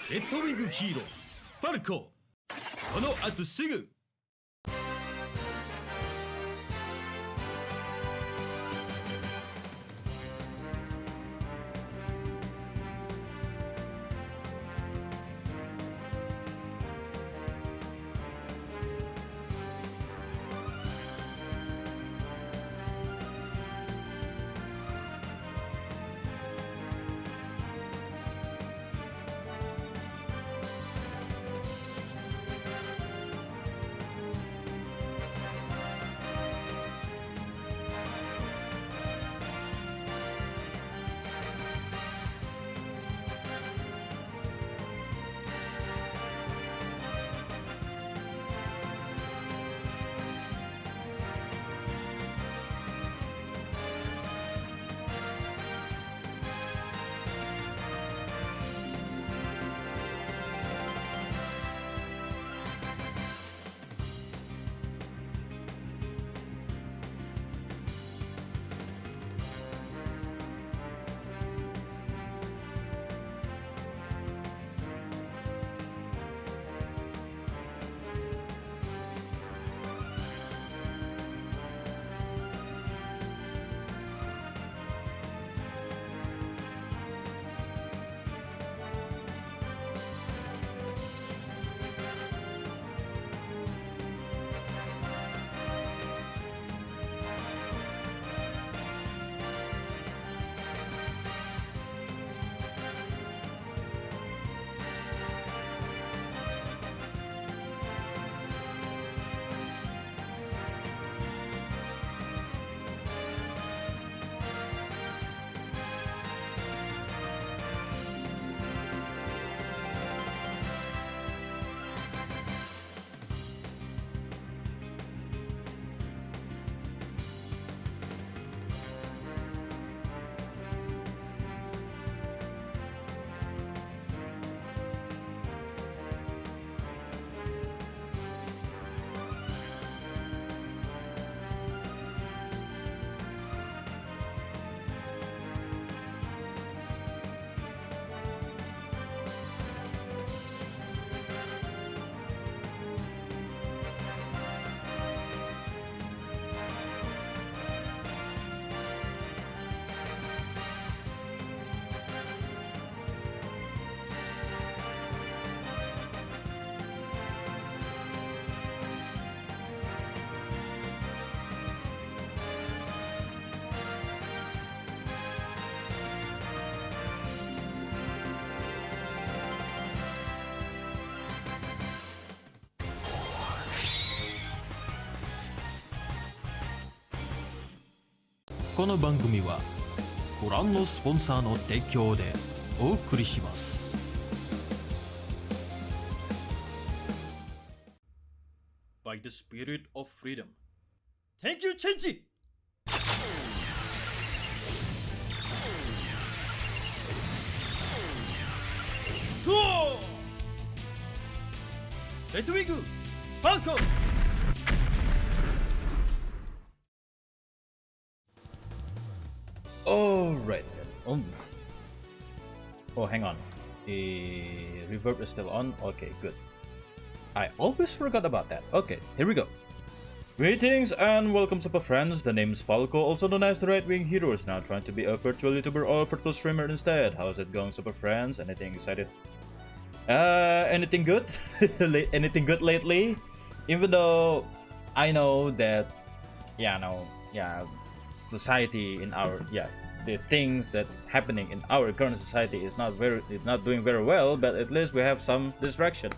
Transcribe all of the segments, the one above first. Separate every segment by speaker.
Speaker 1: レッドウィングヒーローファルコ、この後すぐ。この番組はご覧のスポンサーの提供でお送りします。By the spirit of freedom. Thank you, Chenji! レッドウィングファルコ。Alright then. Oh, hang on. The reverb is still on. Okay, good. I always forgot about that. Okay, here we go. Greetings and welcome, super friends. The name is Falco, also known as the Redwing hero, is now trying to be a virtual YouTuber or virtual streamer instead. How's it going, super friends? Anything excited? Anything good? Anything good lately? Even though I know that, society in our the things that happening in our current society is not doing very well, but at least we have some distraction.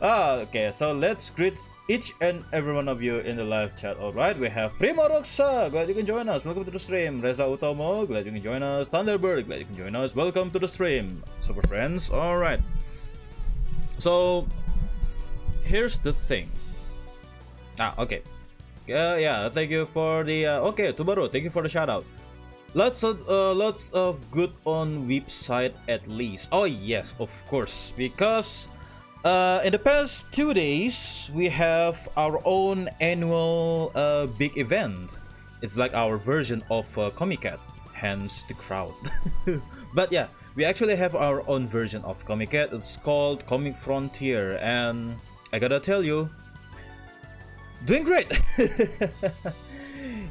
Speaker 1: Okay, so let's greet each and every one of you in the live chat. Alright, we have Primo Roxa, glad you can join us, welcome to the stream. Reza Utomo, glad you can join us. Thunderbird, glad you can join us, welcome to the stream. Super friends. Alright, so here's the thing. Okay. Thank you for the okay, Tubaru, thank you for the shout out. Lots of good on website at least. Oh yes, of course, because in the past 2 days we have our own annual big event. It's like our version of Comic Cat, hence the crowd. But yeah, we actually have our own version of Comic Cat. It's called Comic Frontier, and I gotta tell you, doing great.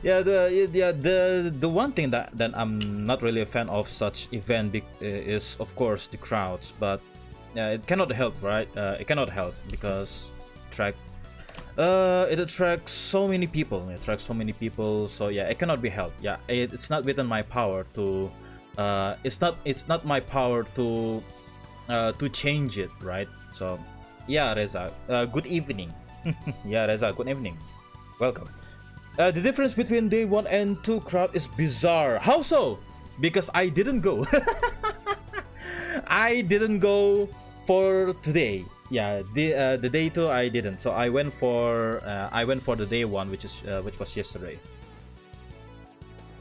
Speaker 1: Yeah, the one thing that I'm not really a fan of such event is of course the crowds, but yeah, it cannot help, right? It cannot help because it attracts so many people. It attracts so many people, so yeah, it cannot be helped. Yeah, it's not within my power to. It's not my power to change it, right? So yeah, Reza, good evening. Yeah, Reza, good evening. Welcome. The difference between day 1 and 2 crowd is bizarre. How so? Because I didn't go. I didn't go for today. Yeah, the day 2 I didn't. So I went for the day 1, which was yesterday.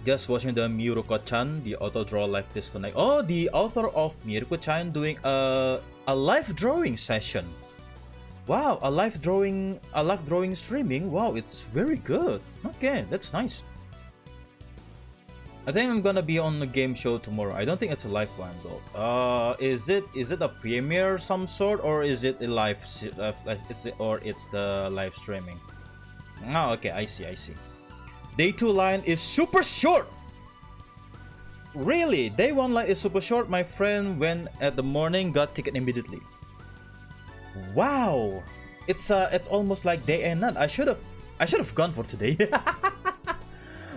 Speaker 1: Just watching the Miruko-chan, the auto draw live this tonight. Oh, the author of Miruko-chan doing a live drawing session. Wow, a live drawing streaming. Wow, it's very good. Okay, that's nice. I think I'm gonna be on the game show tomorrow. I don't think it's a live one though. Is it a premiere some sort, or is it a live? It's the live streaming? Oh, okay, I see. Day 2 line is super short. Really, day 1 line is super short. My friend went at the morning, got ticket immediately. Wow, it's almost like day and night. I should have gone for today.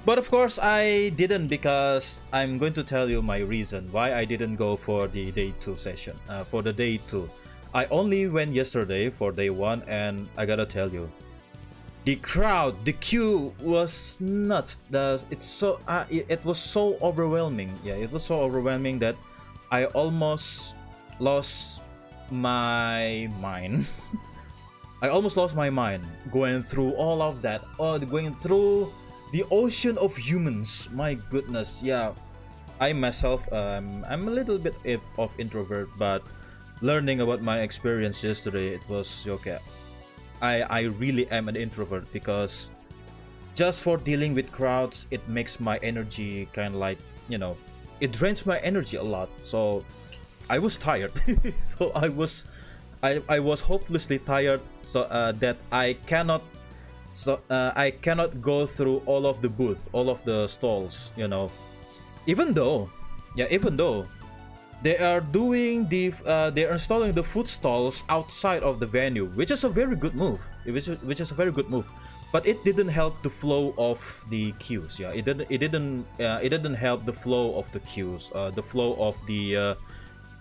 Speaker 1: But of course I didn't, because I'm going to tell you my reason why I didn't go for the day 2 session. For the day 2, I only went yesterday for day 1, and I gotta tell you, the crowd, the queue was nuts. It was so overwhelming. Yeah, it was so overwhelming that I almost lost my mind. I almost lost my mind going through all of that. Going through the ocean of humans. My goodness. Yeah, I myself, I'm a little bit of introvert, but learning about my experience yesterday, it was okay. I really am an introvert, because just for dealing with crowds, it makes my energy kind of like, it drains my energy a lot. So I was tired. So I was hopelessly tired, so that I cannot go through all of the booth, all of the stalls, even though they are doing they're installing the food stalls outside of the venue, which is a very good move. But it didn't help the flow of the queues. Yeah, it didn't help the flow of the queues, the flow of the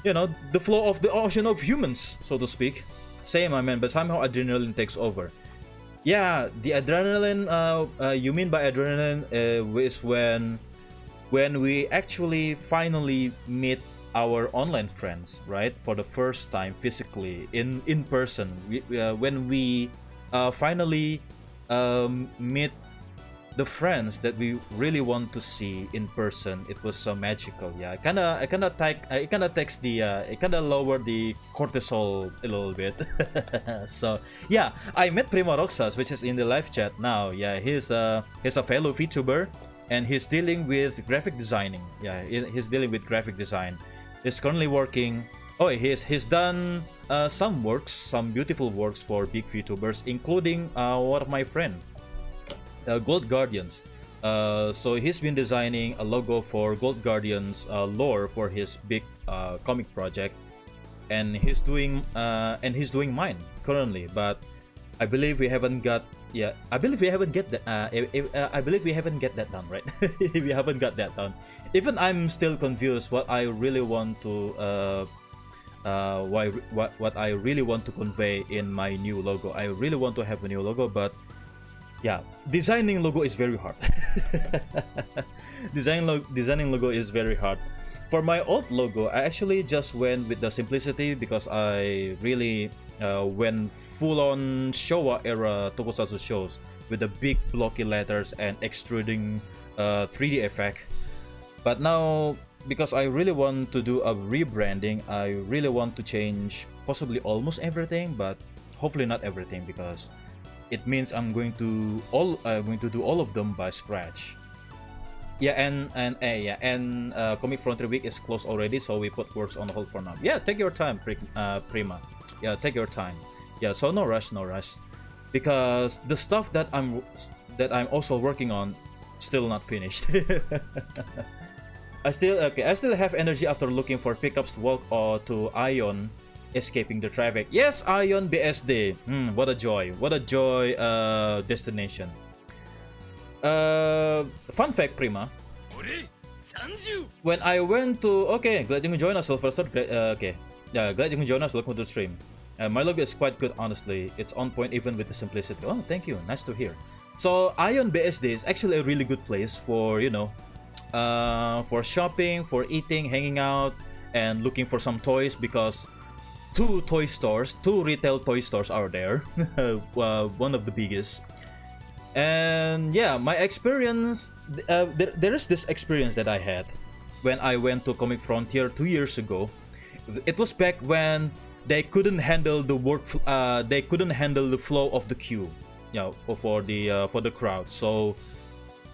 Speaker 1: the flow of the ocean of humans, so to speak. Same, I mean, but somehow adrenaline takes over. Yeah, the adrenaline. You mean by adrenaline is when we actually finally meet our online friends, right? For the first time physically in person. When we finally meet the friends that we really want to see in person, it was so magical. Yeah, it kind of lowered the cortisol a little bit. So yeah, I met Primo Roxas, which is in the live chat now. Yeah, he's a fellow Vtuber, and he's dealing with graphic designing. Yeah, he's dealing with graphic design. He's currently working. Oh, he's done some beautiful works for big Vtubers, including one of my friend, Gold Guardians. So he's been designing a logo for Gold Guardians lore for his big comic project, and he's doing mine currently. But I believe we haven't got. Yeah, I believe we haven't get that. I believe we haven't get that done, right? We haven't got that done. Even I'm still confused what I really want to what I really want to convey in my new logo. I really want to have a new logo, but yeah, designing logo is very hard. Designing logo is very hard. For my old logo, I actually just went with the simplicity, because I really went full-on Showa era tokusatsu shows with the big blocky letters and extruding 3D effect. But now, because I really want to do a rebranding, I really want to change possibly almost everything, but hopefully not everything, because it means I'm going to do all of them by scratch. Yeah, and Comic Frontier Week is closed already, so we put works on hold for now. Yeah, take your time, Prima. Yeah, take your time. Yeah, so no rush, no rush, because the stuff that I'm also working on still not finished. I still have energy after looking for pickups to walk or to Ion, escaping the traffic. Yes, Ion BSD. What a joy! What a joy destination. Fun fact, Prima. When I went to glad you can join us, Sylvester. Yeah, glad you can join us. Welcome to the stream. My logo is quite good, honestly. It's on point even with the simplicity. Oh, thank you. Nice to hear. So Ion BSD is actually a really good place for for shopping, for eating, hanging out, and looking for some toys because two retail toy stores are there. One of the biggest. And yeah, my experience, there is this experience that I had when I went to Comic Frontier 2 years ago. It was back when they couldn't handle the flow of the queue, for the crowd. So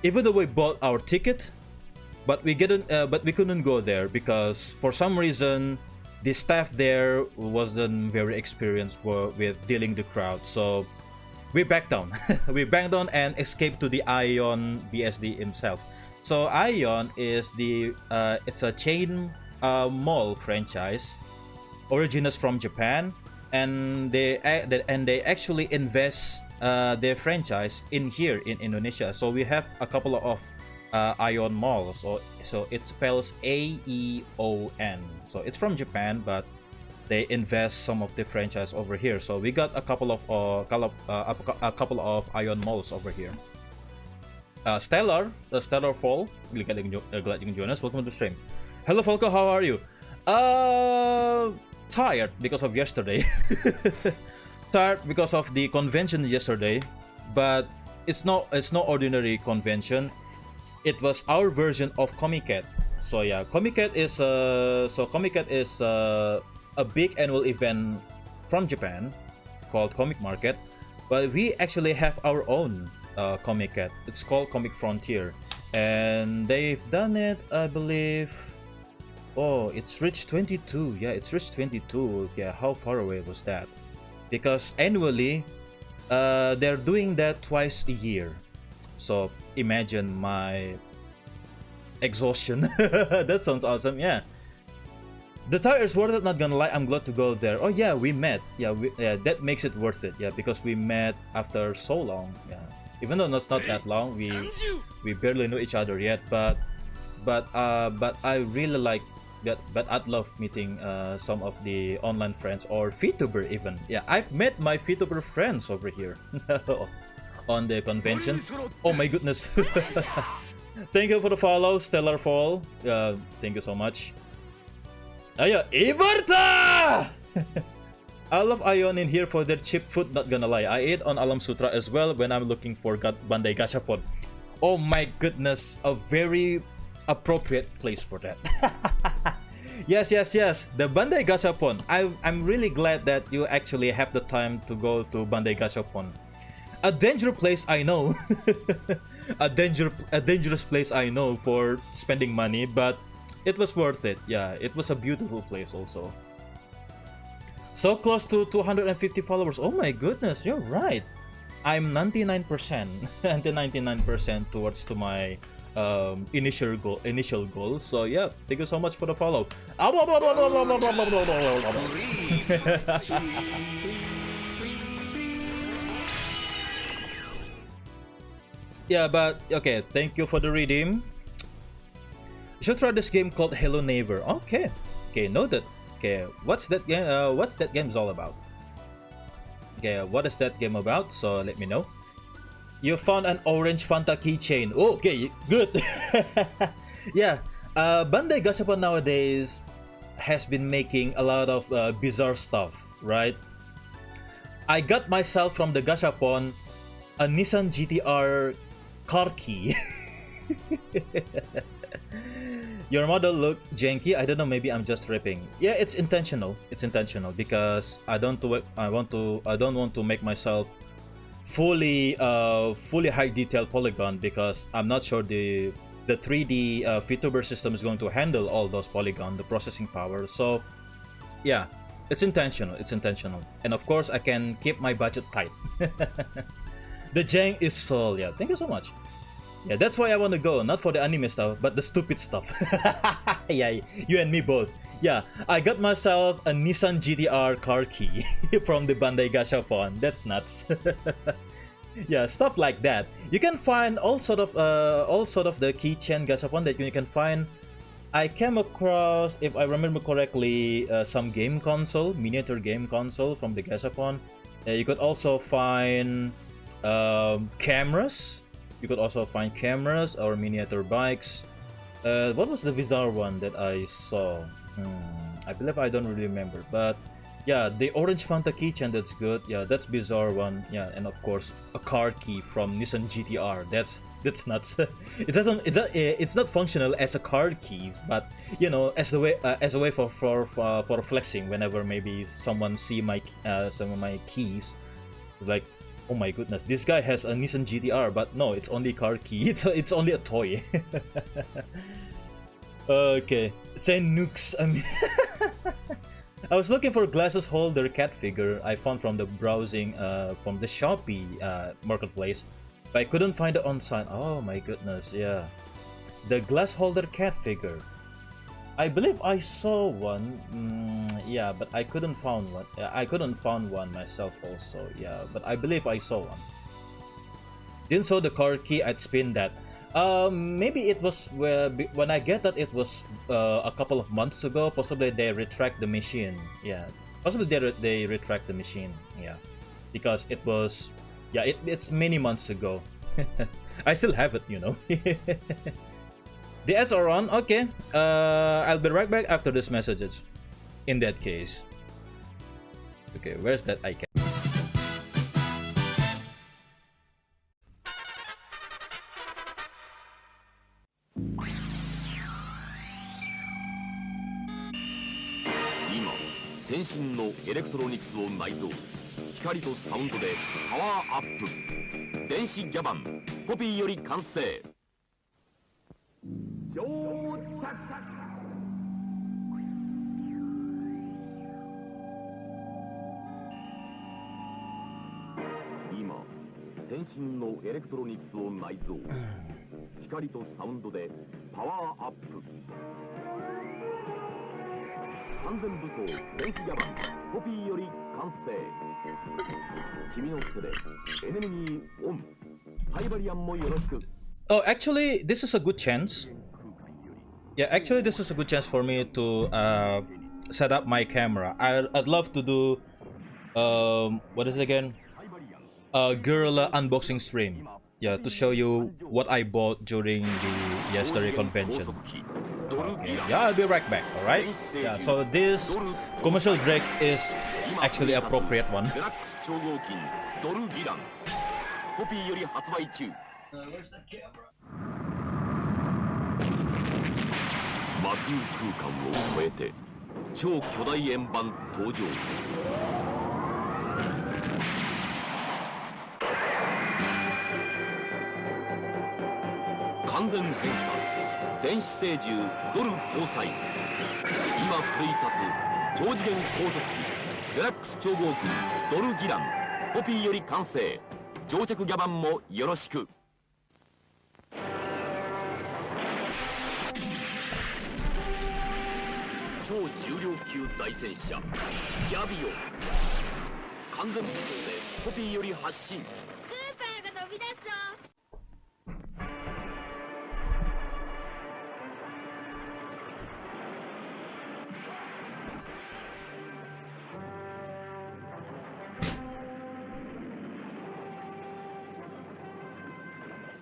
Speaker 1: even though we bought our ticket, but we couldn't go there because for some reason the staff there wasn't very experienced with dealing the crowd. So we backed down. We backed down and escaped to the Ion BSD himself. So Ion is it's a chain mall franchise, originates from Japan, and they actually invest their franchise in here in Indonesia. So we have a couple of Ion malls. So it spells AEON. So it's from Japan, but they invest some of the franchise over here. So we got a couple of Ion malls over here. Stellar Fall, glad you can join us. Welcome to the stream. Hello Falco, how are you? Tired because of yesterday. Tired because of the convention yesterday, but it's no ordinary convention. It was our version of Comic-Cat. So yeah, Comic-Cat is a big annual event from Japan called Comic Market, but we actually have our own Comic-Cat. It's called Comic Frontier, and they've done it, I believe. Oh, it's reached 22. Yeah, it's reached 22. Yeah, how far away was that? Because annually, they're doing that twice a year. So imagine my exhaustion. That sounds awesome. Yeah. The tire is worth it, not gonna lie. I'm glad to go there. Oh yeah, we met. Yeah, that makes it worth it. Yeah, because we met after so long. Yeah, even though it's not that long, we barely know each other yet. But I really like that. But I'd love meeting some of the online friends or Vtuber even. Yeah, I've met my Vtuber friends over here on the convention. Oh my goodness! Thank you for the follow, Stellar Fall. Thank you so much. Yeah, Ivarta! I love Ion in here for their cheap food, not gonna lie. I ate on Alam Sutra as well when I'm looking for Bandai Gashapon. Oh my goodness, a very appropriate place for that. Yes, the Bandai Gashapon. I'm really glad that you actually have the time to go to Bandai Gashapon. A dangerous place, I know. a dangerous place, I know, for spending money, but it was worth it. Yeah, it was a beautiful place also. So close to 250 followers. Oh my goodness, you're right. I'm 99%, 99% towards to my initial goal. So yeah, thank you so much for the follow. Yeah, but okay, thank you for the redeem. You should try this game called Hello Neighbor. Okay, noted. Okay, what's that game? What's that game's all about? Okay, what is that game about? So let me know. You found an orange Fanta keychain. Okay, good. Yeah, Bandai Gashapon nowadays has been making a lot of bizarre stuff, right? I got myself from the Gashapon a Nissan GTR car key. Your model look janky. I don't know. Maybe I'm just ripping. Yeah, it's intentional. It's intentional because I don't want to make myself fully high detail polygon because I'm not sure the the 3D Vtuber system is going to handle all those polygon, the processing power. So yeah, it's intentional. It's intentional, and of course I can keep my budget tight. The Jang is soul. Yeah, thank you so much. Yeah, that's why I want to go, not for the anime stuff, but the stupid stuff. Yeah, you and me both. Yeah, I got myself a Nissan GTR car key from the Bandai Gashapon. That's nuts. Yeah, stuff like that. You can find all sort of the keychain Gashapon that you can find. I came across, if I remember correctly, some game console, miniature game console from the Gashapon. You could also find cameras. You could also find cameras or miniature bikes. What was the bizarre one that I saw? I believe I don't really remember, but yeah, the orange Fanta keychain, that's good. Yeah, that's bizarre one. Yeah, and of course a car key from Nissan GTR. That's nuts. It's not functional as a car keys, but you know, as a way for flexing. Whenever maybe someone see my some of my keys, it's like, oh my goodness, this guy has a Nissan GTR, but no, it's only car key. It's only a toy. Okay, Saint Nukes. I mean, I was looking for glasses holder cat figure. I found from the browsing from the Shopee marketplace, but I couldn't find it on site. Oh my goodness, yeah, the glass holder cat figure. I believe I saw one, yeah, but I couldn't find one. I couldn't find one myself also, yeah, but I believe I saw one. Didn't saw the car key. I'd spin that. Maybe it was when I get that it was a couple of months ago. Possibly they retract the machine. Yeah, possibly they retract the machine. Yeah, because it was, yeah, it's many months ago. I still have it, you know. The ads are on. Okay. I'll be right back after this messages. In that case. Okay, where's that icon?
Speaker 2: 先進のエレクトロニクスを内蔵、光とサウンドでパワーアップ。電子ギャバンポピーより完成。到着。今先進のエレクトロニクスを内蔵、光とサウンドでパワーアップ。完全武装電子ギャバンコピーより完成。君の手でエネルギーオン。サイバリアンもよろしく。
Speaker 1: Oh, actually, this is a good chance. Yeah, actually, this is a good chance for me to set up my camera. I'd love to do what is it again? Guerrilla unboxing stream. Yeah, to show you what I bought during the yesterday convention. Okay, yeah, I'll be right back. All right. Yeah, so this commercial break is actually appropriate one.
Speaker 2: Where's the camera? 魔球空間を超えて超巨大円盤登場。完全変化電子聖獣ドル搭載。今奮い立つ超次元高速機デラックス超合金ドルギランポピーより完成。乗着ギャバンもよろしく。超重量級大戦車ギャビオン完全武装でポピーより発進。スクーパーが飛び出すぞ。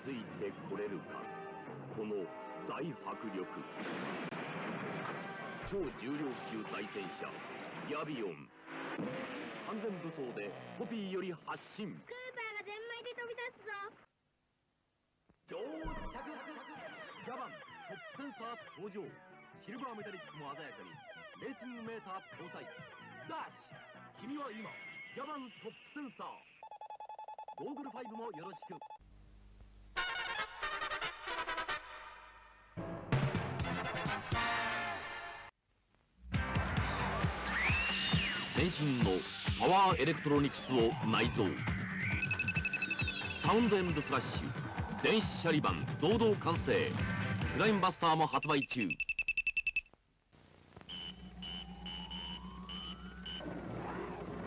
Speaker 2: ついてこれるかこの大迫力。超重量級大戦車ギャビオン完全武装でポピーより発進。クーパーがゼンマイで飛び出すぞ。到着。ギャバントップセンサー登場。シルバーメタリックも鮮やかにレーシングメーター搭載。ダッシュ君は今ギャバントップセンサー。ゴーグル5もよろしく。先進のパワーエレクトロニクスを内蔵。サウンドエンドフラッシュ電子シャリバン堂々完成。フラインバスターも発売中。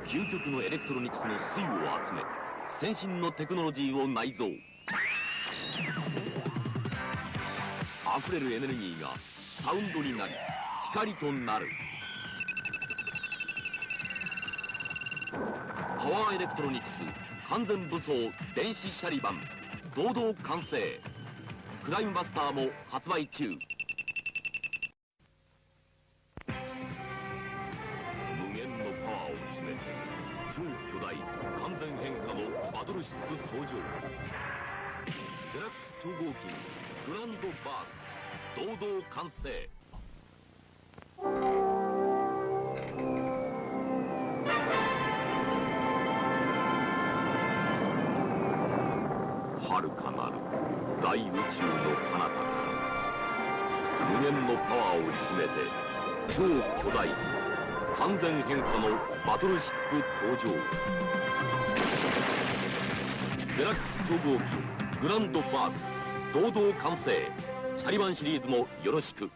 Speaker 2: 究極のエレクトロニクスの粋を集め、先進のテクノロジーを内蔵。あふれるエネルギーがサウンドになり光となる。パワーエレクトロニクス完全武装電子シャリバン堂々完成。フラインバスターも発売中。無限のパワーを秘めて超巨大完全変化のバトルシップ登場。デラックス超合金グランドバース堂々完成。遥かなる大宇宙の彼方から無限のパワーを秘めて超巨大完全変化のバトルシップ登場。デラックス超合金グランドバース堂々完成。シャリバンシリーズもよろしく。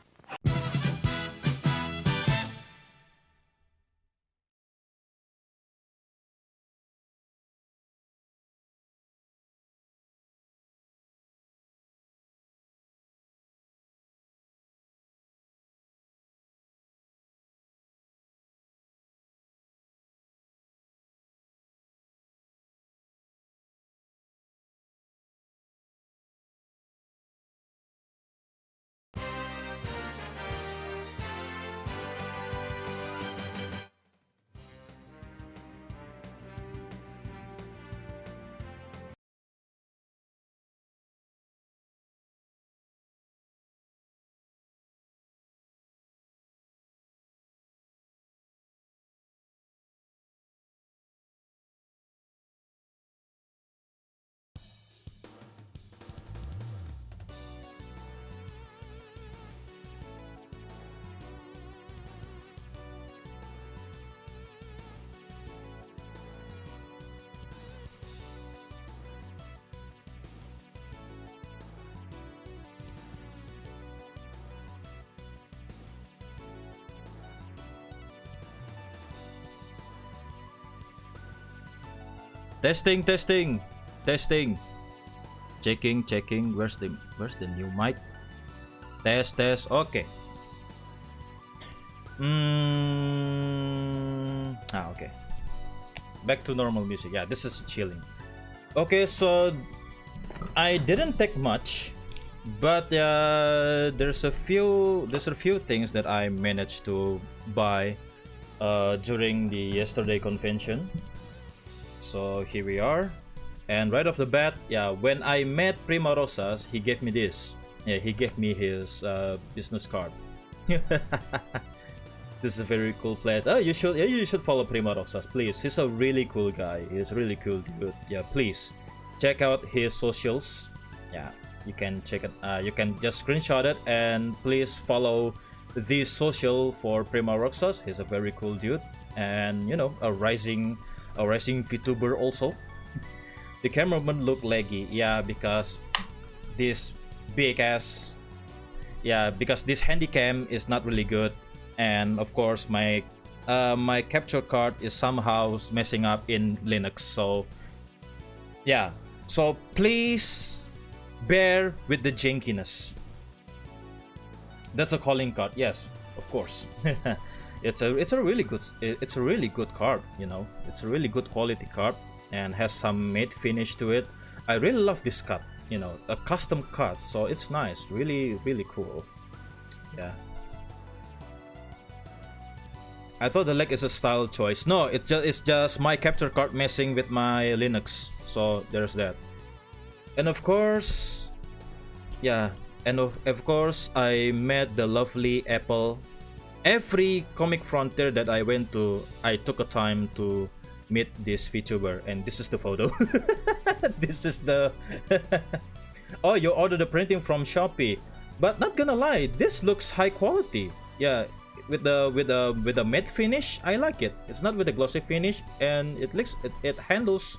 Speaker 1: Testing, testing, testing. Checking, checking. Where's the new mic? Test, test. Okay. Okay. Back to normal music. Yeah, this is chilling. Okay, so I didn't take much, but there's a few things that I managed to buy during the yesterday convention. So here we are, and right off the bat, yeah, when I met Prima Rosas, he gave me this. Yeah, he gave me his business card. This is a very cool place. Oh, you should follow Prima Rosas, please. He's a really cool guy. He's a really cool dude. Yeah, please check out his socials. Yeah, you can check it. You can just screenshot it and please follow the social for Prima Rosas. He's a very cool dude, and you know, a rising Vtuber also. The cameraman look laggy, yeah, because this big ass, yeah, because this handycam is not really good, and of course my my capture card is somehow messing up in Linux. So yeah, so please bear with the jankiness. That's a calling card, yes, of course. It's a really good card, you know. It's a really good quality card and has some matte finish to it. I really love this cut, you know, a custom cut, so it's nice, really cool. Yeah, I thought the leg is a style choice. No, it's just my capture card messing with my Linux, so there's that. And of course, yeah, and of course I met the lovely Apple. Every comic frontier that I went to, I took a time to meet this VTuber, and this is the photo. This is the oh, you ordered the printing from Shopee, but not gonna lie, this looks high quality. Yeah, with the matte finish. I like it. It's not with a glossy finish, and it handles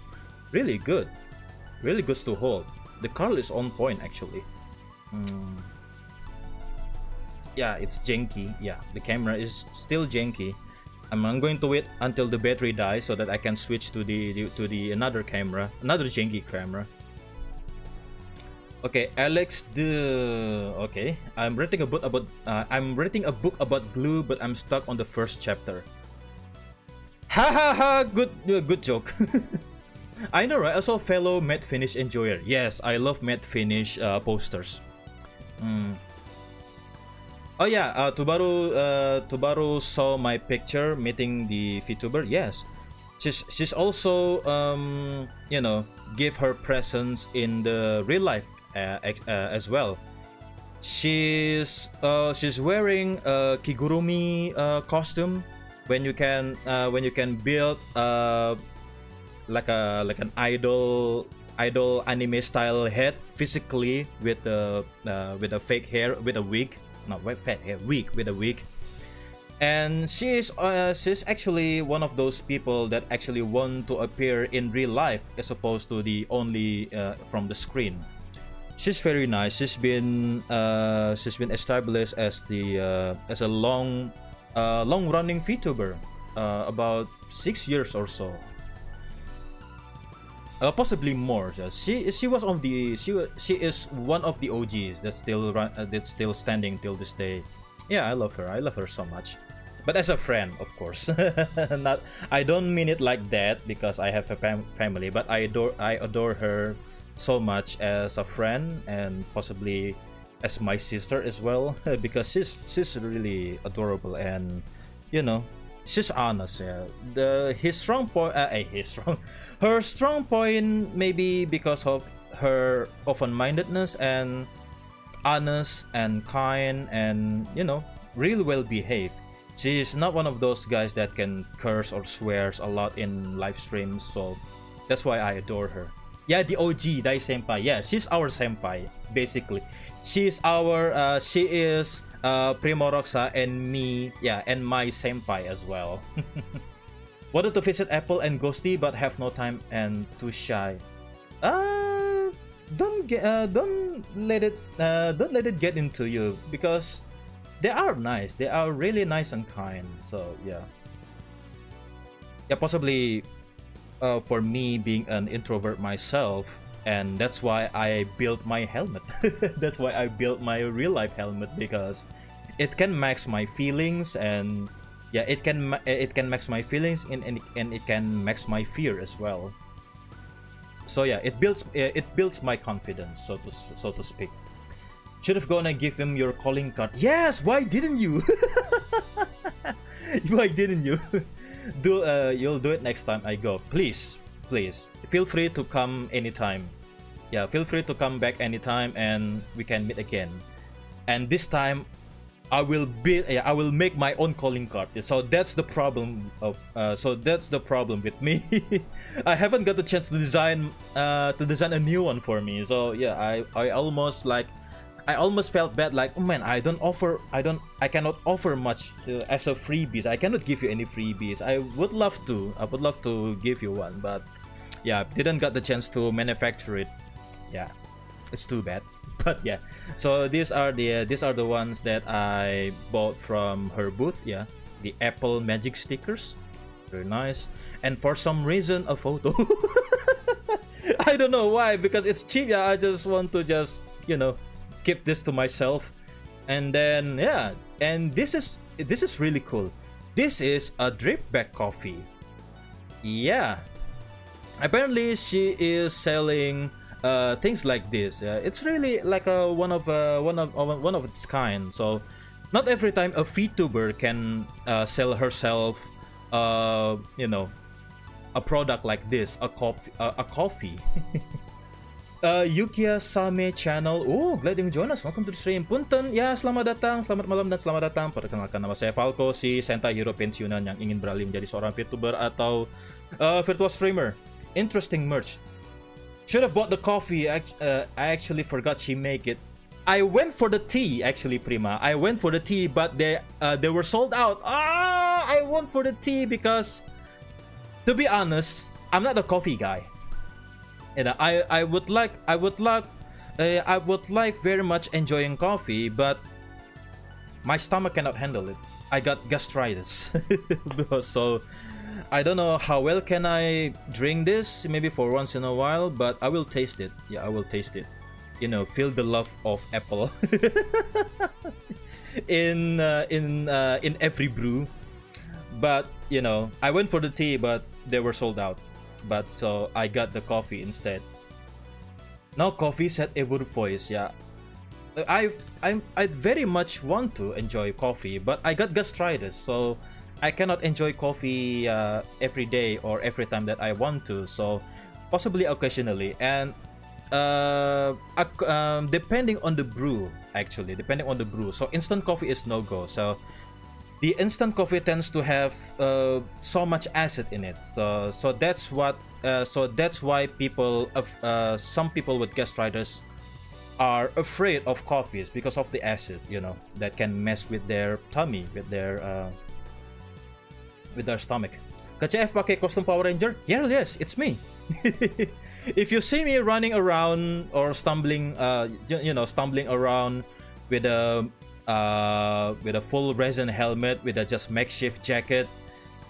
Speaker 1: really good, really good to hold. The curl is on point actually. Yeah, it's janky. Yeah, the camera is still janky. I'm going to wait until the battery dies so that I can switch to the another camera, another janky camera. Okay, Alex. Okay, I'm reading a book about glue, but I'm stuck on the first chapter. Ha ha ha! Good joke. I know, right? Also, fellow matte finish enjoyer. Yes, I love matte finish posters. Oh yeah, Tubaru saw my picture meeting the Vtuber. Yes, she's also you know, give her presence in the real life as well. She's wearing a kigurumi costume when you can build like an idol anime style head physically with a fake hair, with a wig. Not fat hair, wig, with a wig. And she's actually one of those people that actually want to appear in real life as opposed to the only from the screen. She's very nice. She's been established as a long running VTuber, about 6 years or so. Possibly more. She is one of the OGs that's still standing till this day. Yeah, I love her. I love her so much. But as a friend, of course. I don't mean it like that because I have a family. But I adore her so much as a friend and possibly as my sister as well because she's really adorable and, you know, she's honest. Yeah. Her strong point maybe because of her open-mindedness and honest and kind and, you know, real well behaved. She's not one of those guys that can curse or swears a lot in live streams, so that's why I adore her. Yeah, the OG Dai Senpai. Yeah, she's our senpai basically. She is Primo Roxa and me, yeah, and my senpai as well. Wanted to visit Apple and Ghosty but have no time and too shy. Don't let it get into you because they are nice. They are really nice and kind. So yeah, possibly for me being an introvert myself, and that's why I built my helmet. That's why I built my real life helmet because it can max my feelings, and yeah, it can max my feelings and it can max my fear as well. So yeah, it builds my confidence, so to speak. Should have gone and give him your calling card. Yes, why didn't you? Why didn't you? You'll do it next time I go. Please. Feel free to come anytime. Yeah, feel free to come back anytime and we can meet again. And this time I will make my own calling card. So that's the problem with me. I haven't got the chance to design a new one for me. So yeah, I almost felt bad, like, oh man, I cannot offer much as a freebies. I cannot give you any freebies. I would love to give you one, but yeah, didn't get the chance to manufacture it. Yeah, it's too bad. But yeah, so these are the ones that I bought from her booth. Yeah, the Apple Magic stickers, very nice. And for some reason, a photo. I don't know why, because it's cheap. Yeah, I just want to keep this to myself. And then yeah, and this is really cool. This is a drip bag coffee. Yeah, apparently she is selling things like this. It's really like one of its kind. So not every time a VTuber can sell herself a product like this, a coffee. Yukia Same channel. Oh, glad you join us. Welcome to the stream. Punten, ya, selamat datang, selamat malam, dan selamat datang. Perkenalkan, nama saya Falco, si Sentai hero pensiunan yang ingin beralih menjadi seorang VTuber atau virtual streamer. Interesting merch. Should have bought the coffee. I actually forgot she make it. I went for the tea actually, Prima. I went for the tea, but they were sold out. I went for the tea because, to be honest, I'm not a coffee guy. And I would like very much enjoying coffee, but my stomach cannot handle it. I got gastritis, so I don't know how well can I drink this. Maybe for once in a while, but I will taste it. Yeah, I will taste it. You know, feel the love of apple in every brew. But you know, I went for the tea, but they were sold out. But so I got the coffee instead. Now coffee said a good voice. Yeah, I very much want to enjoy coffee, but I got gastritis, so I cannot enjoy coffee every day or every time that I want to. So possibly occasionally, and depending on the brew, actually, depending on the brew. So instant coffee is no go. So the instant coffee tends to have so much acid in it. So that's what. So that's why people some people with gastritis are afraid of coffees because of the acid, you know, that can mess with their tummy, with their stomach. KCF pakai kostum Power Ranger? Yeah, yes, it's me. If you see me running around or stumbling, stumbling around with a full resin helmet, with a just makeshift jacket,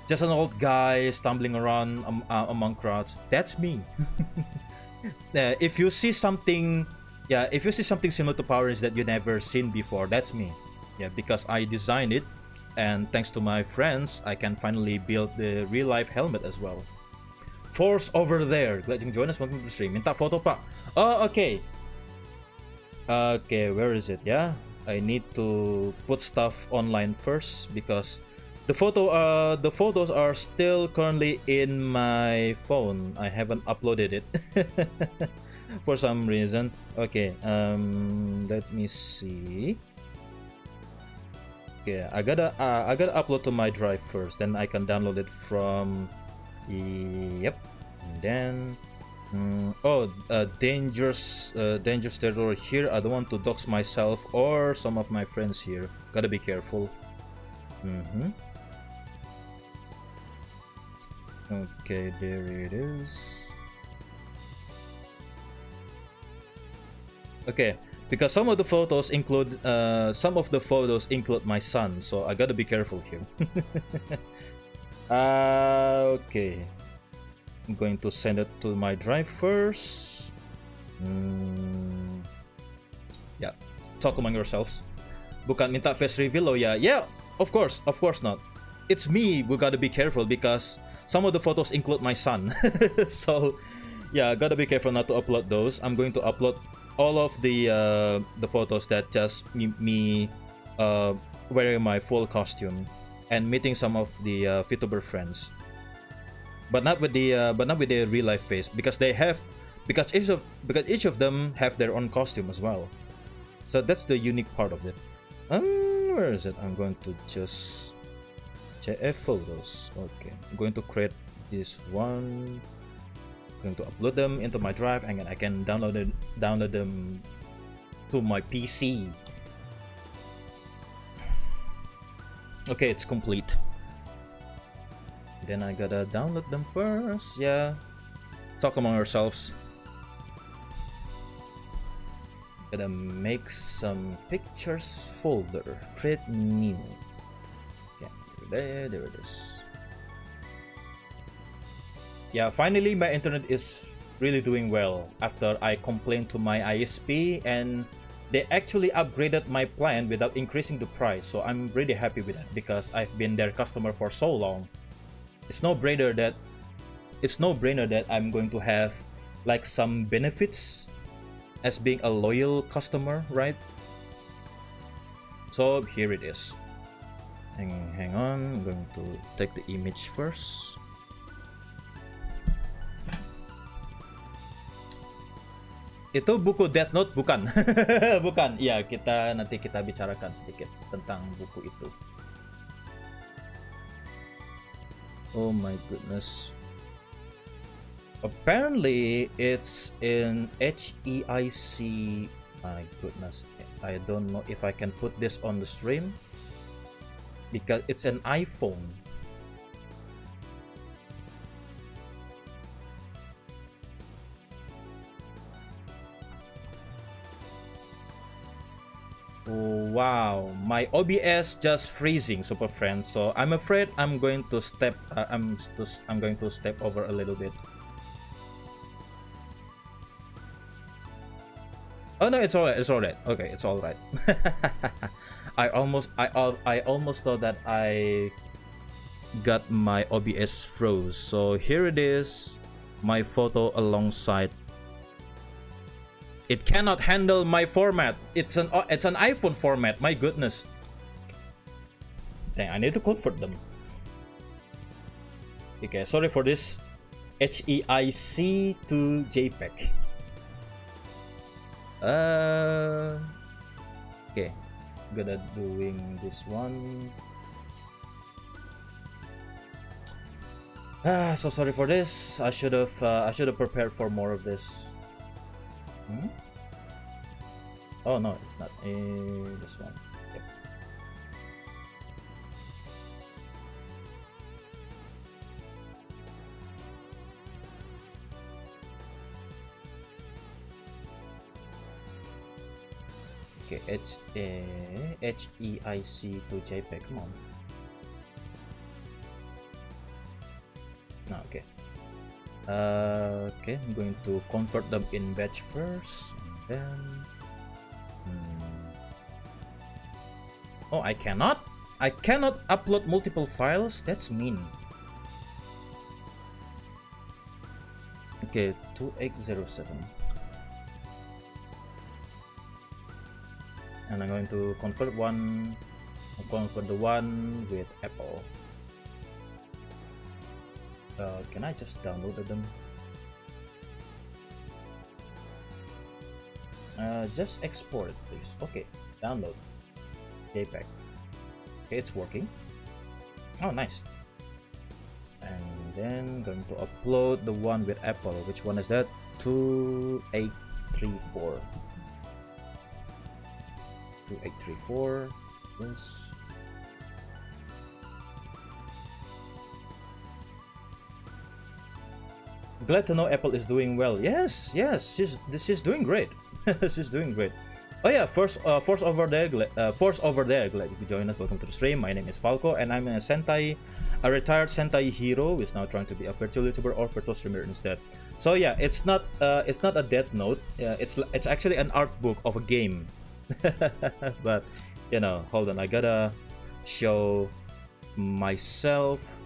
Speaker 1: just an old guy stumbling around among crowds, that's me. If you see something similar to Power Rangers that you never seen before, that's me. Yeah, because I designed it, and thanks to my friends, I can finally build the real life helmet as well. Force over there, glad you can join us. Welcome to the stream. Minta foto pak. Oh, okay. Okay, where is it? Yeah, I need to put stuff online first because the photos are still currently in my phone. I haven't uploaded it for some reason. Okay, let me see. Okay, I gotta upload to my drive first, then I can download it from. Yep, and then dangerous territory here. I don't want to dox myself or some of my friends here. Gotta be careful. Okay, there it is. Okay, because some of the photos include my son, so I gotta be careful here. Okay, I'm going to send it to my drive first. Yeah, talk among yourselves. Bukan minta face reveal. Oh yeah, of course not. It's me who gotta be careful because some of the photos include my son. So yeah, gotta be careful not to upload those. I'm going to upload all of the photos that just me wearing my full costume and meeting some of the Vtuber friends, but not with the real life face because each of them have their own costume as well. So that's the unique part of it. Where is it? I'm going to just check photos. Okay, I'm going to create this one. I'm going to upload them into my drive, and I can download them to my PC. Okay, it's complete. Then I gotta download them first. Yeah, talk among ourselves. Gotta make some pictures folder. Create new. Yeah, there it is. Yeah, finally my internet is really doing well after I complained to my ISP and they actually upgraded my plan without increasing the price. So I'm really happy with that because I've been their customer for so long. It's no brainer that I'm going to have like some benefits as being a loyal customer, right? So here it is. Hang on, I'm going to take the image first. Itu buku Death Note bukan? Bukan. Iya, nanti kita bicarakan sedikit tentang buku itu. Oh my goodness. Apparently it's in HEIC. My goodness. I don't know if I can put this on the stream because it's an iPhone. Wow, my OBS just freezing, super friends. So I'm afraid I'm going to step. I'm going to step over a little bit. Oh no, it's alright. It's alright. Okay, it's alright. I almost thought that I got my OBS froze. So here it is, my photo alongside. It cannot handle my format. It's an iPhone format. My goodness. Dang, I need to convert them. Okay, sorry for this. HEIC to JPEG. Okay, good at doing this one. So sorry for this. I should have prepared for more of this. Oh no, it's not this one. Yep. Okay, it's HEIC to JPEG. Come on. No, okay. Okay, I'm going to convert them in batch first, and then. Oh, I cannot upload multiple files. That's mean. Okay, 2807. And I'm going to convert the one with Apple. Can I just download them? Just export it, please. Okay, download JPEG. Okay, it's working. Oh, nice. And then going to upload the one with Apple. Which one is that? 2834. 2834. Yes. Glad to know Apple is doing well. Yes, she's doing great. She's doing great. Oh yeah, Force over there. Glad you could join us. Welcome to the stream. My name is Falco, and I'm a retired Sentai hero who is now trying to be a virtual YouTuber or virtual streamer instead. So yeah, it's not a Death Note. It's actually an art book of a game. But you know, hold on, I gotta show myself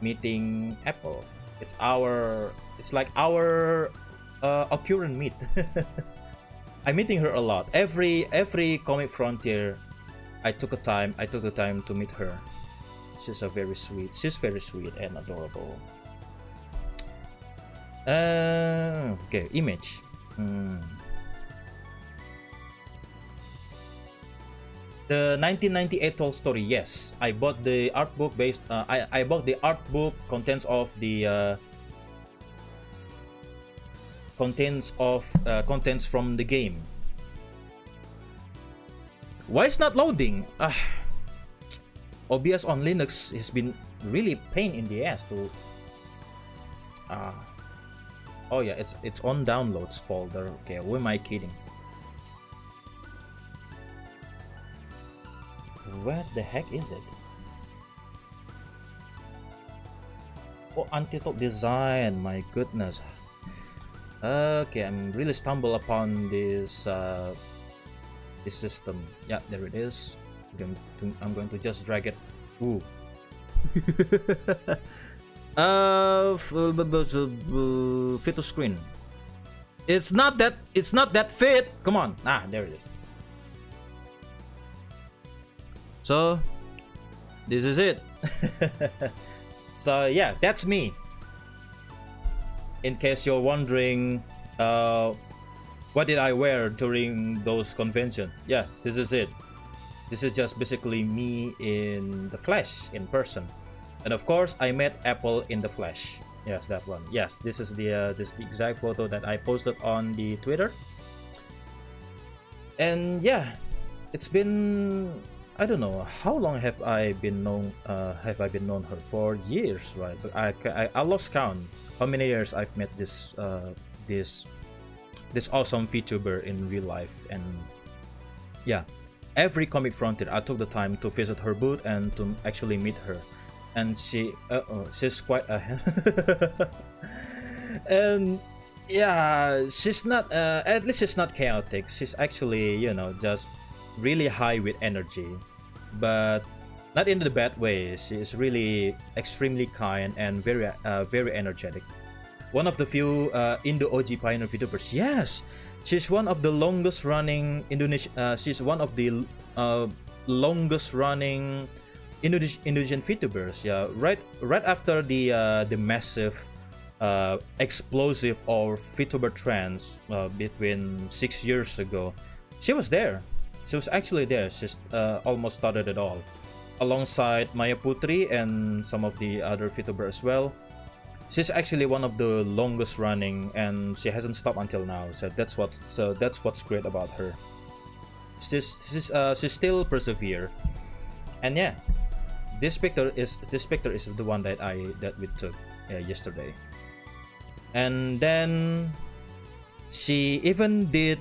Speaker 1: meeting Apple. It's like our occurrent meet. I'm meeting her a lot. Every Comic Frontier, I took the time to meet her. She's very sweet and adorable. Okay, image. The 1998 Toll Story. Yes, I bought the art book based. I bought the art book contents from the game. Why is not loading? OBS on Linux has been really pain in the ass to. Oh yeah, it's on downloads folder. Okay, who am I kidding? Where the heck is it? Oh, Untitled Design. My goodness. Okay, I'm really stumbled upon this system. Yeah, there it is. I'm going to just drag it. Ooh. Fit to screen. It's not that fit. Come on. There it is. So this is it. So yeah, that's me. In case you're wondering, what did I wear during those conventions? Yeah, this is it. This is just basically me in the flesh, in person. And of course, I met Apple in the flesh. Yes, that one. Yes, this is the exact photo that I posted on the Twitter. And yeah, it's been, I don't know how long have I been known her for years, right? But I lost count how many years I've met this awesome VTuber in real life. And yeah, every Comic Frontier I took the time to visit her booth and to actually meet her, and she's quite a and yeah, she's not at least she's not chaotic. She's actually, you know, just really high with energy, but not in the bad way. She is really extremely kind and very energetic. One of the few Indo OG pioneer VTubers. Yes, she's one of the longest running she's one of the longest running Indonesian VTubers. Yeah, right after the massive explosive or VTuber trends between 6 years ago, she was there. She was actually there. She's almost started it all, alongside Maya Putri and some of the other VTubers as well. She's actually one of the longest running, and she hasn't stopped until now. So that's what's great about her. She's still persevere, and yeah, this picture is the one that we took yesterday. And then she even did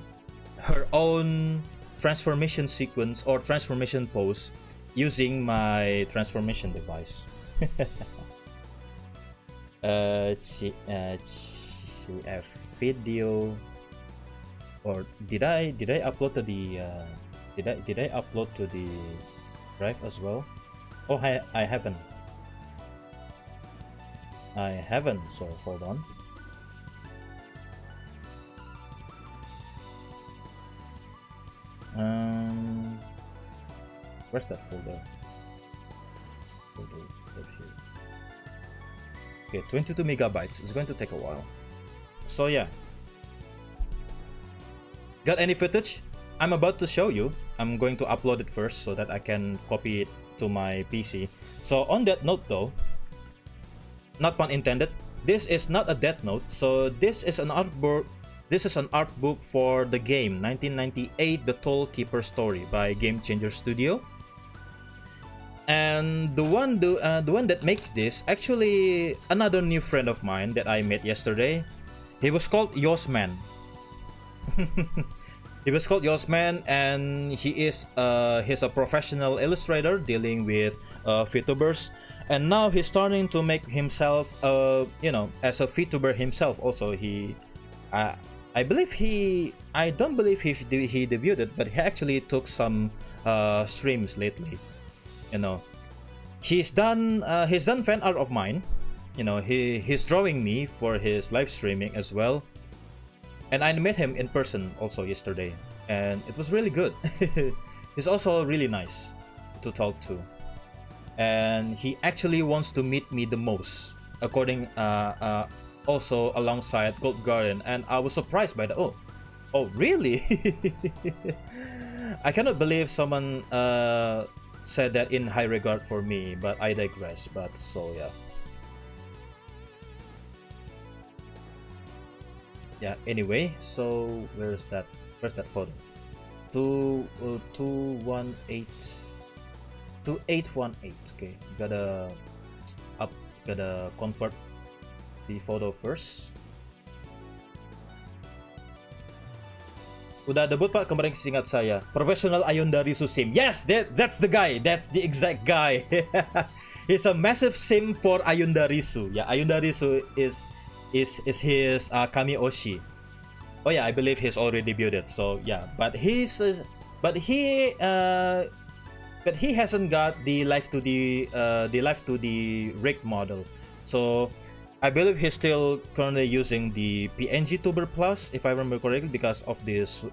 Speaker 1: her own transformation sequence or transformation pose using my transformation device. She a video, or did I upload to the did I upload to the drive as well? Oh, I haven't. So hold on. Where's that folder? Okay, 22 megabytes. It's going to take a while. So yeah, got any footage? I'm about to show you. I'm going to upload it first so that I can copy it to my PC. So on that note though, not pun intended, this is not a Death Note. So this is an art book. This is an art book for the game 1998 The Toll Keeper Story by Game Changer Studio. And the one that makes this, actually another new friend of mine that I met yesterday. He was called Yosman. He was called Yosman, and he's a professional illustrator dealing with VTubers, and now he's starting to make himself you know, as a VTuber himself. Also, I don't believe he debuted, but he actually took some streams lately. You know, he's done fan art of mine. You know, he's drawing me for his live streaming as well. And I met him in person also yesterday, and it was really good. He's also really nice to talk to, and he actually wants to meet me the most, according also alongside Gold Garden. And I was surprised by that. Oh really? I cannot believe someone said that in high regard for me, but I digress. But so yeah, anyway, so where's that photo? 2818. Okay, gotta convert the photo first. Udah debut Pak, kemarin singkat saya. Professional Ayondari Sim. Yes, that's the guy. That's the exact guy. He's a massive sim for Ayondarisu. Yeah, Ayondarisu is his Kami Oshi. Oh yeah, I believe he's already debuted. So yeah, but he hasn't got the life to the rig model. So I believe he's still currently using the PNG Tuber Plus, if I remember correctly, because of this,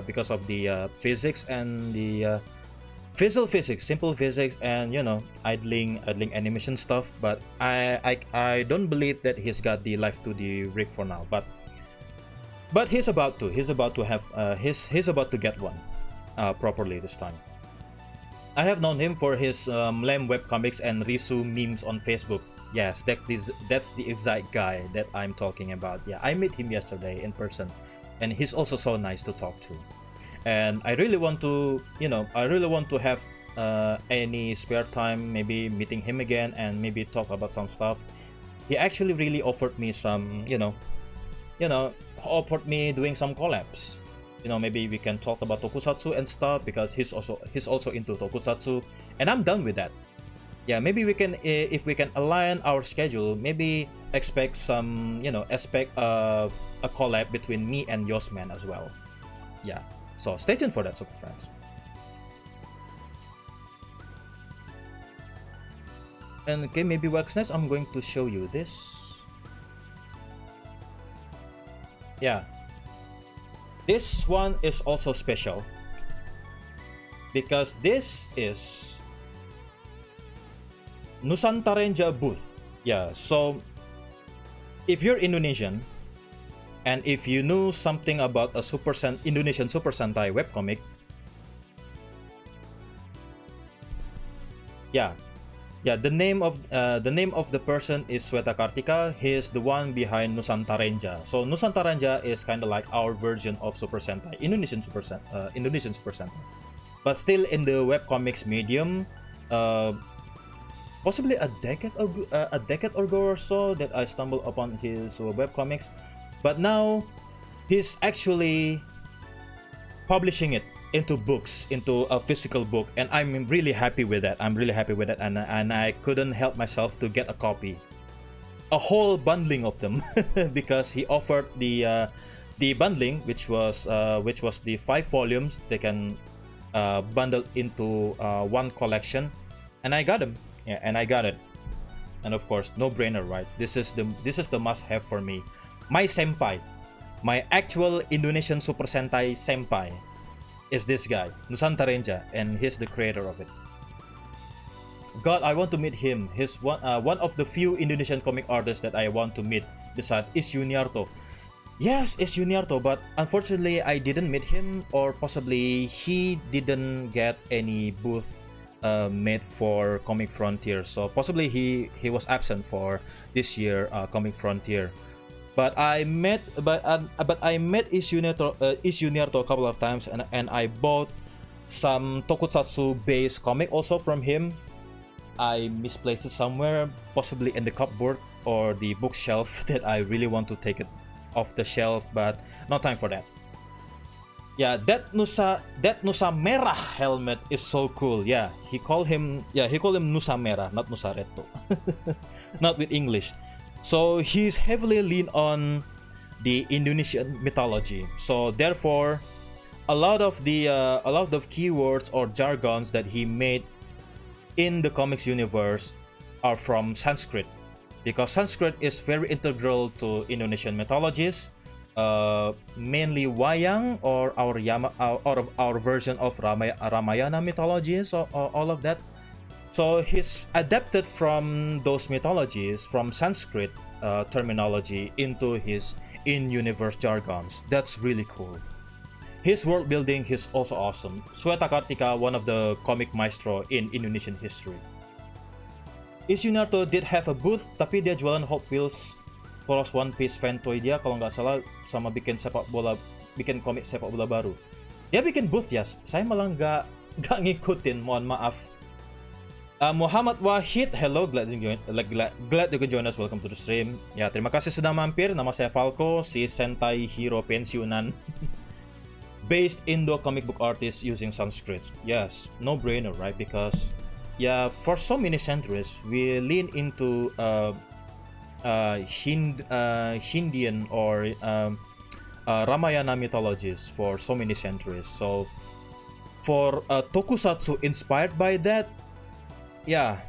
Speaker 1: because of the physics and the simple physics, and you know, idling animation stuff. But I don't believe that he's got the life to the rig for now. But he's about to have he's about to get one properly this time. I have known him for his Mlem webcomics and Risu memes on Facebook. Yes, that's the exact guy that I'm talking about. Yeah, I met him yesterday in person, and he's also so nice to talk to. and I really want to, I really want to have any spare time, maybe meeting him again and maybe talk about some stuff. He actually really offered me some, offered me doing some collabs. Maybe we can talk about tokusatsu and stuff, because he's also into tokusatsu, and I'm done with that. Yeah, maybe we can, if we can align our schedule, maybe expect some, expect a collab between me and Yosman as well. Yeah, so stay tuned for that, super friends. And okay, maybe what's next, I'm going to show you this. Yeah, this one is also special because this is Nusantaraja booth. Yeah, so if you're Indonesian and if you knew something about a Indonesian Super Sentai webcomic, yeah, the name of the person is Sweta Kartika. He is the one behind Nusantaraja. So Nusantaraja is kind of like our version of Super Sentai, Indonesian Super Sentai, but still in the webcomics medium. Possibly a decade ago or so that I stumbled upon his webcomics, but now he's actually publishing it into books, into a physical book, and I'm really happy with that. And I couldn't help myself to get a copy, a whole bundling of them, because he offered the bundling, which was the 5 volumes they can bundle into one collection, and I got them. Yeah, and I got it, and of course, no brainer, right? This is the must-have for me. My senpai, my actual Indonesian Super Sentai senpai, is this guy, Nusantaraja, and he's the creator of it. God, I want to meet him. He's one of the few Indonesian comic artists that I want to meet, besides Is Yuniarto. Yes, Is Yuniarto, but unfortunately, I didn't meet him, or possibly he didn't get any booth made for Comic Frontier, so possibly he was absent for this year Comic Frontier. But I met Is Yuniarto a couple of times, and I bought some tokusatsu based comic also from him. I misplaced it somewhere, possibly in the cupboard or the bookshelf, that I really want to take it off the shelf, but no time for that. Yeah, that Nusa Merah helmet is so cool. Yeah, he called him Nusa Merah, not Nusa Reto. Not with English. So he's heavily lean on the Indonesian mythology. So therefore, a lot of keywords or jargons that he made in the comics universe are from Sanskrit, because Sanskrit is very integral to Indonesian mythologies. Mainly Wayang, or our version of Ramayana mythologies, or all of that. So he's adapted from those mythologies, from Sanskrit terminology, into his in-universe jargons. That's really cool. His world building is also awesome. Sweta Kartika, one of the comic maestro in Indonesian history. Is Yuniarto did have a booth, tapi dia jualan Hot Wheels Cross One Piece fan toy dia, kalau nggak salah, sama bikin komik sepak bola baru. Dia bikin booth ya, saya malah nggak ngikutin, mohon maaf. Muhammad Wahid, hello, glad you can join us, welcome to the stream. Ya, terima kasih sudah mampir, nama saya Falco, si Sentai hero pensiunan. Based Indo comic book artist using Sanskrit. Yes, no brainer, right? Because, yeah, for so many centuries, we lean into Hindian or Ramayana mythologies for so many centuries. So for tokusatsu inspired by that, yeah,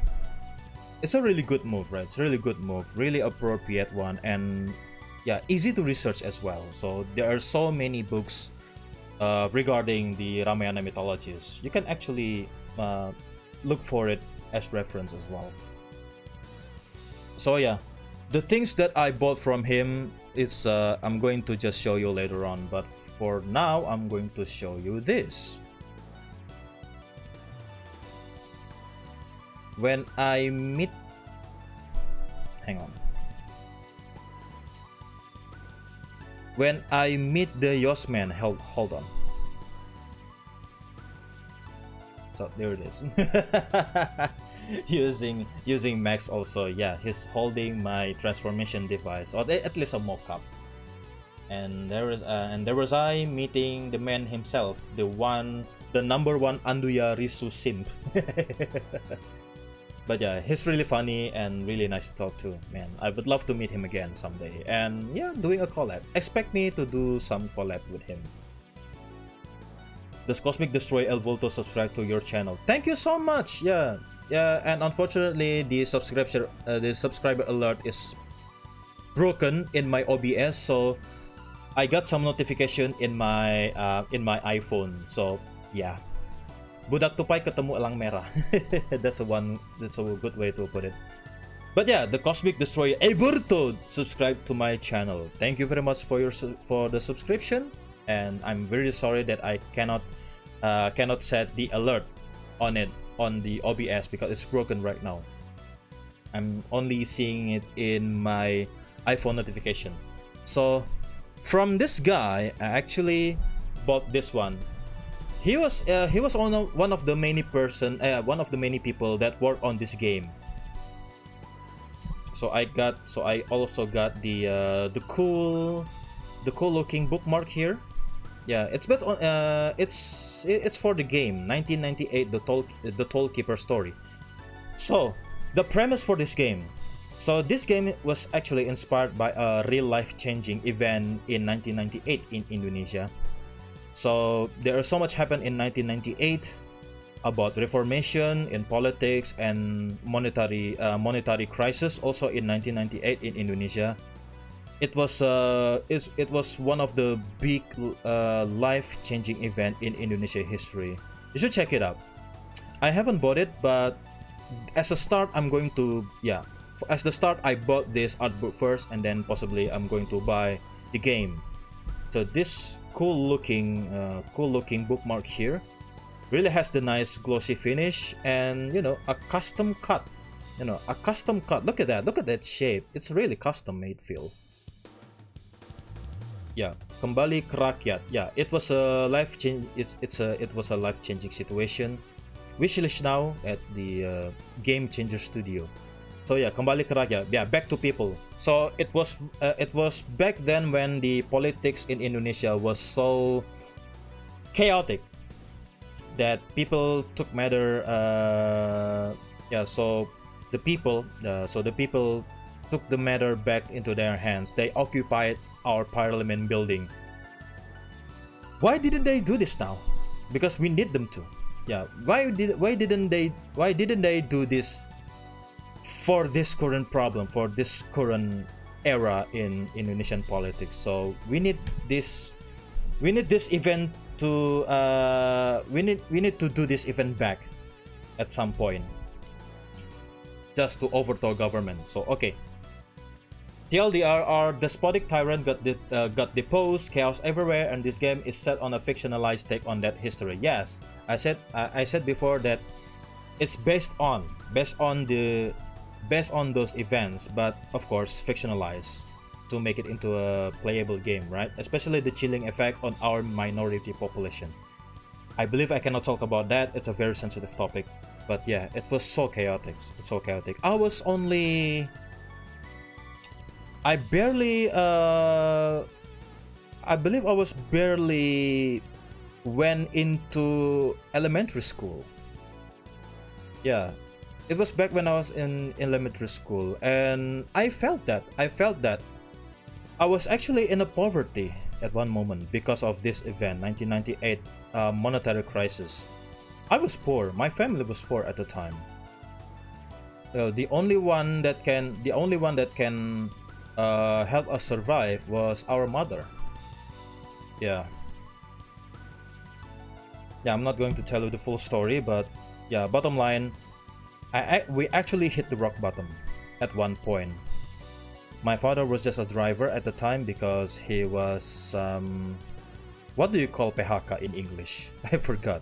Speaker 1: it's a really good move, right? It's a really good move, really appropriate one, and yeah, easy to research as well. So there are so many books regarding the Ramayana mythologies. You can actually look for it as reference as well. So yeah, the things that I bought from him is I'm going to just show you later on, but for now I'm going to show you this. When I meet the Yosman, hold on. So there it is. using Max also. Yeah, he's holding my transformation device, or at least a mock-up. And there was I meeting the man himself, the number one Anduya Risu simp. But yeah, he's really funny and really nice to talk to, man. I would love to meet him again someday. And yeah, doing a collab. Expect me to do some collab with him. Does Cosmic Destroy El Volto subscribe to your channel? Thank you so much. Yeah, and unfortunately the subscriber alert is broken in my OBS, so I got some notification in my iPhone. So yeah, budak tupai ketemu elang merah. That's a good way to put it. But yeah, the Cosmic Destroyer Everto subscribed to my channel. Thank you very much for the subscription, and I'm very sorry that I cannot set the alert on it on the OBS because it's broken right now. I'm only seeing it in my iPhone notification. So from this guy, I actually bought this one. He was one of the many people that work on this game. So I also got the cool looking bookmark here. Yeah, it's based on it's for the game 1998, the Tollkeeper story. So the premise for this game. So this game was actually inspired by a real life changing event in 1998 in Indonesia. So there is so much happened in 1998 about reformation in politics and monetary crisis also in 1998 in Indonesia. It was one of the big life-changing event in Indonesia history. You should check it out. I haven't bought it, but as a start, I bought this art book first, and then possibly I'm going to buy the game. So this cool looking bookmark here really has the nice glossy finish, and a custom cut. Look at that shape. It's really custom made feel. Yeah, kembali ke rakyat. Yeah, it was a life change. It was a life-changing situation. Wishlist now at the Game Changer Studio. So yeah, kembali ke rakyat. Yeah, back to people. So it was back then when the politics in Indonesia was so chaotic that people took matter. So the people took the matter back into their hands. They occupied our parliament building. Why didn't they do this now? Because we need them to. Yeah, why didn't they do this for this current problem, for this current era in Indonesian politics? So we need this event to we need to do this event back at some point, just to overthrow government. So okay. TLDR, our despotic tyrant got deposed, chaos everywhere, and this game is set on a fictionalized take on that history. Yes, I said before that it's based on those events, but of course fictionalized to make it into a playable game, right? Especially the chilling effect on our minority population. I believe I cannot talk about that. It's a very sensitive topic, but yeah, it was so chaotic. I believe I was barely went into elementary school. Yeah, it was back when I was in elementary school, and I felt that I was actually in a poverty at one moment because of this event, 1998 monetary crisis. I was poor. My family was poor at the time. The only one that can help us survive was our mother. Yeah, I'm not going to tell you the full story, but yeah, bottom line, we actually hit the rock bottom at one point. My father was just a driver at the time because he was what do you call PHK in English? I forgot.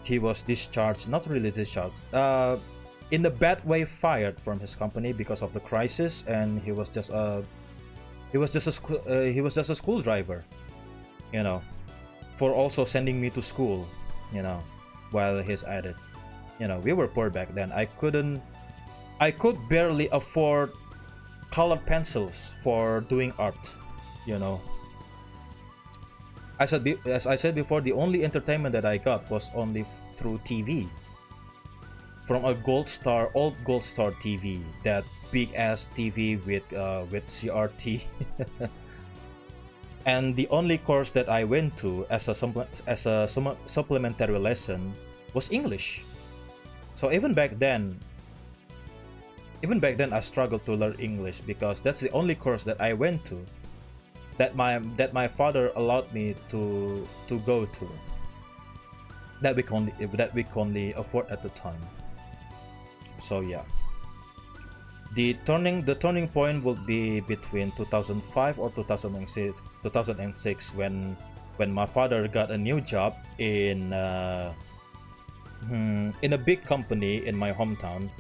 Speaker 1: He was discharged, not really discharged, in a bad way, fired from his company because of the crisis, and he was just a school driver, for also sending me to school, while he's at it. You know, we were poor back then. I could barely afford colored pencils for doing art, you know. As I said before, the only entertainment that I got was only through TV. From a old Gold Star TV, that big ass TV with CRT. And the only course that I went to as a supplementary lesson was English. So even back then I struggled to learn English because that's the only course that I went to, that my father allowed me to go to, that we could only afford at the time. So yeah, the turning point will be between 2005 or 2006 when my father got a new job in a big company in my hometown.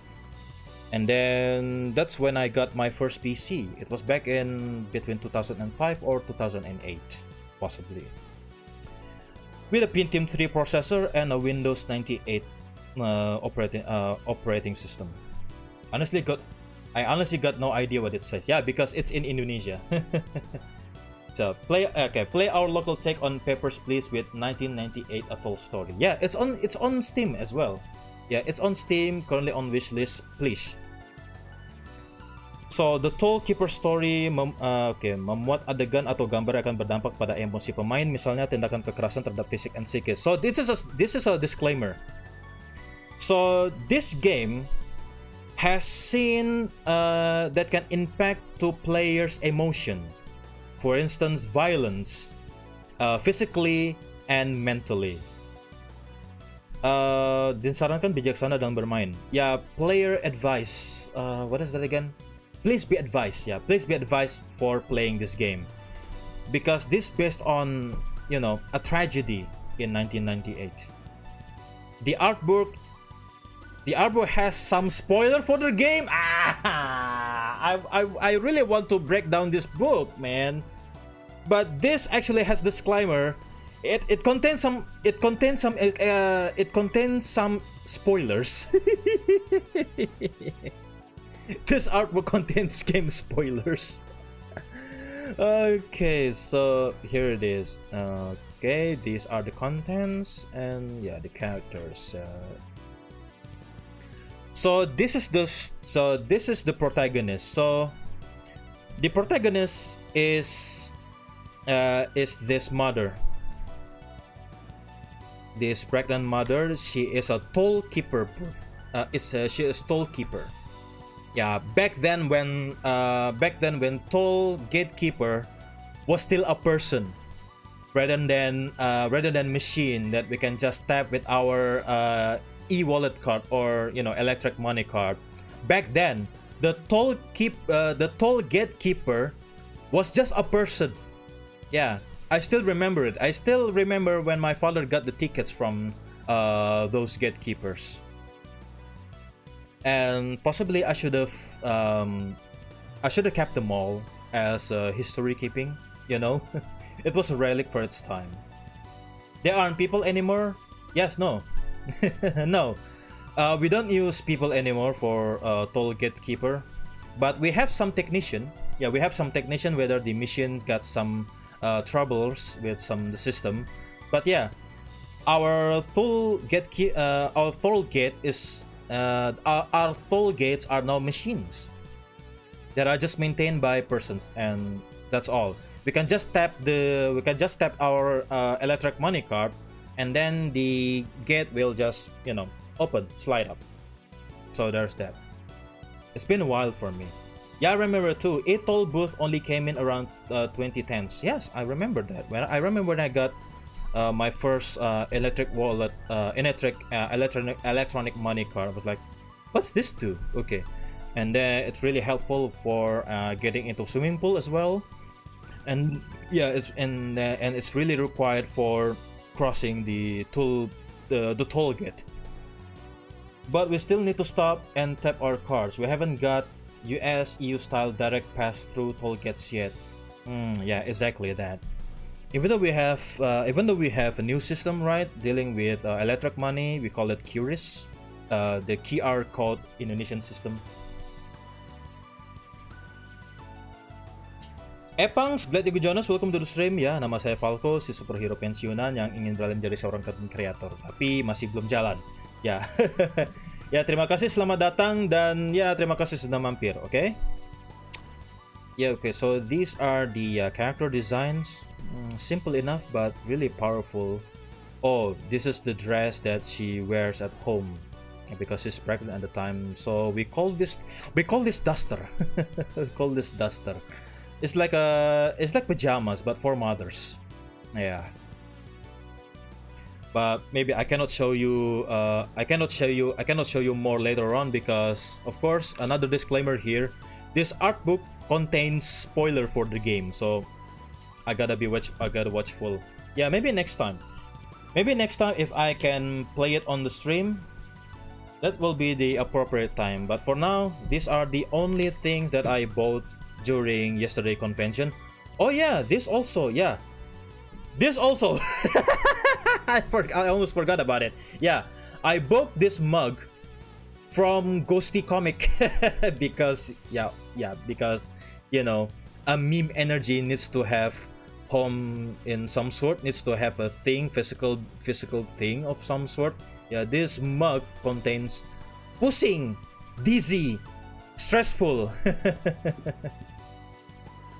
Speaker 1: And then that's when I got my first PC. It was back in between 2005 or 2008, possibly. With a Pentium 3 processor and a Windows 98 operating system. I honestly got no idea what it says. Yeah, because it's in Indonesia. So play our local take on Papers, Please with 1998 Atoll Story. Yeah, it's on Steam as well. Yeah, it's on Steam, currently on wishlist, please. So, the Toll Keeper Story memuat adegan atau gambar yang akan berdampak pada emosi pemain, misalnya tindakan kekerasan terhadap fisik dan psikis. So, this is a disclaimer. So, this game has scene that can impact to players' emotion. For instance, violence, physically and mentally. Disarankan bijaksana dalam bermain. Yeah, player advice. What is that again? Please be advised. Yeah, please be advised for playing this game, because this based on, you know, a tragedy in 1998. The artbook has some spoiler for the game. I really want to break down this book, man, but this actually has disclaimer. It contains some spoilers. This artwork contains game spoilers. Okay, so here it is. Okay, these are the contents and yeah, the characters. So this is the protagonist. So the protagonist is this mother. This pregnant mother. She is a toll keeper booth. She is toll keeper. Yeah, back then when toll gatekeeper was still a person, rather than machine that we can just tap with our e-wallet card or, you know, electric money card. Back then, the toll gatekeeper was just a person. Yeah, I still remember it. I still remember when my father got the tickets from those gatekeepers. And possibly I should have kept them all as history keeping, you know. It was a relic for its time. There aren't people anymore. Yes, no. No, we don't use people anymore for toll gatekeeper, but we have some technician. Yeah, we have some technician whether the machines got some troubles with the system. But yeah, our toll gate is our toll gates are now machines that are just maintained by persons, and that's all. We can just tap our electric money card, and then the gate will just, you know, slide up. So there's that. It's been a while for me. Yeah, I remember too. A toll booth only came in around 2010s. Yes, I remember that. I remember when I got my first electronic money card. I was like, what's this do? Okay. And then it's really helpful for getting into swimming pool as well. And yeah, it's really required for crossing the toll gate. But we still need to stop and tap our cards. We haven't got US EU style direct pass through toll gates yet. Yeah, exactly that. even though we have a new system, right, dealing with electric money, we call it QRIS, the QR code Indonesian system. Epangs, glad you could join us. Welcome to the stream. Ya, nama saya Falco, si superhero pensiunan yang ingin beralih menjadi seorang content creator, tapi masih belum jalan. Ya, ya terima kasih selamat datang dan ya terima kasih sudah mampir. Oke? Yeah, okay. So these are the character designs. Simple enough, but really powerful. Oh, this is the dress that she wears at home because she's pregnant at the time. So we call this duster. We call this duster. It's like pajamas, but for mothers. Yeah. But maybe I cannot show you. I cannot show you more later on because, of course, another disclaimer here. This art book contains spoiler for the game, so I gotta watchful. Yeah, maybe next time. Maybe next time if I can play it on the stream, that will be the appropriate time. But for now, these are the only things that I bought during yesterday convention. Oh yeah, this also. Yeah, this also. I almost forgot about it. Yeah, I bought this mug from Ghosty Comic because because you know, a meme energy needs to have home in some sort, needs to have a thing, physical thing of some sort. Yeah, this mug contains pusing, dizzy, stressful.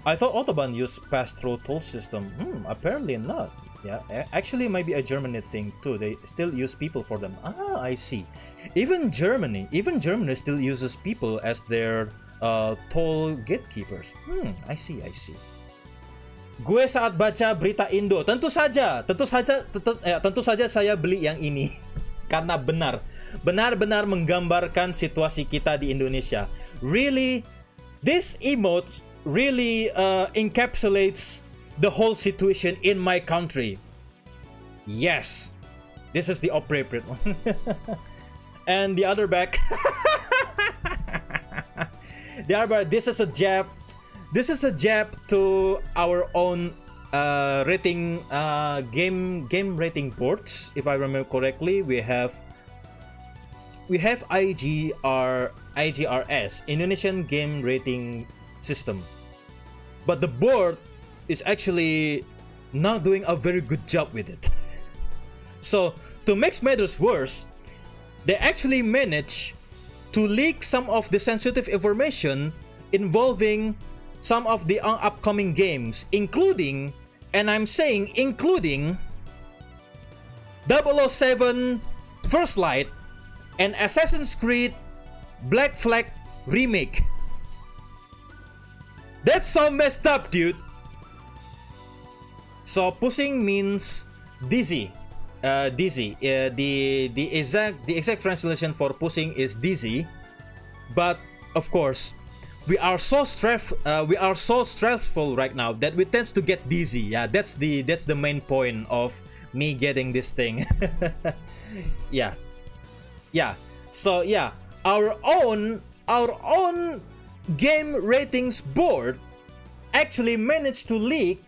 Speaker 1: I thought Autobahn used pass-through toll system. Apparently not. Yeah, actually maybe a Germany thing too. They still use people for them. Ah, I see. Even Germany still uses people as their toll gatekeepers. I see. Gue saat baca berita Indo, tentu saja saya beli yang ini karena benar-benar menggambarkan situasi kita di Indonesia. Really, this emote really encapsulates the whole situation in my country. Yes, this is the appropriate one. And the other back. This is a jab. This is a jab to our own rating game rating boards. If I remember correctly, we have IGRS, Indonesian Game Rating System, but the board is actually not doing a very good job with it. So to make matters worse, they actually managed to leak some of the sensitive information involving some of the upcoming games, including, and I'm saying including, 007 First Light and Assassin's Creed Black Flag Remake. That's so messed up, dude. So pushing means dizzy. The exact translation for pushing is dizzy, but of course we are so stressful right now that we tend to get dizzy. Yeah, that's the main point of me getting this thing. yeah. So yeah, our own game ratings board actually managed to leak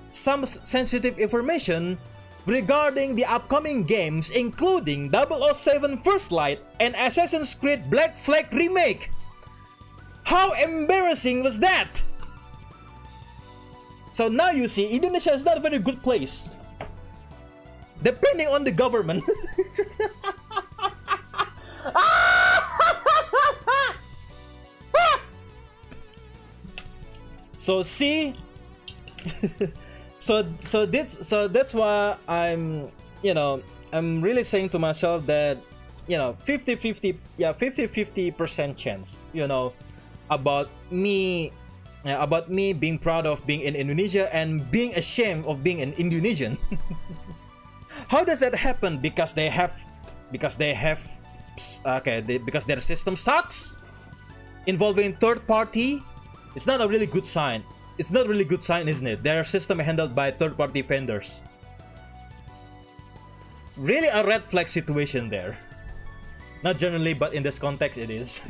Speaker 1: some sensitive information regarding the upcoming games, including 007 First Light and Assassin's Creed Black Flag Remake. How embarrassing was that? So now you see, Indonesia is not a very good place, depending on the government. So see, so that's why I'm really saying to myself that 50-50% chance about me being proud of being in Indonesia and being ashamed of being an Indonesian. How does that happen? Because their system sucks, involving third party. It's not a really good sign. It's not really good sign, isn't it? Their system handled by third party vendors. Really a red flag situation there. Not generally, but in this context it is.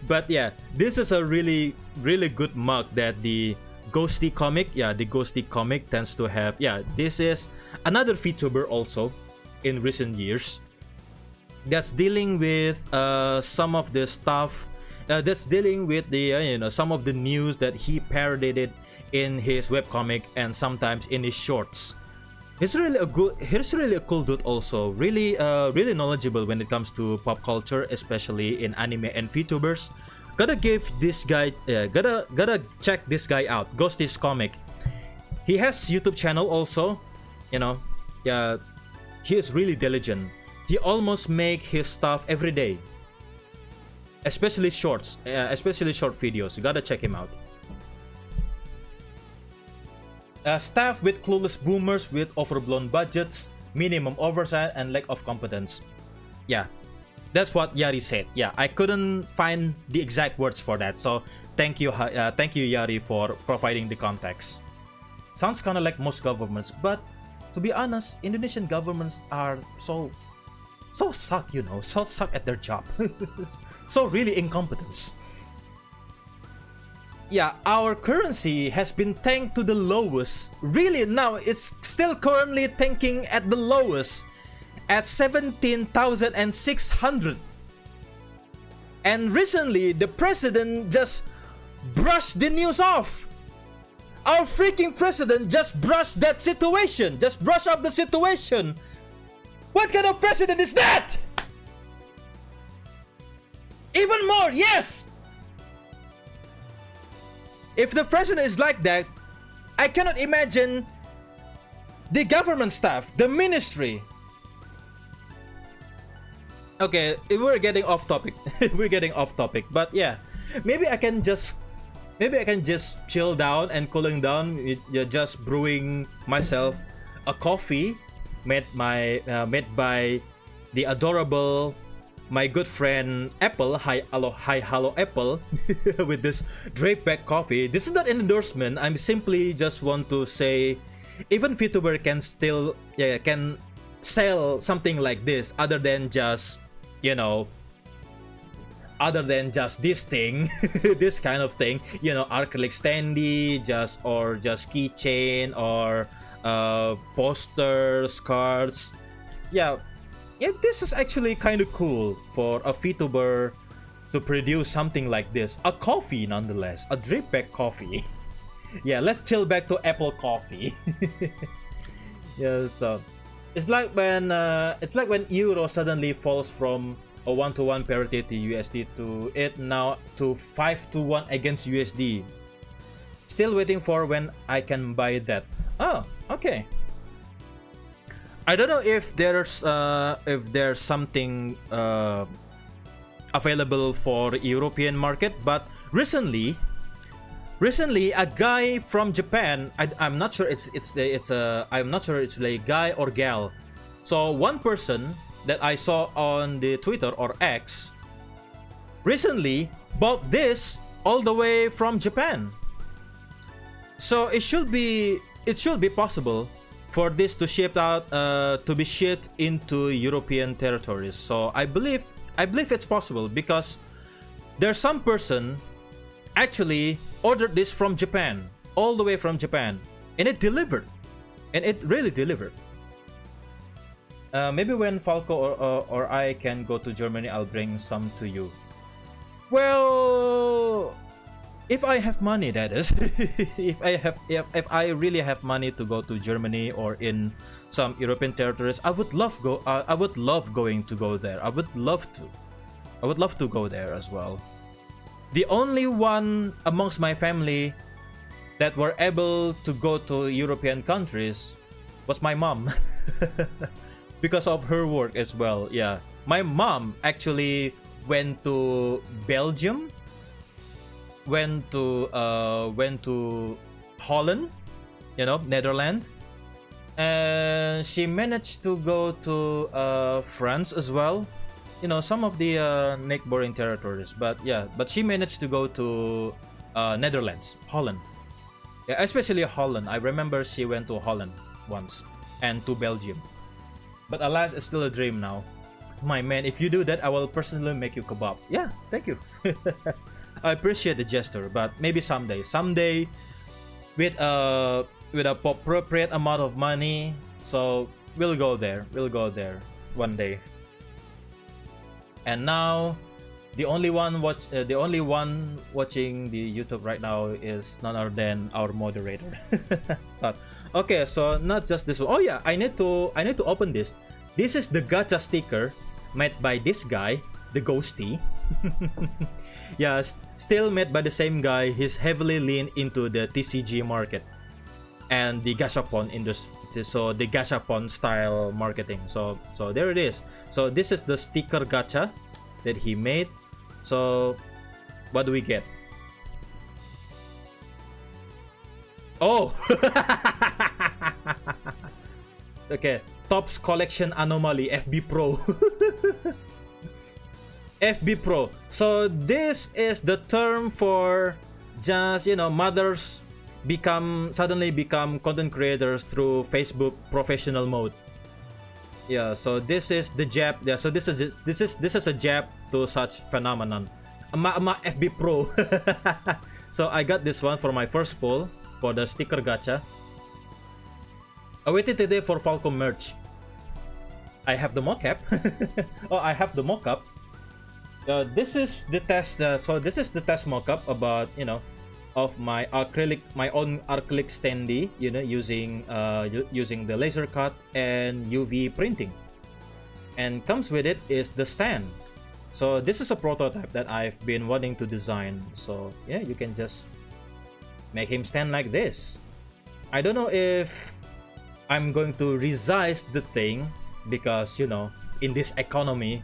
Speaker 1: But yeah, this is a really good mug that the ghosty comic. Yeah, the ghosty comic tends to have, yeah, this is another VTuber also in recent years that's dealing with some of the stuff that's dealing with the some of the news that he parodied in his webcomic and sometimes in his shorts. He's really a cool dude also. Really knowledgeable when it comes to pop culture, especially in anime and VTubers. Gotta give this guy, gotta check this guy out. Ghosty's comic. He has YouTube channel also. Yeah, he is really diligent. He almost make his stuff every day, especially shorts, especially short videos. You gotta check him out. Staff with clueless boomers with overblown budgets, minimum oversight, and lack of competence. Yeah, that's what Yari said. Yeah, I couldn't find the exact words for that, so thank you Yari for providing the context. Sounds kind of like most governments, but to be honest, Indonesian governments are so suck, so suck at their job. So really incompetent. Yeah, our currency has been tanked to the lowest. Really, now it's still currently tanking at the lowest at 17,600. And recently, the president just brushed the news off. Our freaking president just brushed that situation. Just brush off the situation. What kind of president is that? Even more, yes! If the president is like that, I cannot imagine the government staff, the ministry. Okay, we're getting off topic. We're getting off topic, but yeah, maybe I can just chill down and cooling down, just brewing myself a coffee made by the adorable, my good friend Apple. Hi hello Apple. With this drip back coffee. This is not an endorsement. I'm simply just want to say, even VTuber can still can sell something like this other than just this thing. This kind of thing, acrylic standee, just keychain or posters, cards. Yeah, this is actually kind of cool for a VTuber to produce something like this. A coffee nonetheless, a drip back coffee. Yeah, let's chill back to Apple coffee. Yeah, so it's like when euro suddenly falls from a 1-to-1 parity to USD to it now to 5-to-1 against USD. Still waiting for when I can buy that. Oh, okay. I don't know if there's something available for European market, but recently a guy from Japan, I'm not sure it's a guy or gal. So one person that I saw on the Twitter or X recently bought this all the way from Japan. So it should be possible for this to to be shipped into European territories. So I believe it's possible because there's some person actually ordered this from Japan, all the way from Japan, and it delivered, and it really delivered. Maybe when Falco or I can go to Germany, I'll bring some to you. Well, if I have money, that is. if I really have money to go to Germany or in some European territories, I would love going to go there. I would love to go there as well. The only one amongst my family that were able to go to European countries was my mom. Because of her work as well. Yeah, my mom actually went to Belgium, went to Holland, Netherlands, and she managed to go to France as well. Some of the neighboring territories, but she managed to go to Netherlands, Holland. Yeah, especially Holland. I remember she went to Holland once and to Belgium. But alas, it's still a dream now. My man, if you do that, I will personally make you kebab. Yeah, thank you. I appreciate the gesture, but maybe someday. Someday, with a appropriate amount of money. So we'll go there. We'll go there one day. And now, the only one watching the YouTube right now is none other than our moderator. But okay, so not just this one. Oh yeah, I need to open this. This is the gacha sticker made by this guy, the Ghosty. Yeah, still made by the same guy. He's heavily leaned into the TCG market and the gashapon industry. So the gashapon style marketing. So there it is. So this is the sticker gacha that he made. So what do we get? Oh. Okay, Tops Collection Anomaly FB Pro. FB Pro. So this is the term for just, you know, mothers suddenly become content creators through Facebook professional mode. Yeah, so this is the jab. Yeah, so this is a jab to such phenomenon. FB Pro. So I got this one for my first poll for the sticker gacha. I waited today for Falco merch. I have the mocap. Oh, I have the mockup. This is the test. So this is the test mockup about, you know, of my own acrylic standee, you know, using the laser cut and UV printing. And comes with it is the stand. So this is a prototype that I've been wanting to design. So yeah, you can just make him stand like this. I don't know if I'm going to resize the thing because, you know, in this economy,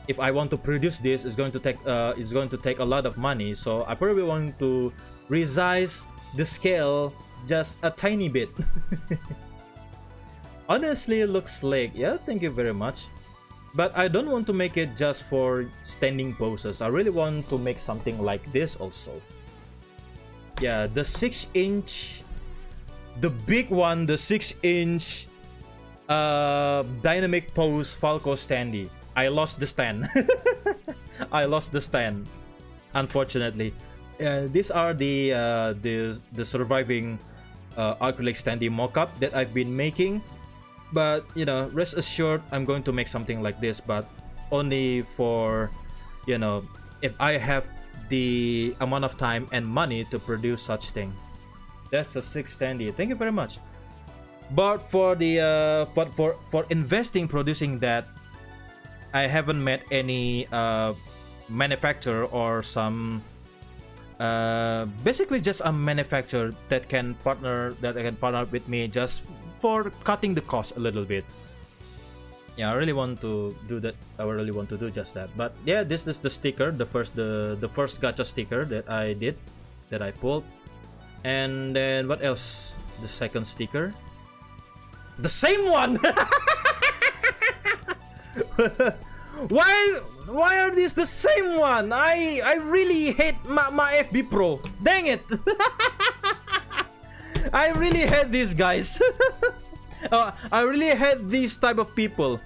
Speaker 1: if I want to produce this, it's going to take a lot of money. So I probably want to resize the scale just a tiny bit. Honestly, it looks slick. Yeah, thank you very much. But I don't want to make it just for standing poses. I really want to make something like this also. Yeah, the 6-inch, the big one, the 6-inch dynamic pose Falco standee. I lost the stand. I lost the stand, unfortunately. These are the surviving acrylic standee mockup that I've been making. But, you know, rest assured, I'm going to make something like this, but only for, you know, if I have the amount of time and money to produce such thing. That's a 6 standee. Thank you very much. But for the for investing producing that, I haven't met any manufacturer or some basically just a manufacturer that can partner with me just for cutting the cost a little bit. Yeah, I really want to do that. I really want to do just that. But yeah, this is the sticker, the first gacha sticker that I pulled. And then what else? The second sticker, the same one. Why are these the same one? I really hate my FB Pro. Dang it. I really hate these guys. I really hate these type of people.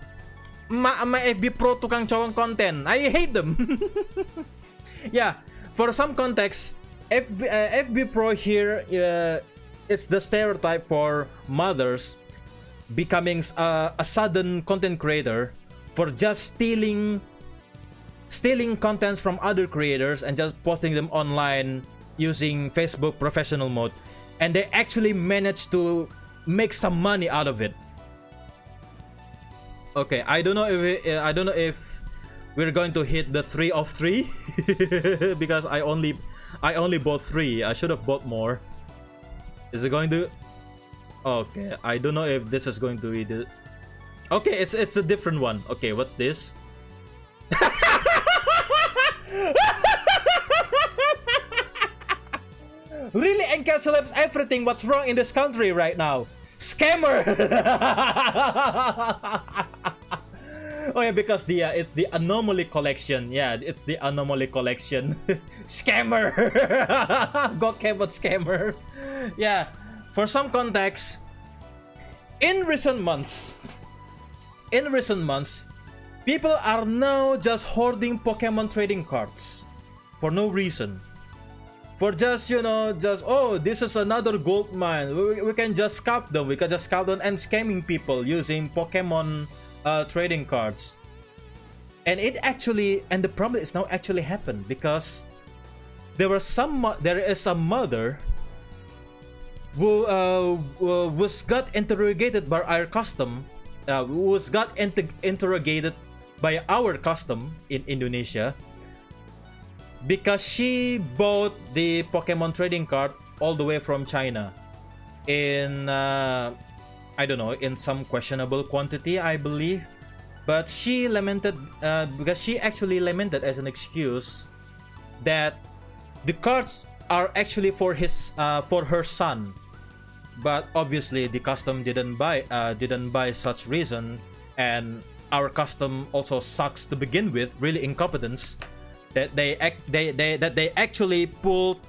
Speaker 1: My FB Pro tukang colong konten. I hate them. Yeah, for some context, FB Pro here, it's the stereotype for mothers becoming a sudden content creator for just stealing contents from other creators and just posting them online using Facebook professional mode, and they actually managed to make some money out of it. Okay, I don't know if we're going to hit the 3 of 3 because I only bought 3. I should have bought more. Is it going to? Okay, I don't know if this is going to be the. Okay, it's a different one. Okay, what's this? Really encapsulates everything what's wrong in this country right now. Scammer. Oh yeah, because it's the anomaly collection. Yeah, it's the anomaly collection. Scammer. Got Kevin scammer. Yeah, for some context, in recent months, people are now just hoarding Pokemon trading cards for no reason. for just, you know, just, oh, this is another gold mine, we can just scalp them, and scamming people using Pokemon trading cards. And it actually, and the problem is now actually happened, because there is a mother who was got interrogated by our custom, interrogated by our custom in Indonesia, because she bought the Pokemon trading card all the way from China in I don't know, in some questionable quantity, I believe. But she lamented, because she actually lamented as an excuse that the cards are actually for her son. But obviously the custom didn't buy such reason, and our custom also sucks to begin with, really incompetence, that they actually pulled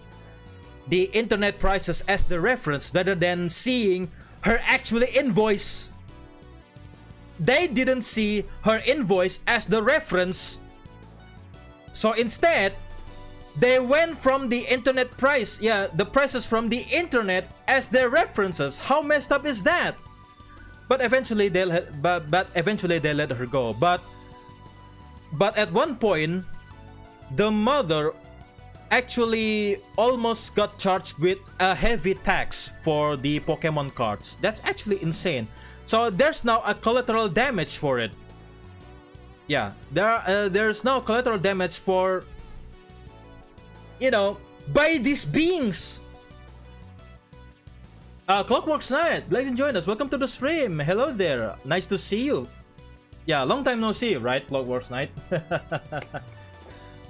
Speaker 1: the internet prices as the reference rather than seeing her actually invoice. They didn't see her invoice as the reference, so instead they went from the internet price, the prices from the internet as their references. How messed up is that? But eventually they let her go. But at one point, the mother actually almost got charged with a heavy tax for the Pokemon cards. That's actually insane. So there's now a collateral damage for it. Yeah, there's now collateral damage for, you know, by these beings. Clockwork's Night, glad you joined us. Welcome to the stream. Hello there. Nice to see you. Yeah, long time no see, right, Clockwork's Night?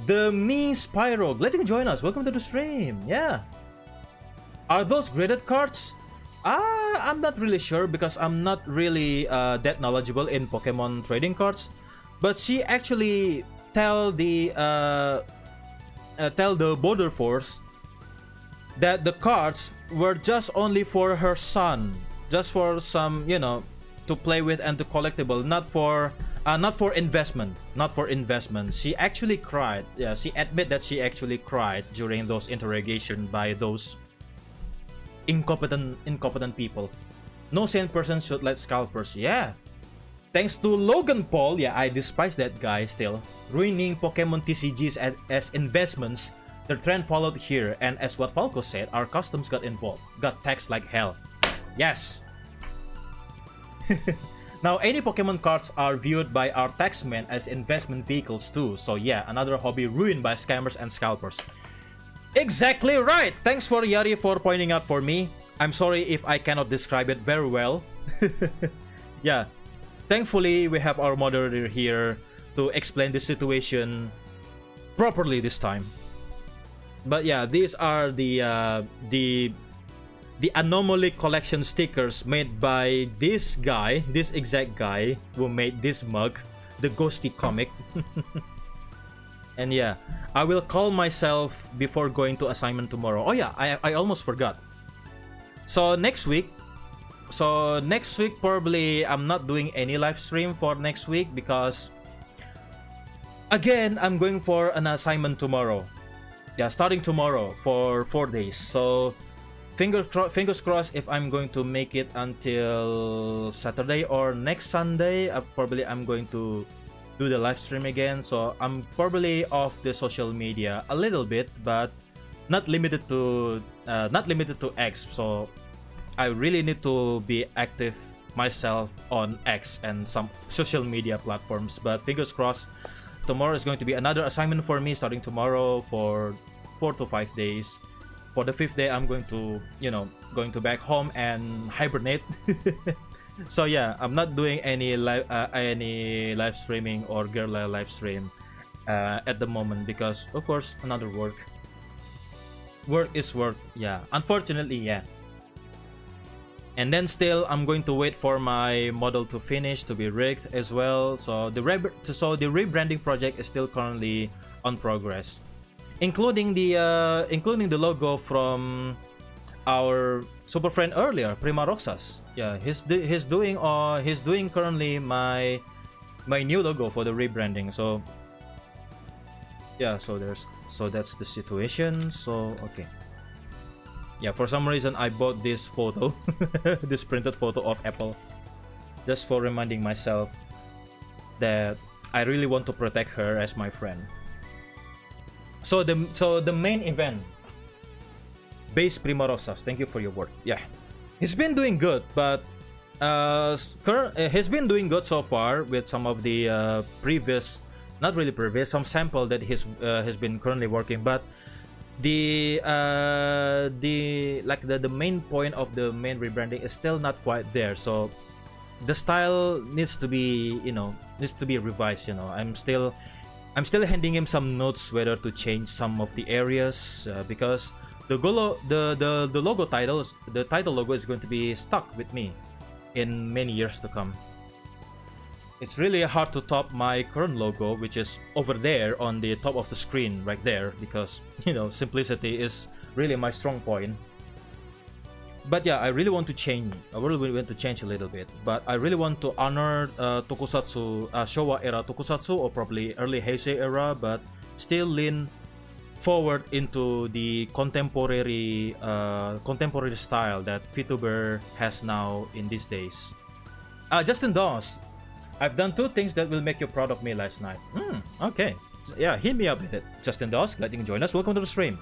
Speaker 1: The Me Spyro, glad you can join us. Welcome to the stream. Yeah. Are those graded cards? I'm not really sure, because I'm not really that knowledgeable in Pokemon trading cards. But she actually tell the border force that the cards were just only for her son, just for some, you know, to play with and to collectible, not for investment. She actually cried. Yeah, she admit that she actually cried during those interrogation by those incompetent people. No sane person should let scalpers. Yeah. Thanks to Logan Paul, yeah, I despise that guy still, ruining Pokemon TCGs as investments. The trend followed here, and as what Falco said, our customs got involved, got taxed like hell. Yes. Now, any Pokemon cards are viewed by our taxmen as investment vehicles too. So yeah, another hobby ruined by scammers and scalpers. Exactly right. Thanks for Yari for pointing out for me. I'm sorry if I cannot describe it very well. Yeah. Thankfully, we have our moderator here to explain the situation properly this time. But yeah, these are the anomaly collection stickers made by this guy, this exact guy who made this mug, the Ghosty comic. And yeah, I will call myself before going to assignment tomorrow. Oh yeah, I almost forgot. So next week probably I'm not doing any live stream for next week, because again, I'm going for an assignment tomorrow. Yeah, starting tomorrow for 4 days. So fingers crossed if I'm going to make it until Saturday or next Sunday. Probably I'm going to do the live stream again. So I'm probably off the social media a little bit, but not limited to X. So I really need to be active myself on X and some social media platforms. But fingers crossed, tomorrow is going to be another assignment for me, starting tomorrow for 4 to 5 days. For the 5th day, I'm going to, going to back home and hibernate. So yeah, I'm not doing any live streaming or guerrilla live stream at the moment, because of course another work is work. Yeah, unfortunately, yeah. And then still, I'm going to wait for my model to finish, to be rigged as well. So the rebranding project is still currently on progress, including the logo from our super friend earlier, Prima Roxas. Yeah, he's doing currently my new logo for the rebranding. So yeah, so that's the situation. So okay, yeah, for some reason I bought this photo, this printed photo of Apple, just for reminding myself that I really want to protect her as my friend. So the main event, base Primo Roxas, thank you for your work. Yeah, he's been doing good, but he's been doing good so far with some of the previous, not really previous, some sample that he's has been currently working. But the main point of the main rebranding is still not quite there. So the style needs to be, needs to be revised. I'm still handing him some notes whether to change some of the areas, because the logo titles, the title logo is going to be stuck with me in many years to come. It's really hard to top my current logo, which is over there on the top of the screen right there, because simplicity is really my strong point. But yeah, I really want to change. I really want to change a little bit, but I really want to honor tokusatsu, Showa era tokusatsu, or probably early Heisei era, but still lean forward into the contemporary style that Vtuber has now in these days. Justin Dawes, I've done 2 things that will make you proud of me last night. Okay, yeah, hit me up with it. Justin Dawes, glad you can join us. Welcome to the stream.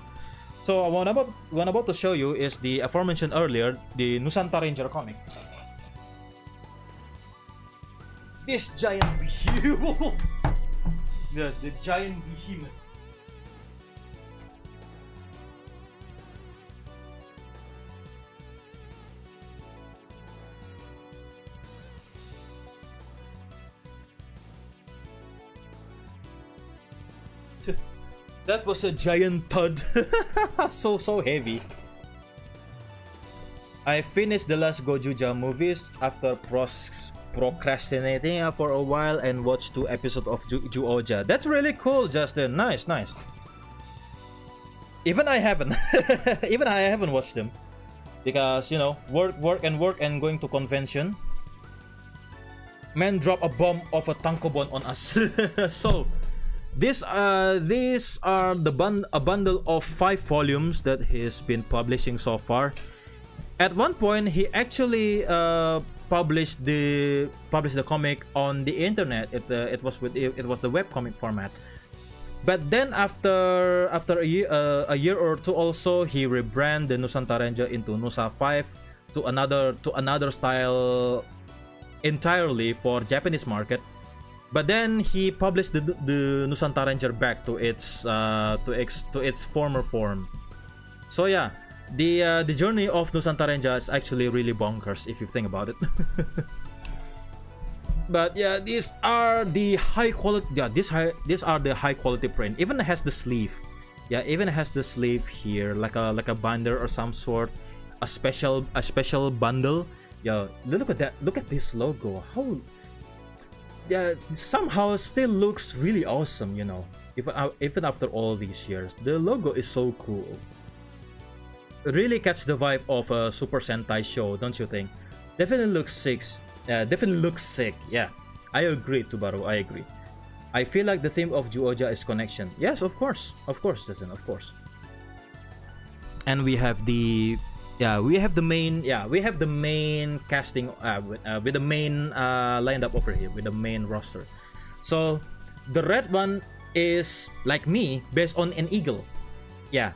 Speaker 1: So what I'm about to show you is the aforementioned earlier, the Nusanta Ranger comic. This giant behemoth. the giant behemoth. That was a giant thud. so heavy. I finished the last Gojuja movies after procrastinating for a while and watched 2 episodes of Juoja. That's really cool, Justin. Nice. Even I haven't. Even I haven't watched them because work and going to convention. Man dropped a bomb of a tankobon on us. So. These are a bundle of 5 volumes that he's been publishing so far. At one point, he actually published the comic on the internet. It was the webcomic format. But then after a year or 2, also he rebranded the Nusanta Ranger into Nusa 5 to another style entirely for Japanese market. But then he published the Nusanta Ranger back to its former form. So yeah, the journey of Nusanta Ranger is actually really bonkers if you think about it. But yeah, these are the high quality. Yeah, these are the high quality print. Even has the sleeve. Yeah, even has the sleeve here, like a binder or some sort, a special bundle. Yeah, look at that. Look at this logo. How. Yeah, it somehow still looks really awesome, even after all these years. The logo is so cool. It really catches the vibe of a Super Sentai show, don't you think? Definitely looks sick. Yeah, I agree, Tubaru. I agree. I feel like the theme of Juoja is connection. Yes, of course, Jason, of course. And we have the main casting with the main lined up over here with the main roster. So the red one is like me, based on an eagle. Yeah,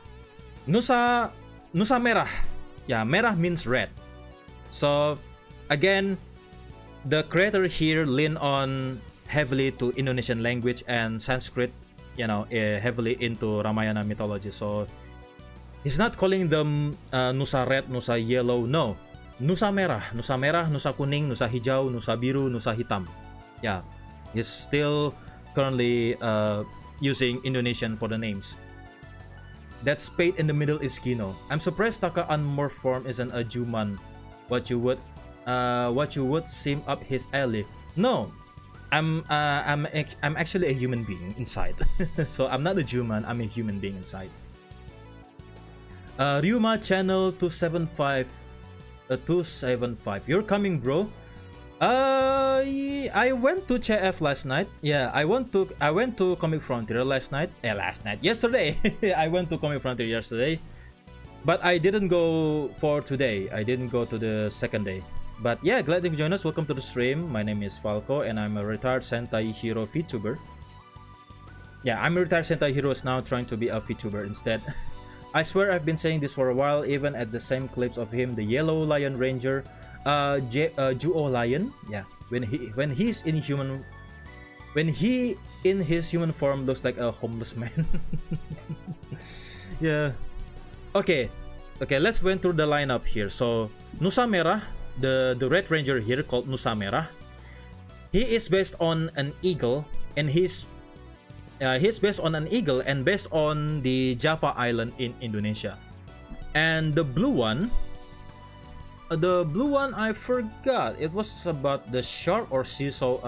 Speaker 1: Nusa merah. Yeah, merah means red. So again, the creator here lean on heavily to Indonesian language and Sanskrit, heavily into Ramayana mythology. So he's not calling them Nusa red, Nusa yellow. No, Nusa merah, Nusa kuning, Nusa hijau, Nusa biru, Nusa hitam. Yeah, he's still currently using Indonesian for the names. That spade in the middle is Kino. I'm surprised Taka unmorph form isn't a Juman. What you would seem up his alley. No, I'm actually a human being inside. So I'm not a Juman. I'm a human being inside. Ryuma channel 275. You're coming, bro. I went to CF last night. Yeah, I went to Comic Frontier last night. Yesterday. I went to Comic Frontier yesterday, but I didn't go for today. I didn't go to the second day. But yeah, glad you join us. Welcome to the stream. My name is Falco, and I'm a retired Sentai hero Vtuber. Yeah, I'm a retired Sentai hero now, trying to be a Vtuber instead. I swear I've been saying this for a while, even at the same clips of him, the Yellow Lion Ranger. Juo Lion, yeah. When he in his human form looks like a homeless man. Yeah. Okay. Let's went through the lineup here. So Nusa Merah, the Red Ranger here called Nusa Merah. He is based on an eagle, and he's based on an eagle and based on the Java Island in Indonesia. And the blue one. I forgot. It was about the shark or saw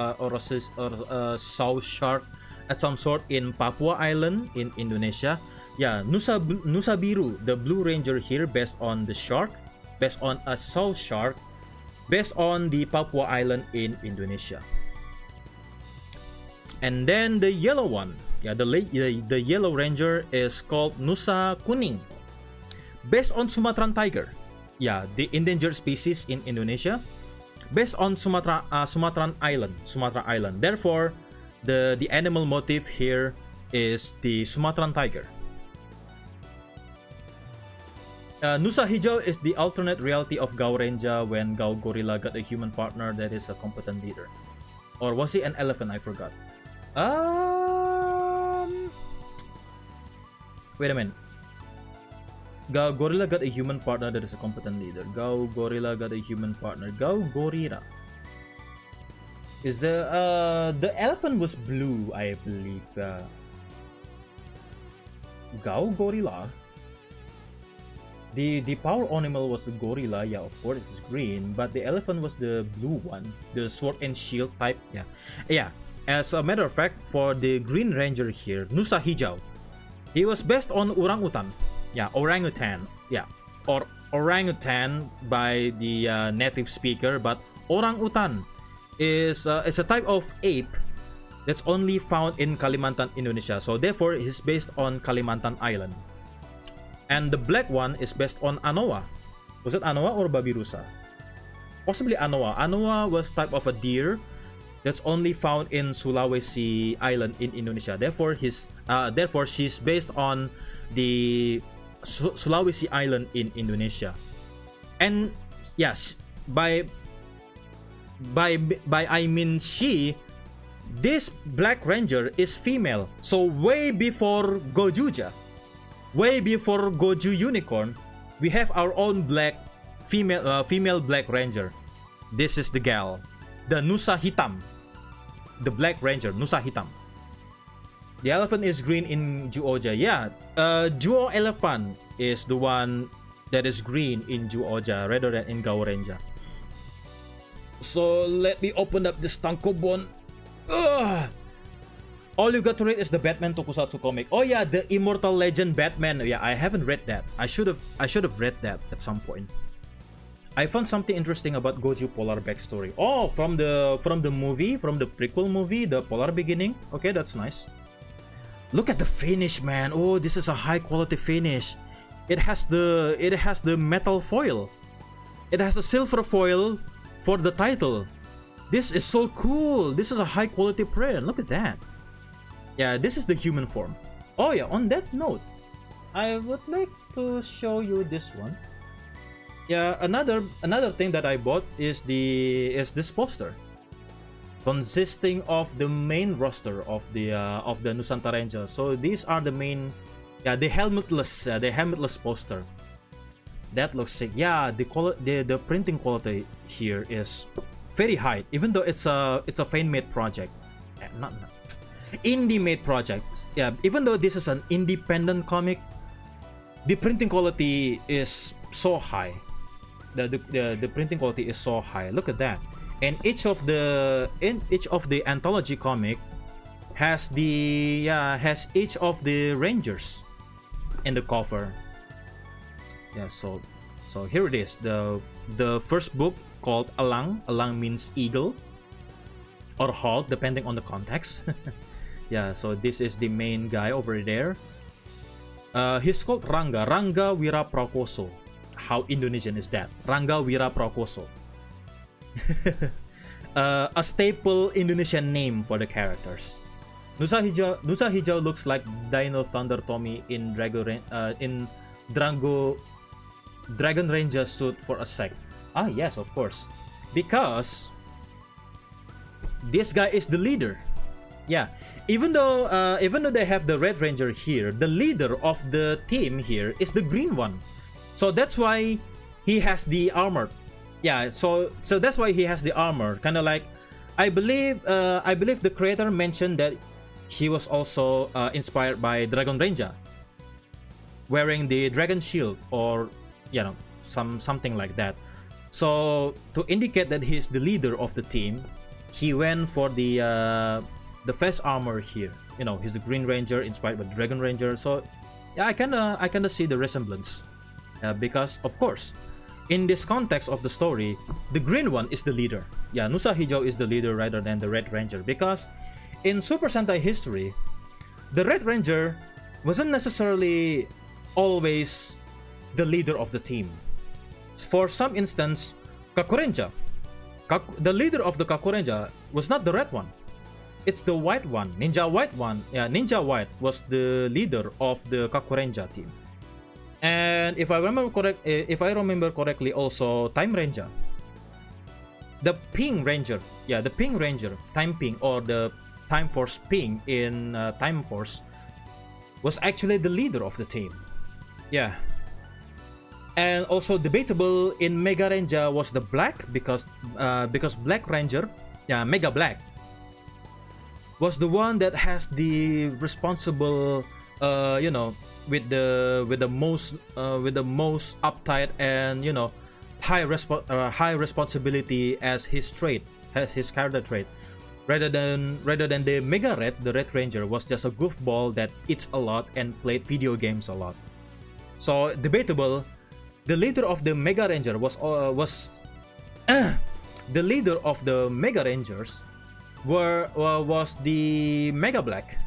Speaker 1: shark at some sort in Papua Island in Indonesia. Yeah, Nusa Biru, the Blue Ranger here, based on the shark, based on a saw shark, based on the Papua Island in Indonesia. And then the yellow one, yeah, the Yellow Ranger is called Nusa Kuning, based on Sumatran tiger. Yeah, the endangered species in Indonesia, based on Sumatra Island. Therefore, the animal motif here is the Sumatran tiger. Nusa Hijau is the alternate reality of Gao Renja when Gao Gorilla got a human partner that is a competent leader. Or was he an elephant? I forgot. Wait a minute. Gao Gorilla got a human partner that is a competent leader. Gao Gorilla got a human partner. Gao Gorilla. Is the elephant was blue, I believe. Gao Gorilla. The power animal was the gorilla. Yeah, of course it's green, but the elephant was the blue one, the sword and shield type. Yeah. As a matter of fact, for the Green Ranger here, Nusa Hijau, he was based on orangutan. Yeah, orangutan. Yeah, or orangutan by the native speaker, but orangutan is a type of ape that's only found in Kalimantan, Indonesia. So therefore, he's based on Kalimantan Island. And the black one is based on Anoa. Was it Anoa or Babirusa? Possibly Anoa. Anoa was type of a deer that's only found in Sulawesi Island in Indonesia. Therefore, she's based on the Sulawesi Island in Indonesia. And yes, by I mean she, this Black Ranger is female. So way before Gojuja, way before Goju Unicorn, we have our own female Black Ranger. This is the gal, the Nusa Hitam, the Black Ranger, Nusa Hitam. The elephant is green in Juoja. Yeah, Juo elephant is the one that is green in Juoja rather than in Gaurenja. So let me open up this tankobon. All you got to read is the Batman tokusatsu comic. Oh yeah, the Immortal Legend Batman. Yeah, I haven't read that. I should have read that at some point. I found something interesting about Goju Polar backstory. Oh, from the movie, from the prequel movie, the Polar Beginning. Okay, that's nice. Look at the finish, man. Oh, this is a high quality finish. It has the metal foil. It has a silver foil for the title. This is so cool. This is a high quality print. Look at that. Yeah, this is the human form. Oh yeah, on that note, I would like to show you this one. Yeah, another thing that I bought is this poster, consisting of the main roster of the Nusantara Ranger. So these are the main, yeah, the helmetless poster. That looks sick. Yeah, the printing quality here is very high, even though it's a fan-made project. Not indie-made projects. Yeah, even though this is an independent comic, the printing quality is so high. The printing quality is so high. Look at that. And each of the anthology comic has each of the Rangers in the cover. Yeah, so here it is. The first book called elang. Elang means eagle or hawk, depending on the context. Yeah, so this is the main guy over there. He's called Rangga. Rangga Wiraprakoso. How Indonesian is that? Rangga Wiraprakoso. A staple Indonesian name for the characters. Nusa Hijau looks like Dino Thunder Tommy in Dragon Ranger suit for a sec. Ah, yes, of course. Because this guy is the leader. Yeah, even though they have the Red Ranger here, the leader of the team here is the green one. So that's why he has the armor. Yeah, so that's why he has the armor. Kind of like, I believe the creator mentioned that he was also inspired by Dragon Ranger, wearing the dragon shield, or you know, something like that. So to indicate that he's the leader of the team, he went for the face armor here. You know, he's the Green Ranger inspired by the Dragon Ranger. So yeah, I kinda see the resemblance, because of course, in this context of the story, the green one is the leader. Yeah, Nusa Hijau is the leader rather than the Red Ranger, because in Super Sentai history, the Red Ranger wasn't necessarily always the leader of the team. For some instance, Kakurenja, the leader of the Kakurenja was not the red one. It's the white one, Ninja White one. Yeah, Ninja White was the leader of the Kakurenja team. And if I remember correctly, also Time Ranger, the Pink Ranger, yeah, the Pink Ranger, Time Pink, or the Time Force Pink in Time Force, was actually the leader of the team. Yeah. And also debatable in Mega Ranger was the Black, because Black Ranger, yeah, Mega Black, was the one that has the responsible, you know, with the most uptight and, you know, high responsibility as his trait, as his character trait, rather than the Mega Red. The Red Ranger was just a goofball that eats a lot and played video games a lot. So debatable. The leader of the Mega Ranger was the leader of the Mega Rangers was the Mega Black,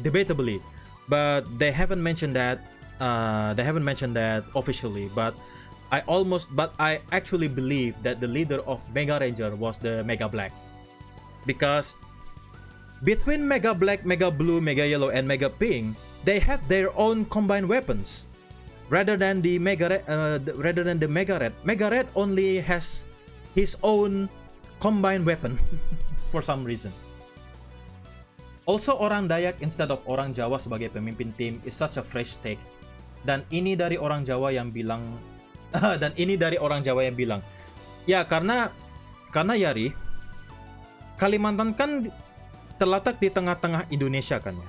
Speaker 1: debatably, but they haven't mentioned that. Officially. But I actually believe that the leader of Mega Ranger was the Mega Black, because between Mega Black, Mega Blue, Mega Yellow, and Mega Pink, they have their own combined weapons. Rather than the Mega Red, Mega Red only has his own combined weapon for some reason. Also, orang Dayak instead of orang Jawa sebagai pemimpin tim is such a fresh take. Dan ini dari orang Jawa yang bilang, ya karena Yari, Kalimantan kan terletak di tengah-tengah Indonesia kan ya.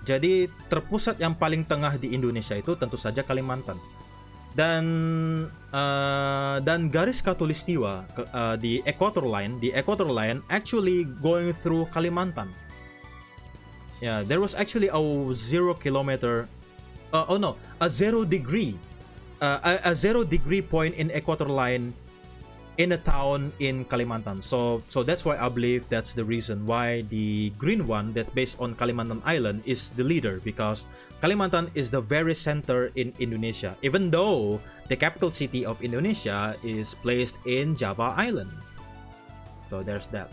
Speaker 1: Jadi terpusat yang paling tengah di Indonesia itu tentu saja Kalimantan. Dan garis khatulistiwa di equator line actually going through Kalimantan. Yeah, there was actually a 0 degree point in equator line in a town in Kalimantan. So that's why I believe that's the reason why the green one that's based on Kalimantan Island is the leader, because Kalimantan is the very center in Indonesia, even though the capital city of Indonesia is placed in Java Island. So there's that.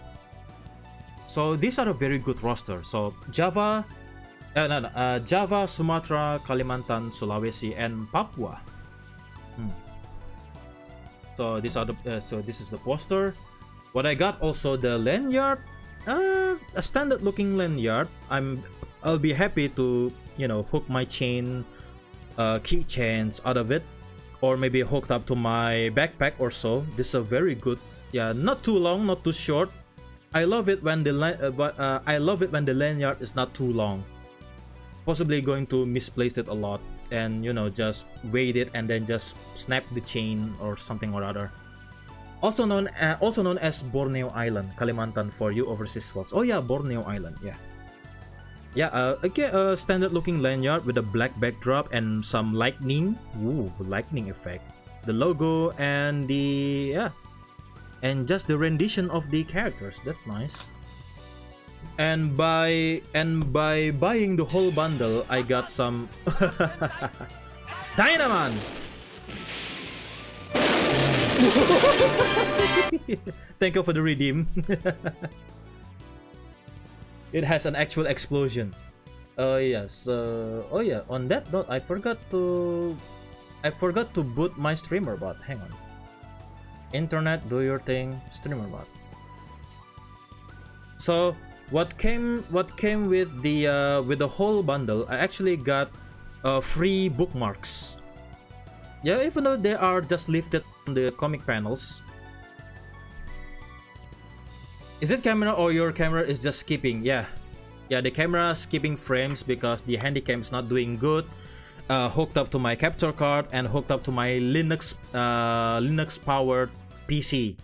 Speaker 1: So these are a very good roster. So Java, Sumatra, Kalimantan, Sulawesi, and Papua. So these are this is the poster. What I got also the lanyard, a standard looking lanyard. I'll be happy to, you know, hook my chain, keychains out of it, or maybe hooked up to my backpack or so. This is a very good, yeah, not too long, not too short. I love it when the lanyard is not too long. Possibly going to misplace it a lot, and, you know, just weight it and then just snap the chain or something or other. Also known as Borneo Island, Kalimantan for you overseas folks. Oh yeah, Borneo Island. Yeah. Okay, a standard looking lanyard with a black backdrop and some lightning effect. The logo and the and just the rendition of the characters. That's nice. And by buying the whole bundle, I got some Dynaman. Thank you for the redeem. It has an actual explosion. Yes. Oh yeah. On that note, I forgot to boot my streamer bot. Hang on. Internet, do your thing. Streamer bot. So what came with the whole bundle? I actually got free bookmarks. Yeah, even though they are just lifted on the comic panels. Is it camera or your camera is just skipping? Yeah, the camera skipping frames because the handycam is not doing good. Hooked up to my capture card and hooked up to my Linux powered PC.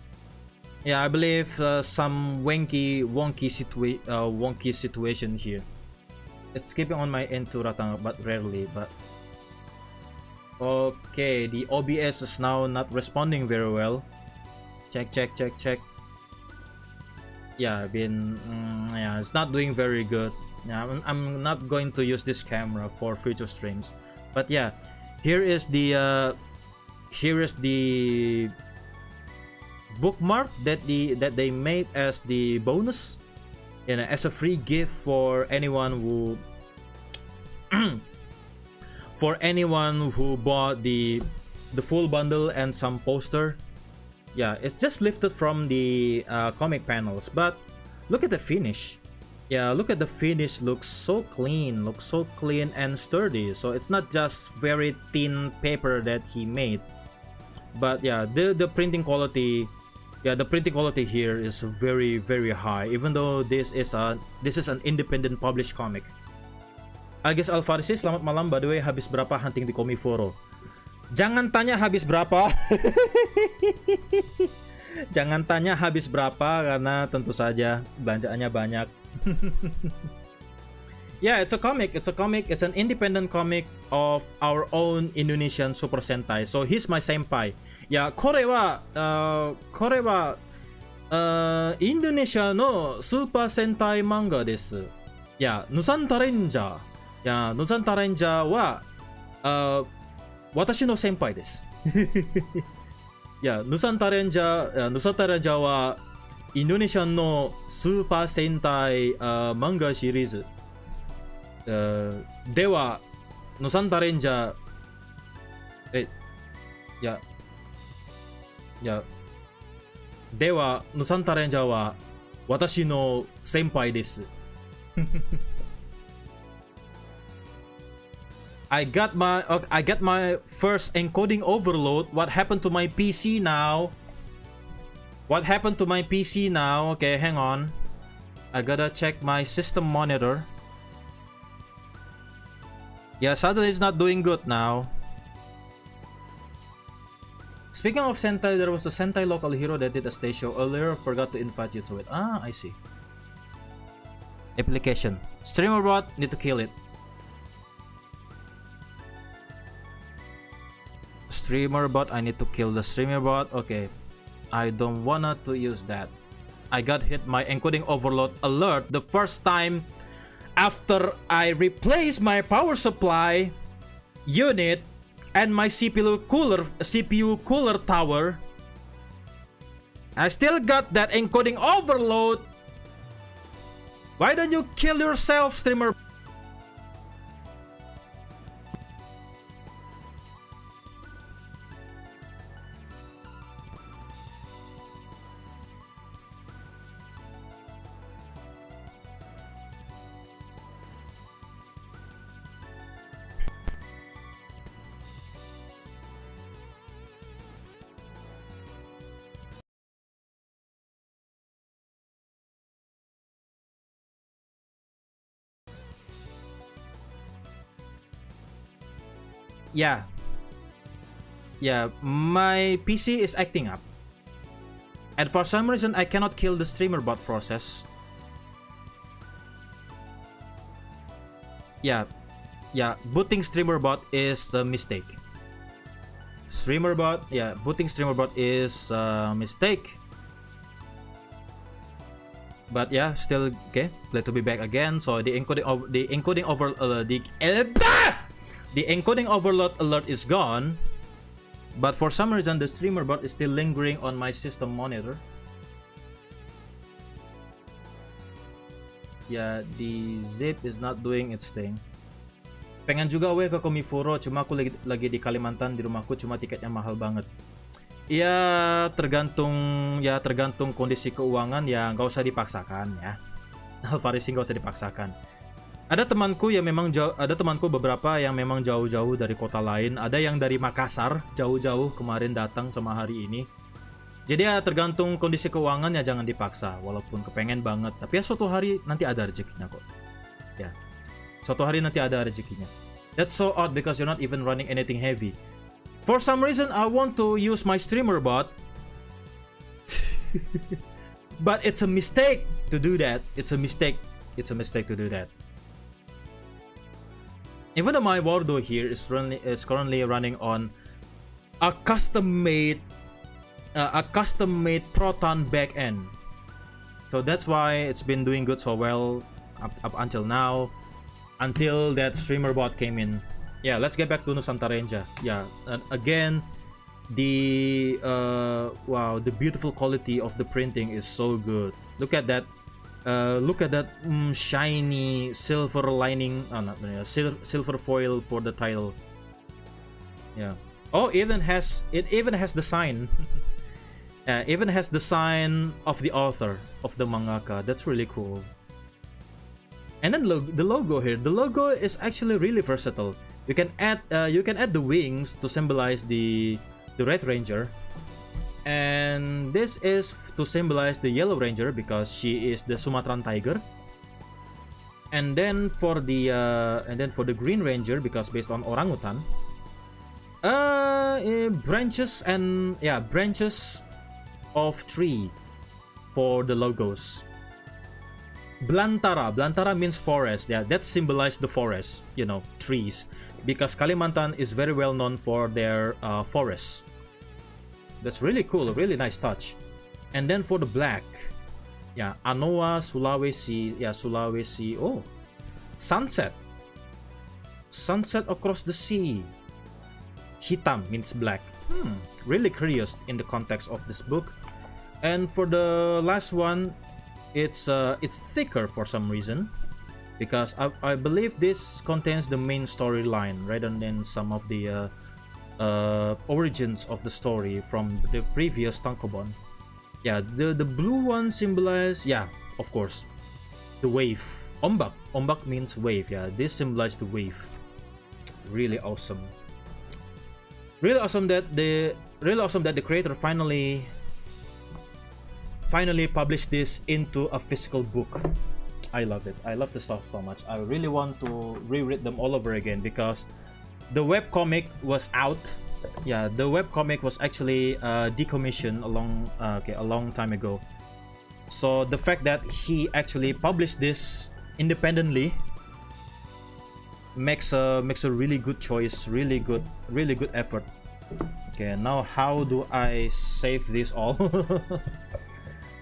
Speaker 1: Yeah, I believe some wonky situation here. It's skipping on my end too, Ratang, but rarely. But okay, the OBS is now not responding very well. Check. Yeah, yeah, it's not doing very good. Yeah, I'm not going to use this camera for future streams. But yeah, here is the bookmark that they made as the bonus, and as a free gift for anyone who bought the full bundle and some poster. Yeah, it's just lifted from the comic panels, but look at the finish. Yeah, look at the finish. Looks so clean and sturdy. So it's not just very thin paper that he made, but yeah, the printing quality. Yeah, the printing quality here is very, very high. Even though this is an independent published comic. I guess Alfarisi, selamat malam. By the way, habis berapa hunting di Komiforo? Jangan tanya habis berapa. Jangan tanya habis berapa karena tentu saja belanjaannya banyak. Yeah, it's a comic. It's an independent comic of our own Indonesian Super Sentai. So he's my senpai. Yeah, これはIndonesiaのスーパー戦隊漫画です。いや、ヌサンタレンジャー。いや、ヌサンタレンジャーは私の先輩です。いや、ヌサンタレンジャーはインドネシアのスーパー戦隊漫画シリーズ。では、ヌサンタレンジャー、では、ヌサンタレンジャーは私の先輩です。I got my first encoding overload. What happened to my PC now? Okay, hang on. I gotta check my system monitor. Yeah, suddenly it's not doing good now. Speaking of Sentai, there was a Sentai local hero that did a stage show earlier. Forgot to invite you to it. Ah, I see. Application. Streamer bot, need to kill it. Streamer bot, I need to kill the streamer bot. Okay. I don't wanna to use that. I got hit my encoding overload alert the first time after I replaced my power supply unit and my CPU cooler tower. I still got that encoding overload. Why don't you kill yourself, streamer? Yeah, my PC is acting up, and for some reason I cannot kill the streamer bot process. Yeah, booting streamer bot is a mistake. Booting streamer bot is a mistake. But yeah, still okay. Glad to be back again. So the encoding overload alert is gone, but for some reason the streamer bot is still lingering on my system monitor. Yeah, the zip is not doing its thing. Pengen juga ke Komifuro, cuma aku lagi di Kalimantan, di rumahku, cuma tiketnya mahal banget. Ya tergantung kondisi keuangan, ya nggak usah dipaksakan ya. Alvarisi nggak usah dipaksakan. Ada temanku beberapa yang memang jauh-jauh dari kota lain. Ada yang dari Makassar jauh-jauh kemarin datang sama hari ini. Jadi ya tergantung kondisi keuangan, ya jangan dipaksa. Walaupun kepengen banget, tapi ya suatu hari nanti ada rezekinya kok. Ya, suatu hari nanti ada rezekinya. That's so odd because you're not even running anything heavy. For some reason, I want to use my streamer bot, but it's a mistake to do that. It's a mistake to do that. Even though my Wardo here is currently running on a custom-made Proton backend, so that's why it's been doing good so well up until now, until that streamer bot came in. Yeah, let's get back to Nusantara. Yeah, and again, the wow, the beautiful quality of the printing is so good. Look at that shiny silver lining, silver foil for the title. Yeah. Oh, it even has the sign. Even has the sign of the author of the mangaka. That's really cool. And then the logo here. The logo is actually really versatile. You can add the wings to symbolize the Red Ranger, and this is to symbolize the Yellow Ranger because she is the Sumatran tiger. And then for the Green Ranger, because based on orangutan. Branches of tree for the logos. Blantara means forest. Yeah, that symbolizes the forest, trees, because Kalimantan is very well known for their forests. That's really cool, a really nice touch. And then for the black, yeah, Anoa, Sulawesi. Oh, sunset across the sea. Hitam means black. Really curious in the context of this book. And for the last one, it's thicker for some reason, because I believe this contains the main storyline rather than some of the origins of the story from the previous tankobon. Yeah, the blue one symbolizes, yeah, of course, the wave. Ombak means wave. Yeah, this symbolizes the wave. Really awesome. Really awesome that the creator finally published this into a physical book. I love it. I love the stuff so much. I really want to reread them all over again because the webcomic was out. Yeah, the webcomic was actually decommissioned a long time ago. So the fact that he actually published this independently makes a really good choice, really good effort. Okay, now how do I save this all?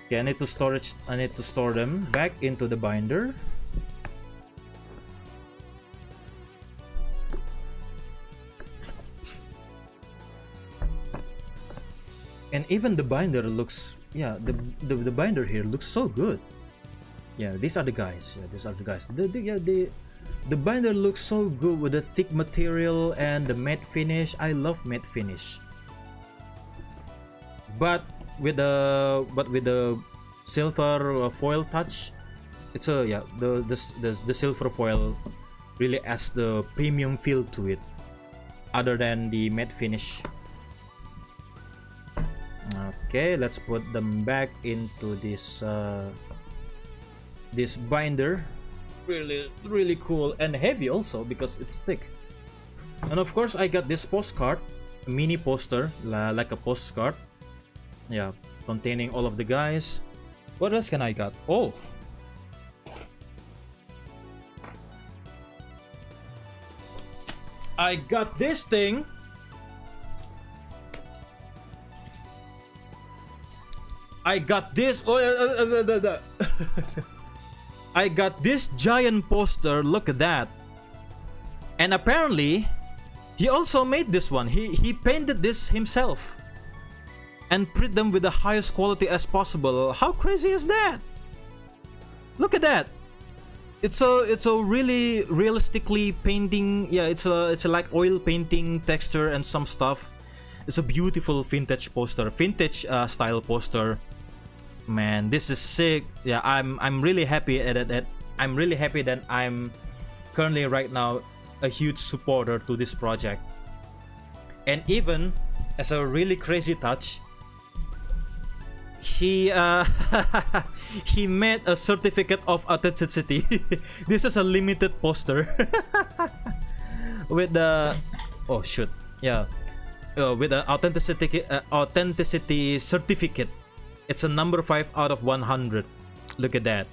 Speaker 1: Okay, I need to store them back into the binder. And even the binder looks, yeah, the binder here looks so good. Yeah, these are the guys. The binder looks so good with the thick material and the matte finish. I love matte finish. But with the silver foil touch, it's the silver foil really adds the premium feel to it, other than the matte finish. Okay, let's put them back into this this binder. Really cool and heavy also because it's thick. And of course I got this postcard, a mini poster, like a postcard. Yeah, containing all of the guys. What else can I got? Oh, I got this thing. I got this. Oh, I got this giant poster. Look at that. And apparently, he also made this one. He painted this himself and print them with the highest quality as possible. How crazy is that? Look at that. It's a really realistically painting. Yeah, it's a like oil painting texture and some stuff. It's a beautiful vintage poster, vintage style poster. Man, this is sick. Yeah, I'm really happy that I'm really happy that I'm currently right now a huge supporter to this project. And even as a really crazy touch, he he made a certificate of authenticity. This is a limited poster with the oh shoot yeah with the authenticity certificate. It's a number 5 out of 100. Look at that.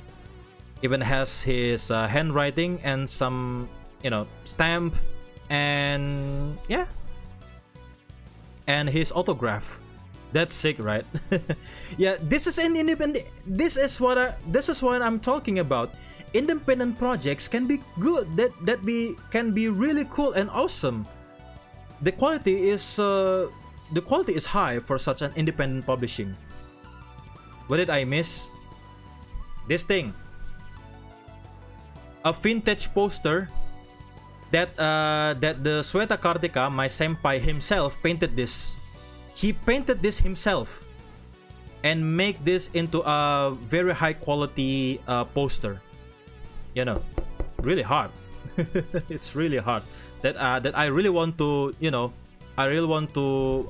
Speaker 1: Even has his handwriting and some, you know, stamp and yeah, and his autograph. That's sick, right? Yeah, this is an independent. This is what I'm talking about. Independent projects can be good. Can be really cool and awesome. The quality is high for such an independent publishing. What did I miss? This thing. A vintage poster that the Sweta Kartika, my senpai himself, painted this. He painted this himself and make this into a very high quality poster. You know, really hard. It's really hard. That I really want to, you know, I really want to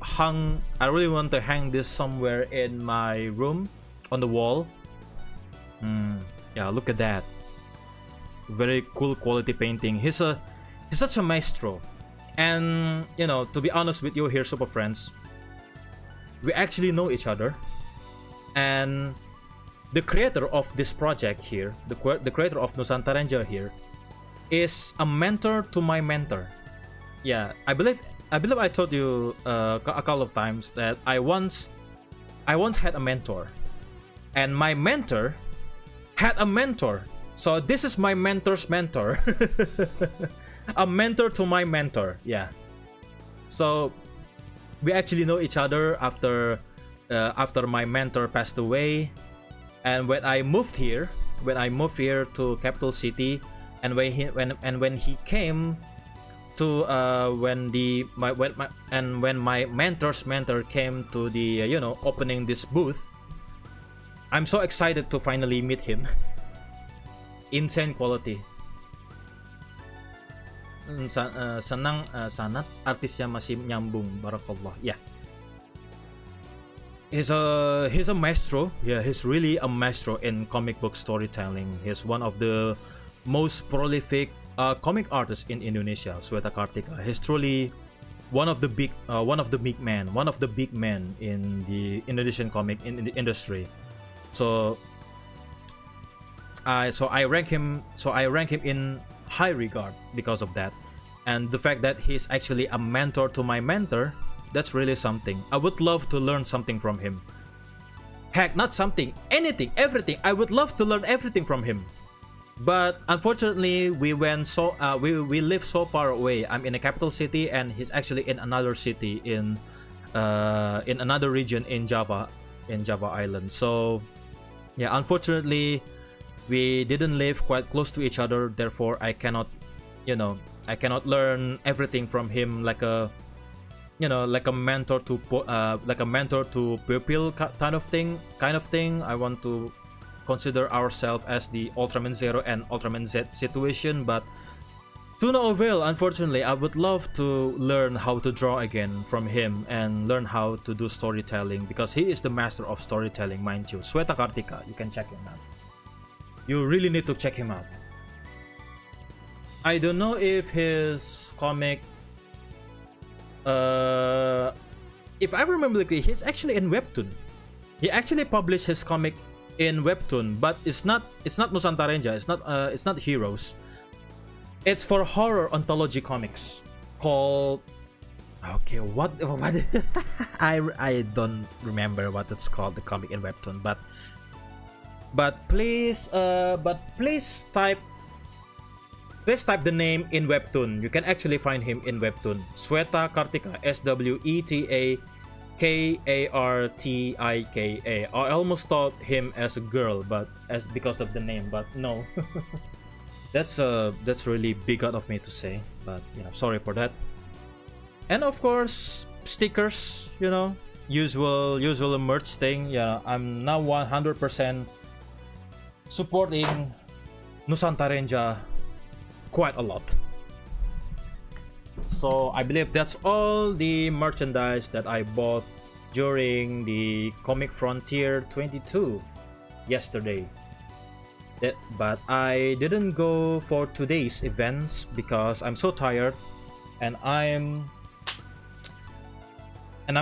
Speaker 1: hang this somewhere in my room on the wall. Yeah, look at that. Very cool quality painting. He's such a maestro. And you know, to be honest with you here, Super Friends, we actually know each other. And the creator of this project here, the creator of Nusantara here, is a mentor to my mentor. Yeah, I believe I told you a couple of times that I once had a mentor, and my mentor had a mentor. So this is my mentor's mentor. A mentor to my mentor. Yeah. So we actually know each other after my mentor passed away, and when I moved here to capital city, and when he came to when my mentor's mentor came to the you know, opening this booth, I'm so excited to finally meet him. Insane quality. Senang sanat artisnya masih nyambung. Barakallah. Yeah. He's a maestro. Yeah, he's really a maestro in comic book storytelling. He's one of the most prolific comic artists in Indonesia, Sweta Kartika. He's truly one of the big men in the Indonesian comic industry. So I rank him in high regard because of that. And the fact that he's actually a mentor to my mentor, that's really something. I would love to learn something from him. Heck, not something, anything, everything. I would love to learn everything from him. But unfortunately, we live so far away. I'm in a capital city, and he's actually in another city in another region in Java Island. So yeah, unfortunately, we didn't live quite close to each other. Therefore, I cannot learn everything from him like a mentor to pupil kind of thing. I want to consider ourselves as the Ultraman Zero and Ultraman Z situation, but to no avail. Unfortunately, I would love to learn how to draw again from him and learn how to do storytelling, because he is the master of storytelling, mind you. Sweta Kartika, you can check him out. You really need to check him out. I don't know if his comic, if I remember correctly, he's actually in Webtoon. He actually published his comic in Webtoon, but it's not Nusantara. It's not Heroes. It's for horror anthology comics called, okay, what I don't remember what it's called, the comic in Webtoon, but But please type the name in Webtoon. You can actually find him in Webtoon. Sweta Kartika, Sweta Kartika. I almost thought him as a girl, but because of the name, but no. That's really bigot of me to say, but yeah, sorry for that. And of course, stickers, you know, usual merch thing. Yeah, I'm now 100% supporting Nusantarenja quite a lot. So I believe that's all the merchandise that I bought during the Comic Frontier 22 yesterday. But I didn't go for today's events because I'm so tired, and I'm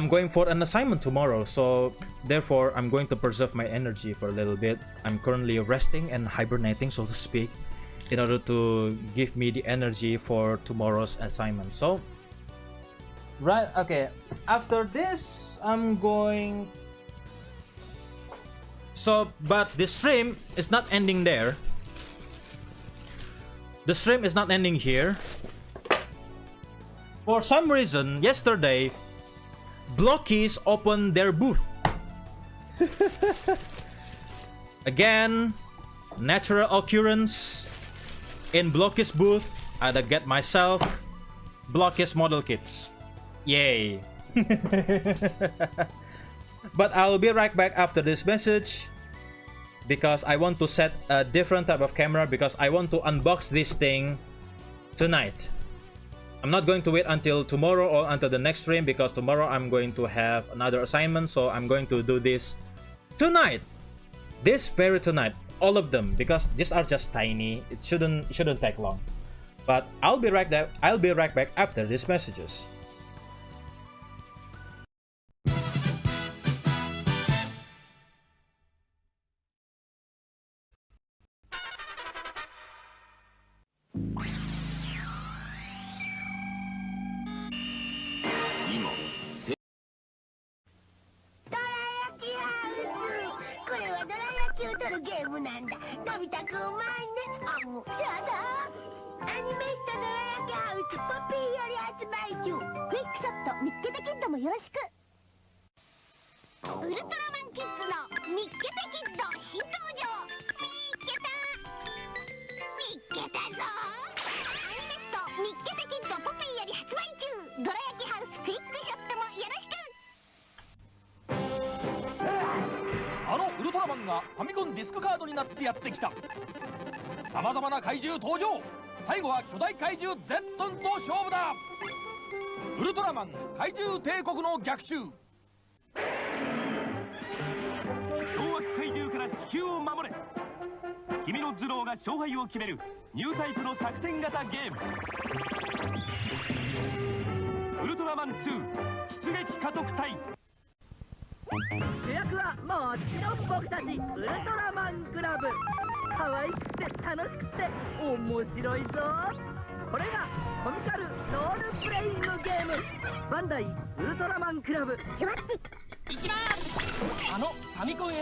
Speaker 1: going for an assignment tomorrow, so therefore I'm going to preserve my energy for a little bit. I'm currently resting and hibernating, so to speak, in order to give me the energy for tomorrow's assignment. So right, okay, after this I'm going. So, but the stream is not ending there. The stream is not ending here. For some reason, yesterday, Blockies opened their booth. Again, natural occurrence. In Blockies booth, I'd get myself Blockies model kits. Yay. But I'll be right back after this message, because I want to set a different type of camera, because I want to unbox this thing tonight. I'm not going to wait until tomorrow or until the next stream, because tomorrow I'm going to have another assignment, so I'm going to do this tonight. This very tonight. All of them, because these are just tiny. It shouldn't take long. But I'll be right back after these messages.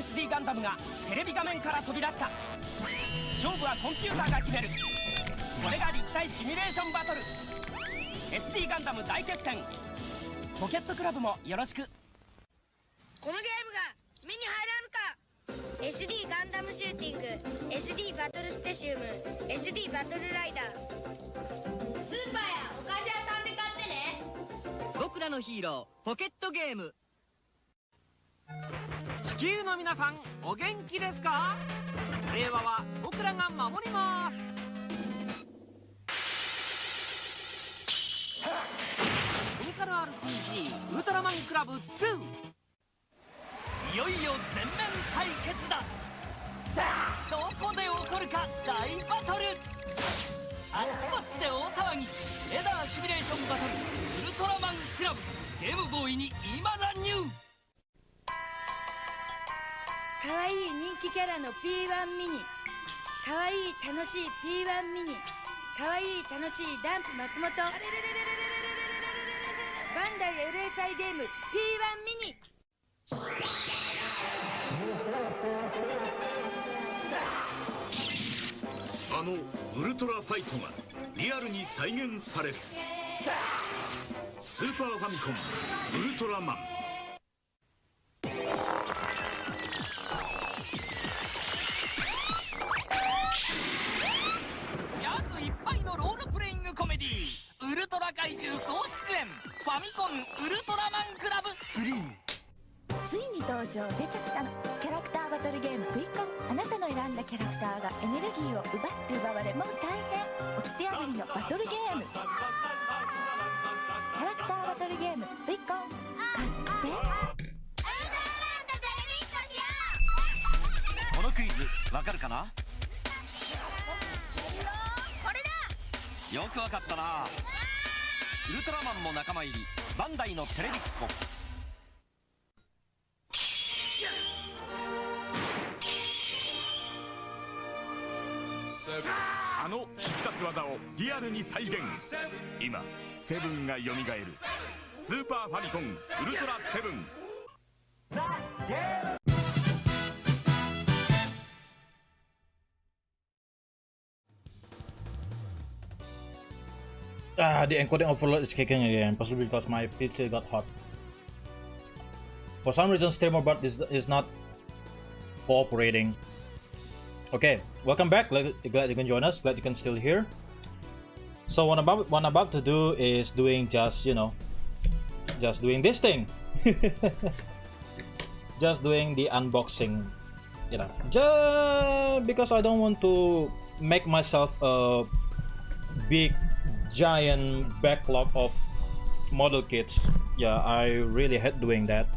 Speaker 3: SD ガンダムがテレビ画面から飛び出した。勝負はコンピューターが決める。これが立体シミュレーションバトル。SD ガンダム大決戦。ポケットクラブもよろしく。
Speaker 4: このゲームが目に入らぬか。 SD ガンダムシューティング、 SD バトルスペシウム、 SD バトルライダー。スーパーやお菓子屋さんで買ってね。
Speaker 3: 僕らのヒーローポケットゲーム。地球の皆さん、お元気ですか？令和は僕らが守ります。コミカル RPG ウルトラマンクラブ2、いよいよ全面対決だ。どこで起こるか大バトル。あっちこっちで大騒ぎ。レーダーシミュレーションバトルウルトラマンクラブゲームボーイに今乱入。
Speaker 5: かわいい人気キャラの P1 ミニ、かわいい楽しい P1 ミニ、かわいい楽しいダンプ松本、バンダイ LSI ゲーム P1 ミニ。
Speaker 2: あのウルトラファイトがリアルに再現される。スーパーファミコンウルトラマン。
Speaker 3: 約いっぱいのロールプレイングコメディウルトラ怪獣総出演ファミコンウルトラマンクラブ3。
Speaker 6: ついに登場出ちゃったの。キャラクターバトルゲーム V コン。あなたの選んだキャラクターがエネルギーを奪って奪われもう大変。掟破りのバトルゲーム。キャラクターバトルゲーム V コン買って
Speaker 3: このクイズわかるかな。よくわかったな。ウルトラマンも仲間入りバンダイのテレビっ子。
Speaker 2: あの必殺技をリアルに再現。今セブンがよみがえる。スーパーファミコンウルトラセブン。
Speaker 1: The encoding overload is kicking again, possibly because my PC got hot. For some reason, streamer bot is not cooperating. Okay, welcome back. Glad you can join us. Glad you can still hear. So what I'm about to do is doing just doing this thing. Just doing the unboxing, just because I don't want to make myself a big giant backlog of model kits. Yeah, I really hate doing that.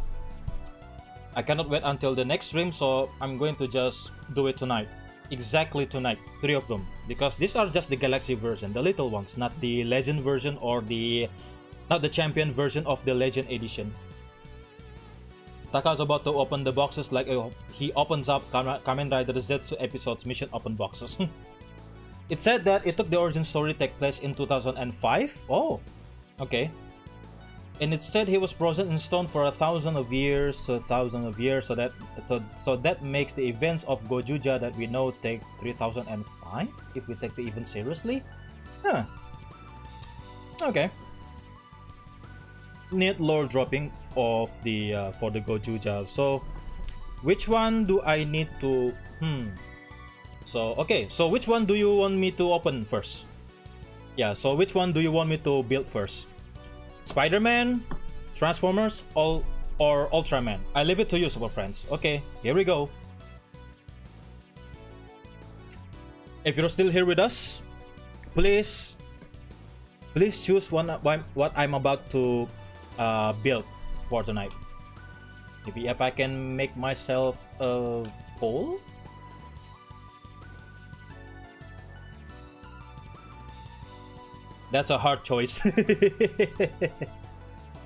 Speaker 1: I cannot wait until the next stream, so I'm going to just do it tonight. Exactly tonight, 3 of them, because these are just the Galaxy version, the little ones, not the Legend version or not the Champion version of the Legend edition. Taka's about to open the boxes like he opens up Kamen Rider Zetsu episodes mission open boxes. It said that it took the origin story take place in 2005. Oh, okay. And it said he was frozen in stone for 1,000 of years, so that makes the events of Gojuja that we know take 3005 if we take the event seriously. Huh. Okay. Need lore dropping of the for the Gojuja. So which one do I need to So okay, so which one do you want me to open first? Yeah, so which one do you want me to build first? Spider-Man, Transformers, or Ultraman? I leave it to you, super friends. Okay, here we go. If you're still here with us, please choose what I'm about to build for tonight. Maybe if I can make myself a poll. That's a hard choice.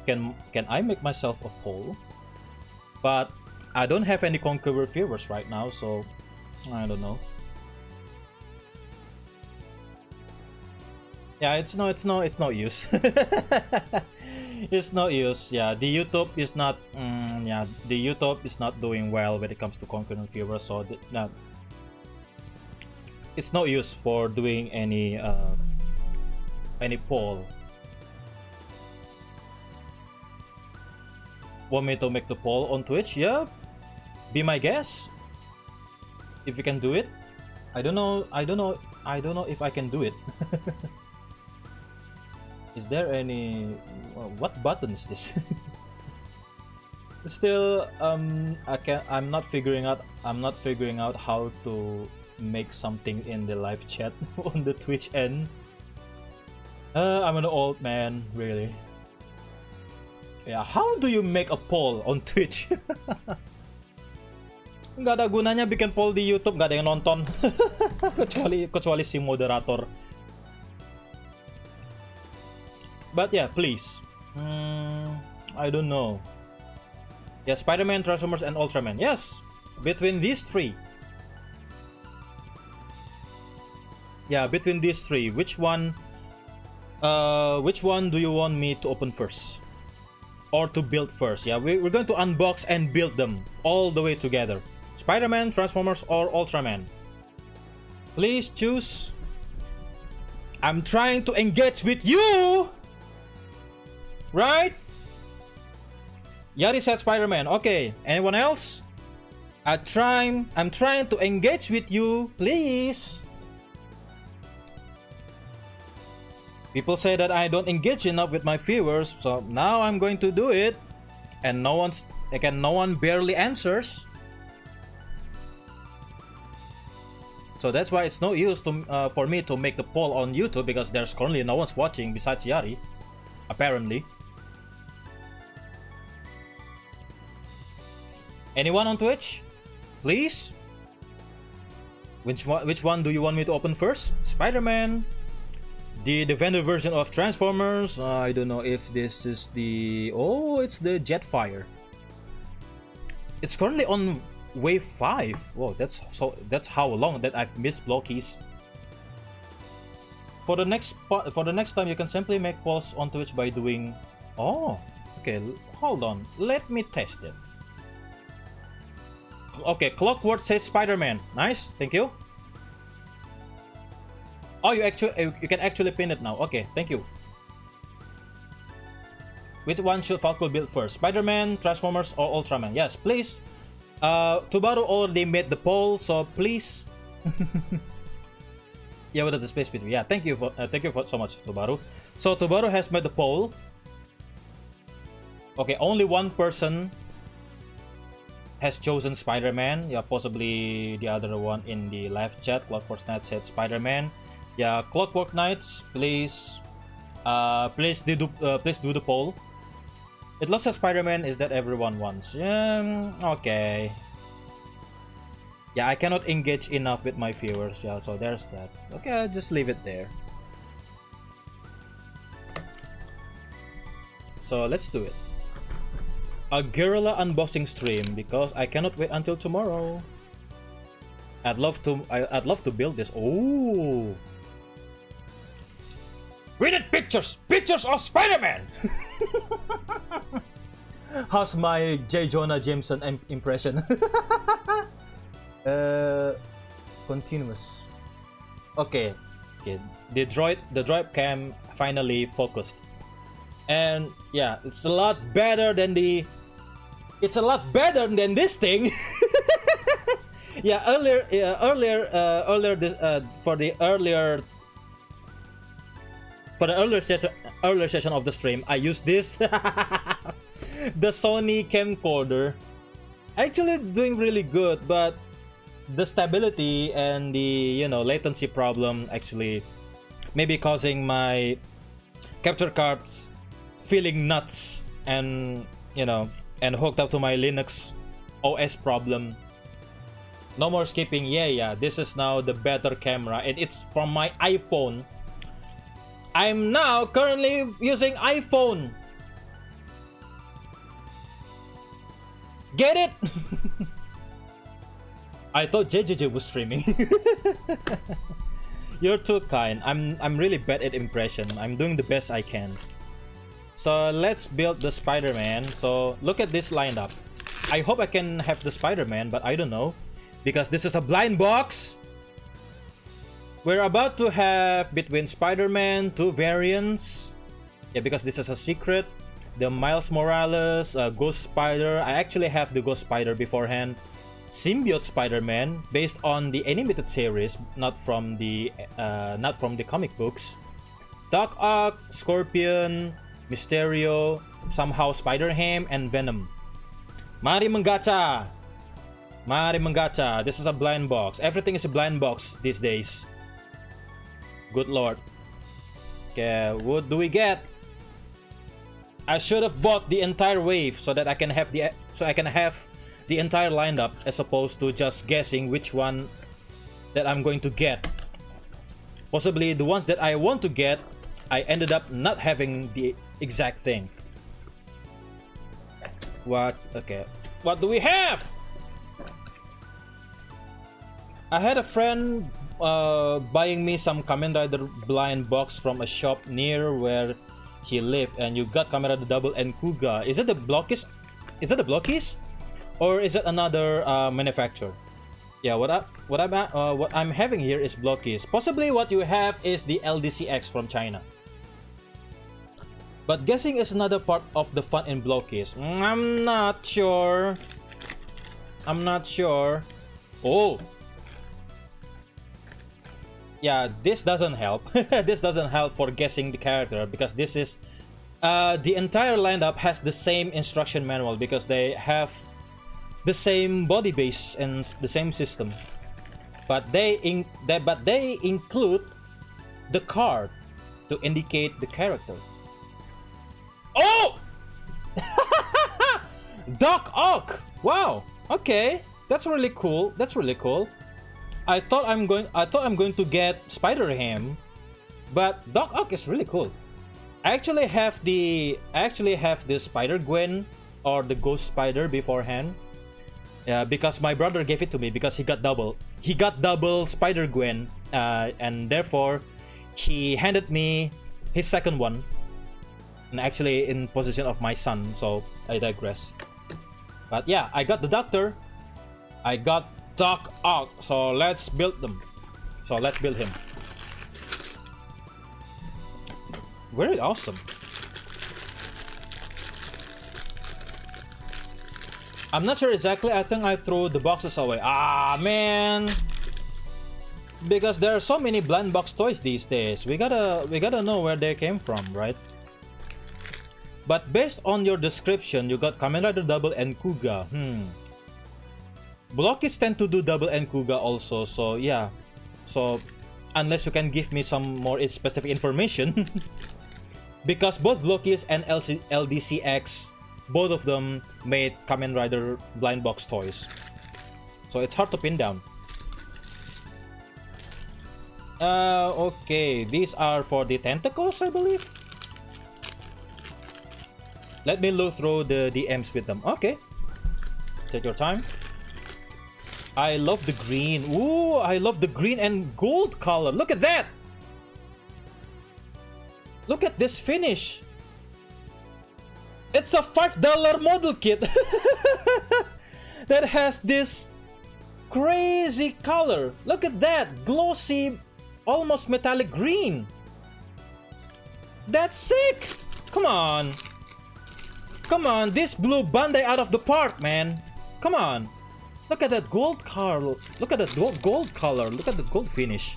Speaker 1: Can I make myself a poll? But I don't have any Conqueror viewers right now, so I don't know. Yeah, it's no use. It's no use. Yeah, the YouTube is not. The YouTube is not doing well when it comes to Conqueror viewers, so it's no use for doing any poll. Want me to make the poll on Twitch? Yeah, be my guest. If you can do it, I don't know if I can do it. Is there any? What button is this? Still, I'm not figuring out how to make something in the live chat on the Twitch end. I'm an old man, really. Yeah, how do you make a poll on Twitch? Nggak ada gunanya bikin poll di YouTube, nggak ada yang nonton. kecuali si moderator. But yeah, please. I don't know. Yeah, Spider-Man, Transformers, and Ultraman. Yes, between these 3. Yeah, between these 3, which one do you want me to open first? Or to build first? Yeah, we're going to unbox and build them all the way together. Spider-Man, Transformers, or Ultraman? Please choose. I'm trying to engage with you. Right? Yari said Spider-Man. Okay. Anyone else? I'm trying to engage with you. Please. People say that I don't engage enough with my viewers, so now I'm going to do it. And no one barely answers. So that's why it's no use to for me to make the poll on YouTube, because there's currently no one's watching besides Yari, apparently. Anyone on Twitch? Please? Which one do you want me to open first? Spider-Man? The vendor version of Transformers? I don't know if this is the... Oh, it's the Jetfire. It's currently on wave 5. Whoa, that's how long that I've missed blockies. For the next time, you can simply make polls on Twitch by doing... Oh, okay, hold on. Let me test it. Okay, Clockwork says Spider-Man. Nice, thank you. Oh, you can actually pin it now. Okay, thank you. Which one should Falco build first? Spider-Man, Transformers, or Ultraman? Yes, please. Tubaru already made the poll, so please. Yeah, what is the space between? Yeah, thank you for so much, Tubaru. So Tubaru has made the poll. Okay, only one person has chosen Spider-Man. Yeah, possibly the other one in the live chat. Clockwork Knight said Spider-Man. Yeah, Clockwork Knights, please do the poll. It looks like Spider-Man is that everyone wants. Okay. Yeah, I cannot engage enough with my viewers. Yeah, so there's that. Okay, I'll just leave it there. So let's do it. A guerrilla unboxing stream, because I cannot wait until tomorrow. I'd love to build this. Oh. Read it, pictures of Spider-Man. How's my J. Jonah Jameson impression? Continuous. Okay. The droid cam finally focused, and yeah, it's a lot better than this thing. Yeah, earlier this for the earlier session of the stream, I used this. The Sony camcorder, actually doing really good, but the stability and the latency problem actually maybe causing my capture cards feeling nuts, and and hooked up to my Linux OS problem. No more skipping. Yeah, this is now the better camera, and it's from my iPhone. I'm now currently using iPhone. Get it? I thought JJJ was streaming. You're too kind. I'm really bad at impression. I'm doing the best I can. So let's build the Spider-Man. So look at this lined up. I hope I can have the Spider-Man, but I don't know, because this is a blind box. We're about to have between Spider-Man 2 variants. Yeah, because this is a secret. The Miles Morales, Ghost Spider. I actually have the Ghost Spider beforehand. Symbiote Spider-Man, based on the animated series, not from the comic books. Doc Ock, Scorpion, Mysterio, somehow Spider-Ham, and Venom. Mari menggacha. Mari menggacha. This is a blind box. Everything is a blind box these days. Good lord. Okay, what do we get? I should have bought the entire wave so that I can have the entire lineup, as opposed to just guessing which one that I'm going to get. Possibly the ones that I want to get, I ended up not having the exact thing. What? Okay. What do we have? I had a friend buying me some Kamen Rider blind box from a shop near where he lived, and you got Kamen Rider Double and Kuga. Is it the Blockies? Is it the Blockies? Or is it another manufacturer? Yeah, what I'm having here is blockies. Possibly what you have is the LDCX from China. But guessing is another part of the fun in blockies. I'm not sure. I'm not sure. Oh. Yeah, this doesn't help. This doesn't help for guessing the character because this is the entire lineup has the same instruction manual because they have the same body base and the same system, but they include the card to indicate the character. Oh, Doc Ock! Wow. Okay, that's really cool. That's really cool. I thought I'm going to get Spider Ham, but Doc Ock is really cool. I actually have the Spider Gwen or the Ghost Spider beforehand. Because my brother gave it to me because he got double Spider Gwen, and therefore he handed me his second one, and actually in possession of my son. So I digress. But yeah, I got the Doctor, I got Doc Ock. So let's build them. So let's build him. Very awesome. I'm not sure exactly. I think I threw the boxes away. Ah, man. Because there are so many blind box toys these days. We gotta know where they came from, right? But based on your description, you got Kamen Rider Double and Kuga. Blockies tend to do Double and Kuga also. So yeah. So unless you can give me some more specific information, because both Blockies and LDCX, both of them made Kamen Rider blind box toys, so it's hard to pin down. Okay, these are for the tentacles, I believe. Let me look through the DMs with them. Okay, take your time. I love the green. Ooh, I love the green and gold color. Look at that. Look at this finish. It's a $5 model kit that has this crazy color. Look at that, glossy, almost metallic green. That's sick. Come on. Come on, this blew Bandai out of the park, man. Come on. Look at that gold color. Look at that gold color. Look at the gold finish.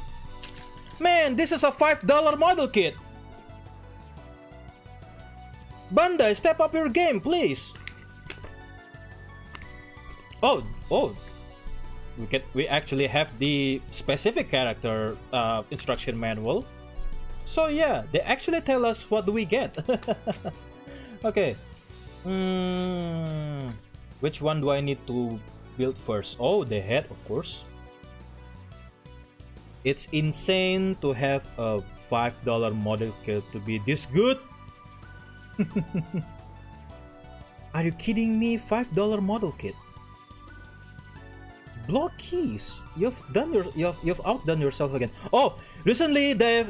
Speaker 1: Man, this is a $5 model kit. Bandai, step up your game, please. Oh, we actually have the specific character instruction manual. So yeah, they actually tell us what do we get. Okay. Which one do I need to build first? Oh, the head, of course. It's insane to have a $5 model kit to be this good. Are you kidding me? $5 model kit. Block keys. You've outdone yourself again. Oh, recently they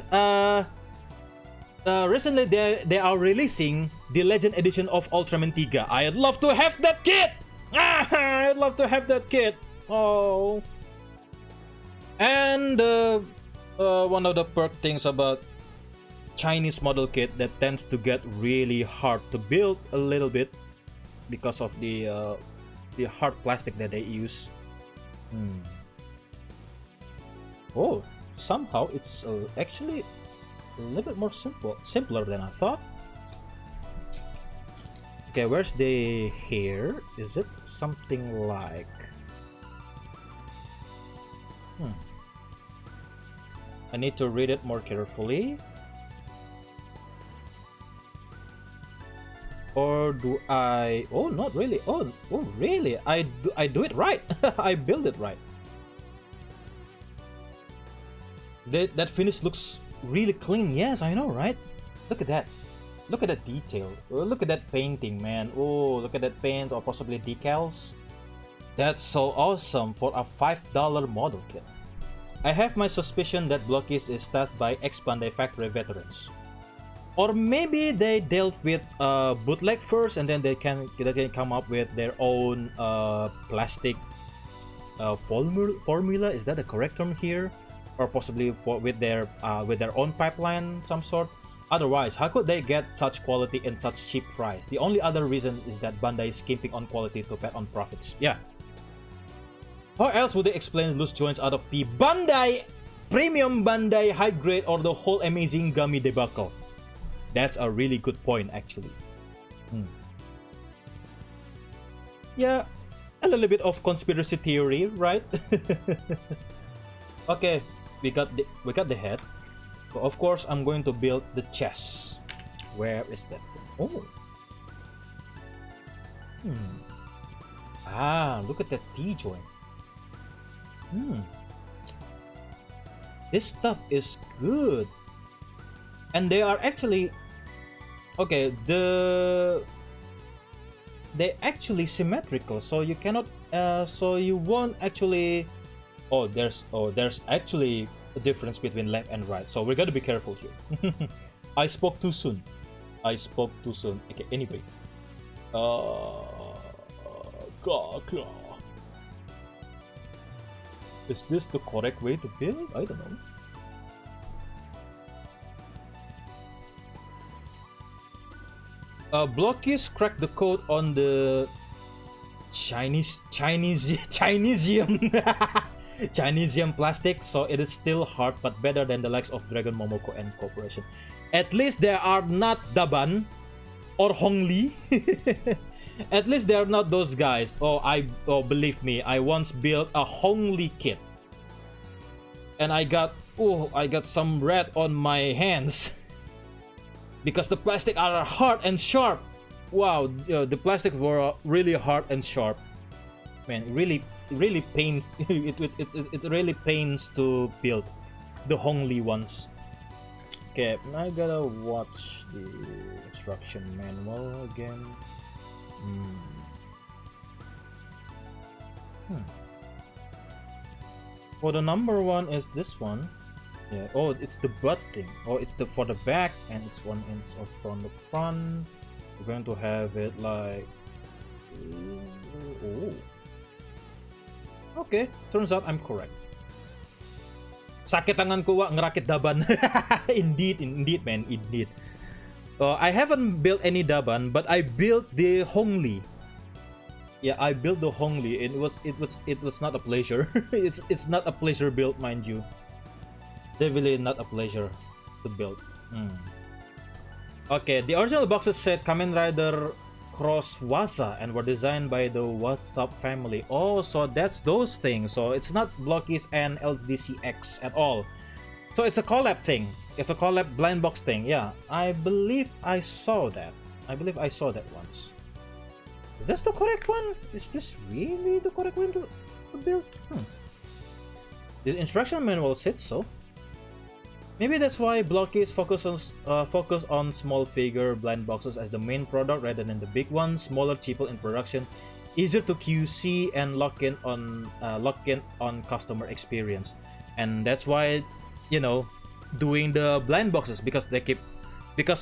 Speaker 1: are releasing the Legend Edition of Ultraman Tiga. I'd love to have that kit. I'd love to have that kit. Oh. And one of the perk things about Chinese model kit that tends to get really hard to build a little bit because of the hard plastic that they use. Oh, somehow it's actually a little bit more simpler than I thought. Okay, where's the hair? Is it something like I need to read it more carefully. Or do I? Oh, not really. Oh, really? I do it right. I build it right. That finish looks really clean. Yes, I know, right? Look at that. Look at that detail. Oh, look at that painting, man. Oh, look at that paint or possibly decals. That's so awesome for a $5 model kit. I have my suspicion that Blockies is staffed by ex-Bandai factory veterans. Or maybe they dealt with bootleg first and then they can come up with their own plastic formula. Is that the correct term here? Or possibly with their own pipeline, some sort. Otherwise, how could they get such quality in such cheap price? The only other reason is that Bandai is skimping on quality to bet on profits. Yeah. How else would they explain loose joints out of P? Bandai, premium Bandai, high grade, or the whole amazing gummy debacle? That's a really good point, actually. Yeah, a little bit of conspiracy theory, right? Okay, we got the head. So of course, I'm going to build the chest. Where is that thing? Oh. Ah, look at that T-joint. This stuff is good. And they are actually... Okay, they're actually symmetrical, so you cannot... so you won't actually... there's actually a difference between left and right, so we gotta be careful here. I spoke too soon. Okay, anyway. Is this the correct way to build? I don't know. Blockies cracked the code on the Chinesium plastic, so it is still hard but better than the likes of Dragon Momoko and Corporation. At least they are not Daban or Hongli. At least they are not those guys. Believe me, I once built a Hongli kit, and I got some red on my hands because the plastic are hard and sharp. Wow, the plastic were really hard and sharp. Man, really pains. it really pains to build the Hongli ones. Okay, I gotta watch the instruction manual again. Well, the number one is this one. Yeah. Oh, it's the butt thing. Oh, it's for the back, and it's one inch off from the front. We're going to have it like... Oh. Okay, turns out I'm correct. Sakit tangan ko ngerakit daban. Indeed, man, indeed. I haven't built any daban, but I built the Hongli. Yeah, I built the Hongli, and it was not a pleasure. it's not a pleasure build, mind you. Definitely not a pleasure to build. Okay, the original boxes said Kamen Rider Cross Wasa and were designed by the Wasap family. Oh, so that's those things. So it's not Blockies and LDCX at all. So it's a collab thing. It's a collab blind box thing. Yeah, I believe I saw that. Once. Is this the correct one? Is this really the correct one to build? The instruction manual said so. Maybe that's why Blockies focus on small figure blind boxes as the main product rather than the big ones. Smaller, cheaper in production, easier to QC and lock in on customer experience. And that's why, doing the blind boxes, because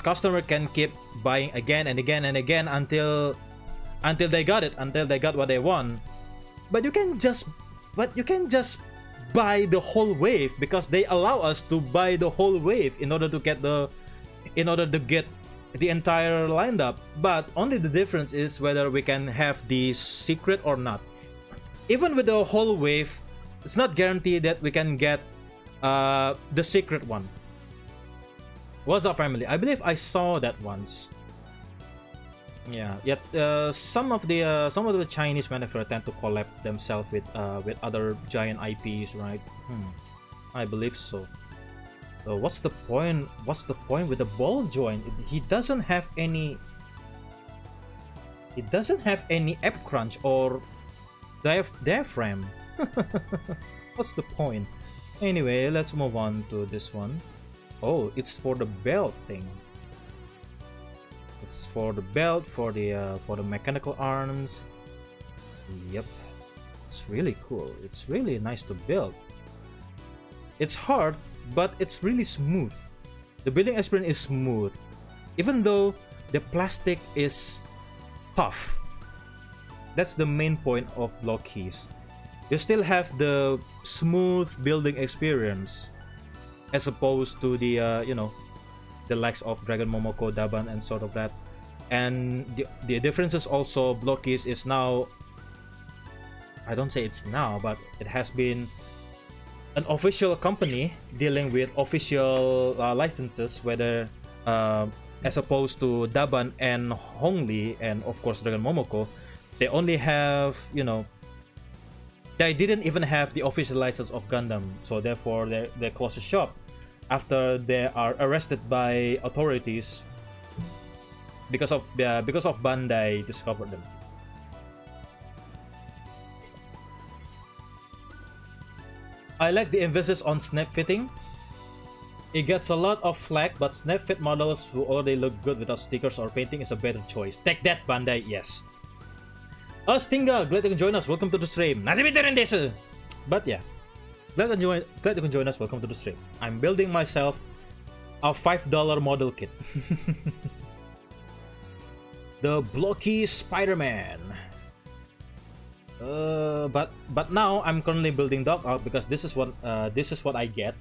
Speaker 1: customer can keep buying again and again and again until they got what they want. But you can just buy the whole wave, because they allow us to buy the whole wave in order to get the entire lineup. But only the difference is whether we can have the secret or not. Even with the whole wave, it's not guaranteed that we can get the secret one. What's up, family? I believe I saw that once. Yeah. Yet some of the Chinese manufacturers tend to collab themselves with other giant IPs, right? I believe so. So what's the point? What's the point with the ball joint? He doesn't have any. It doesn't have any app crunch or diaphragm. What's the point? Anyway, let's move on to this one. Oh, it's for the belt thing. It's for the belt, for the mechanical arms. Yep, it's really cool. It's really nice to build. It's hard, but it's really smooth. The building experience is smooth, even though the plastic is tough. That's the main point of Blockies. You still have the smooth building experience as opposed to the the likes of Dragon Momoko, Daban, and sort of that. And the differences also, Blockies is now, I don't say it's now, but it has been an official company dealing with official licenses, whether as opposed to Daban and Hongli and of course Dragon Momoko, they only have, they didn't even have the official license of Gundam, so therefore they closed the shop after they are arrested by authorities because of Bandai discovered them. I like the emphasis on snap fitting. It gets a lot of flack, but snap fit models who already look good without stickers or painting is a better choice. Take that, Bandai. Yes. Stinga, glad you can join us. Welcome to the stream. But yeah, glad you can join us. Welcome to the stream. I'm building myself a $5 model kit. The blocky Spider-Man. But now I'm currently building Dog Out because this is what I get.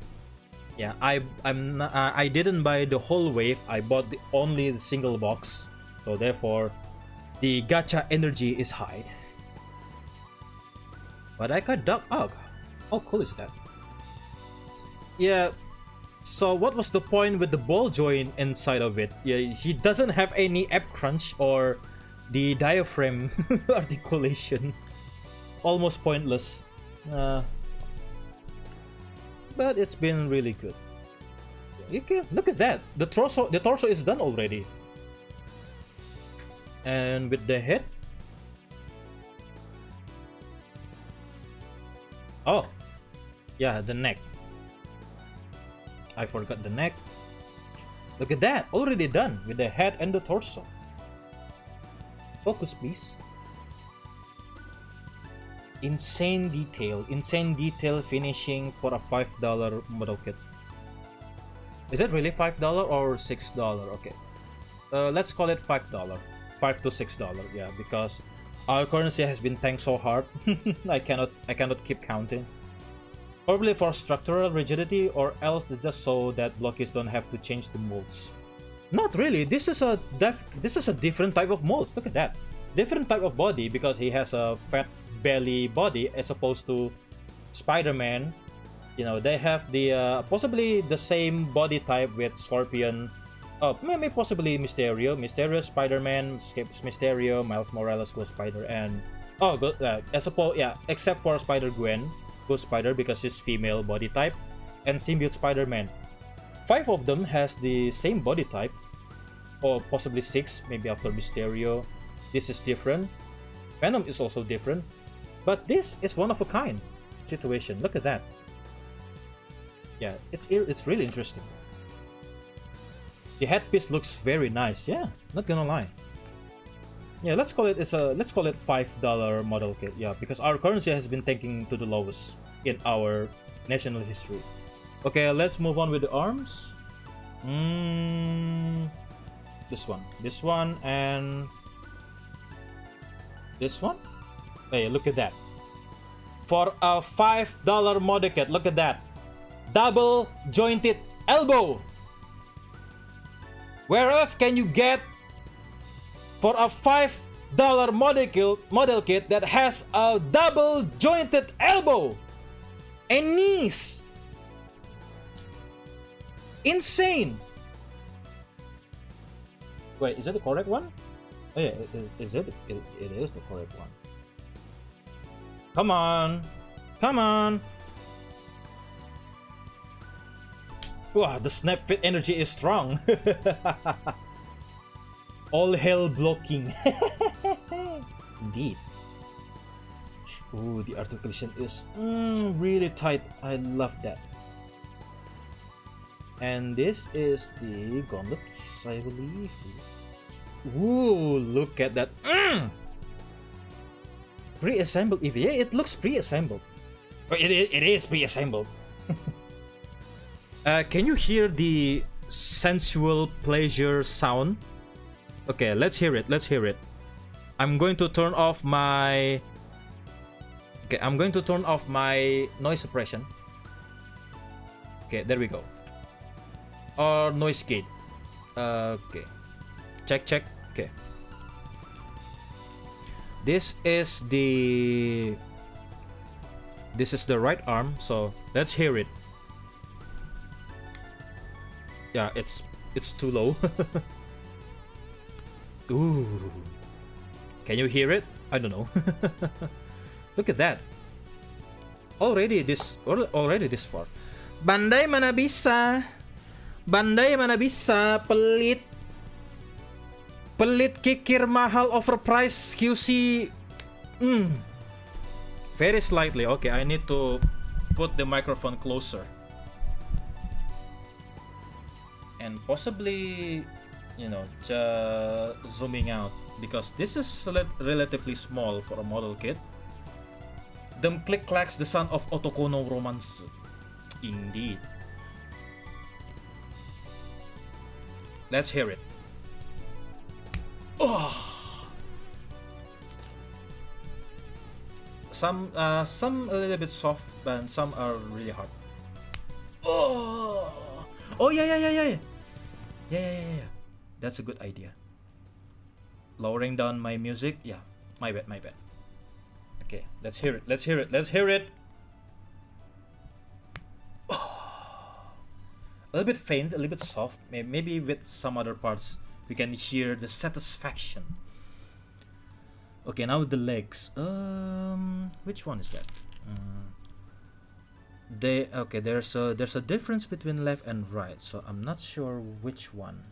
Speaker 1: Yeah, I didn't buy the whole wave. I bought only the single box, so therefore the gacha energy is high. But I got Dog Out. How cool is that? Yeah. So what was the point with the ball joint inside of it? Yeah, he doesn't have any ab crunch or the diaphragm articulation. Almost pointless. But it's been really good. You can look at that. The torso is done already. And with the head. Oh, yeah, the neck. I forgot the neck. Look at that, already done with the head and the torso. Focus, please. Insane detail finishing for a $5 model kit. Is it really $5 or $6? Okay, let's call it $5, $5 to $6. Yeah, because our currency has been tanked so hard. I cannot keep counting. Probably for structural rigidity, or else it's just so that blockies don't have to change the molds. Not really. This is a different type of molds. Look at that, different type of body because he has a fat belly body as opposed to Spider-Man. They have the possibly the same body type with Scorpion. Oh, maybe possibly Mysterio, Spider-Man, Mysterio, Miles Morales, Ghost Spider, and I suppose except for Spider-Gwen, Ghost Spider because she's female body type, and Symbiote Spider-Man. 5 of them has the same body type, or possibly 6, maybe after Mysterio. This is different. Venom is also different, but this is one of a kind situation. Look at that. Yeah, it's really interesting. The headpiece looks very nice. Yeah, not gonna lie. Yeah, let's call it $5 model kit. Yeah, because our currency has been tanking to the lowest in our national history. Okay, let's move on with the arms. This one, and this one. Hey, look at that. For a $5 model kit, look at that. Double jointed elbow. Where else can you get for a $5 model kit that has a double jointed elbow and knees? Insane. Wait, is it the correct one? Oh yeah, is it? It is the correct one. Come on. Wow, the snap fit energy is strong. All hell blocking. Indeed. Ooh, the articulation is really tight. I love that. And this is the gauntlets, I believe. Ooh, look at that. Pre-assembled EVA. Yeah, it looks pre-assembled. It is pre-assembled. Can you hear the sensual pleasure sound? Okay, let's hear it. I'm going to turn off my Okay, I'm going to turn off my noise suppression. Okay, there we go. Or noise gate. Okay. Check. Okay. This is the right arm, so let's hear it. Yeah, it's too low. Ooh. Can you hear it? I don't know. Look at that. Already this far. Bandai mana bisa? Pelit. Pelit, kikir, mahal, overpriced, QC. Very slightly. Okay, I need to put the microphone closer. And possibly, zooming out, because this is relatively small for a model kit. Them click clacks, the son of Otoko no romance. Indeed. Let's hear it. Oh. Some a little bit soft and some are really hard. Oh yeah. That's a good idea. Lowering down my music. Yeah, my bad. Okay, let's hear it. Oh. A little bit faint, a little bit soft. Maybe with some other parts we can hear the satisfaction. Okay, now with the legs. Which one is that? There's a difference between left and right, so I'm not sure which one.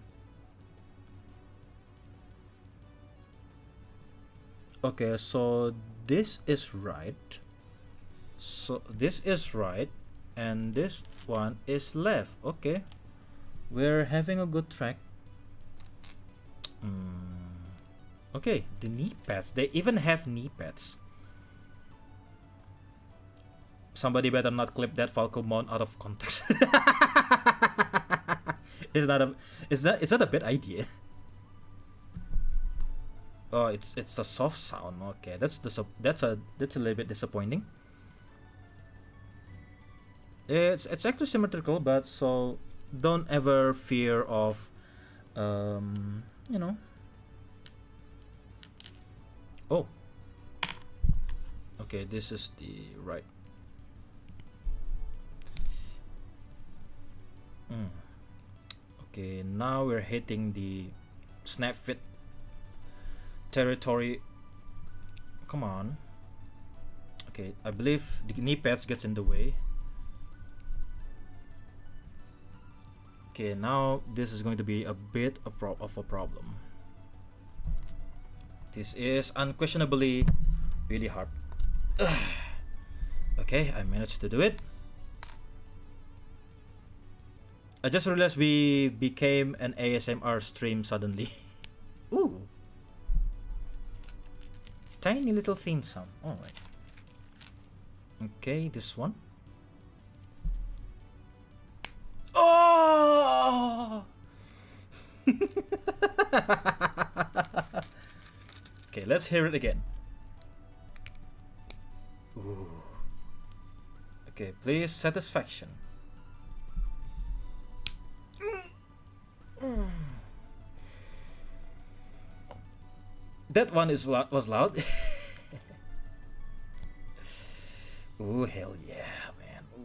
Speaker 1: Okay, so this is right. So this is right, and this one is left. Okay, we're having a good track. Okay, the knee pads. They even have knee pads. Somebody better not clip that Falco mount out of context. Is that a bad idea? Oh, it's a soft sound. Okay, that's a little bit disappointing. It's actually symmetrical, but so don't ever fear of Oh. Okay, this is the right. Okay, now we're hitting the snap fit territory. Come on. Okay, I believe the knee pads gets in the way. Okay, now this is going to be a bit of a problem. This is unquestionably really hard. Okay, I managed to do it. I just realized we became an ASMR stream suddenly. Ooh. Tiny little theme sound. Alright. Okay, this one. Oh! Okay, let's hear it again. Ooh. Okay, please, satisfaction. That one was loud. Ooh, hell yeah, man. Ooh.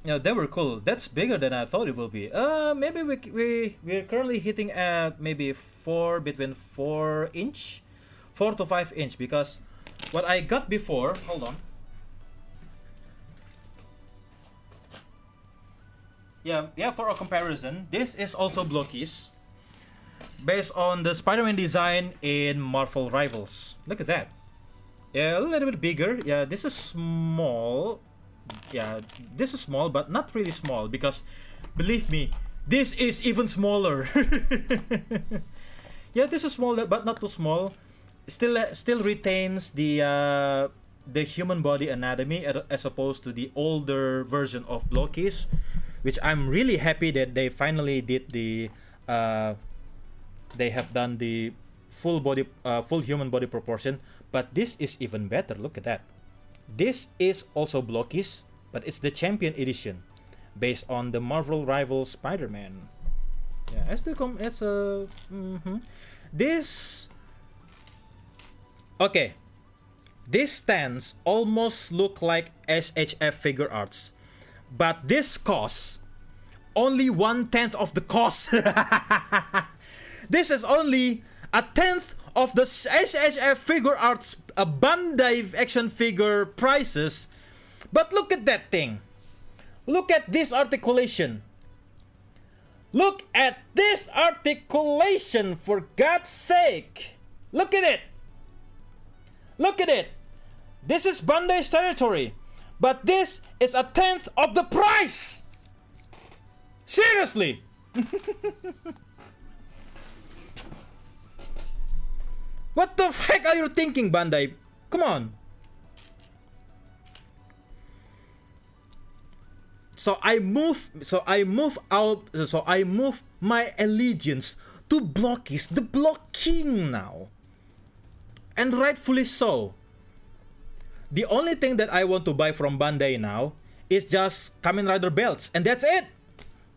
Speaker 1: Yeah, they were cool. That's bigger than I thought it will be. Maybe we're currently hitting at maybe between 4 to 5 inch, because what I got before, hold on. Yeah, for a comparison, this is also blockies based on the Spider-Man design in Marvel Rivals. Look at that. Yeah, a little bit bigger. Yeah, this is small. Yeah, this is small, but not really small, because believe me, this is even smaller. Yeah, this is small, but not too small. Still retains the human body anatomy as opposed to the older version of blockies, which I'm really happy that they finally did the they have done the full human body proportion, but this is even better. Look at that. This is also blockies, but it's the champion edition, based on the Marvel rival Spider-Man. Yeah, this. Okay, these stands almost look like SHF figure arts, but this costs only 1/10 of the cost. This is only 1/10 of the SHF figure arts Bandai action figure prices. But look at that thing. Look at this articulation. Look at this articulation, for God's sake. Look at it. Look at it. This is Bandai's territory, but this is 1/10 of the price. Seriously. What the heck are you thinking, Bandai? Come on. So I move my allegiance to blockies, the Block King now. And rightfully so. The only thing that I want to buy from Bandai now is just Kamen Rider belts, and that's it.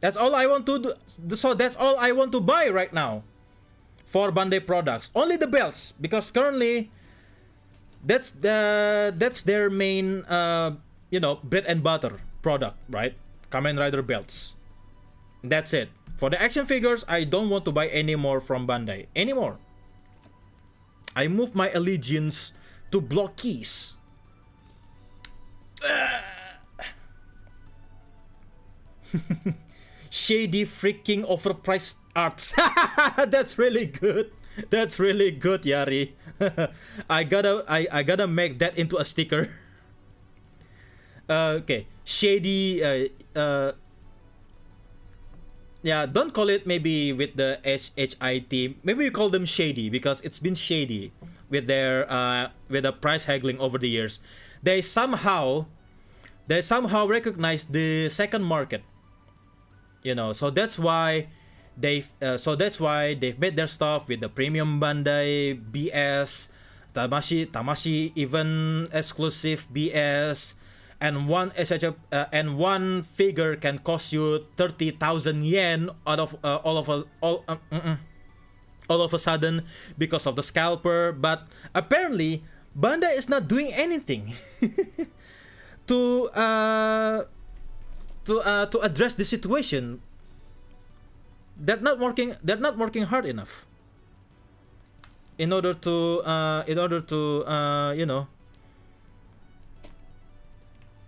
Speaker 1: That's all I want to do. So that's all I want to buy right now for Bandai products. Only the belts, because currently that's their main bread and butter product, right? Kamen Rider belts. That's it. For the action figures, I don't want to buy any more from Bandai anymore. I move my allegiance to blockies. Shady freaking overpriced arts. That's really good. That's really good, Yari. I gotta make that into a sticker. Okay, shady. Yeah, don't call it maybe with the SHIT. Maybe we call them shady because it's been shady with their with the price haggling over the years. They somehow recognize the second market. So that's why they've made their stuff with the premium Bandai BS, Tamashi even exclusive BS. And one figure can cost you 30,000 yen all of a sudden because of the scalper. But apparently Bandai is not doing anything to address the situation. They're not working hard enough in order to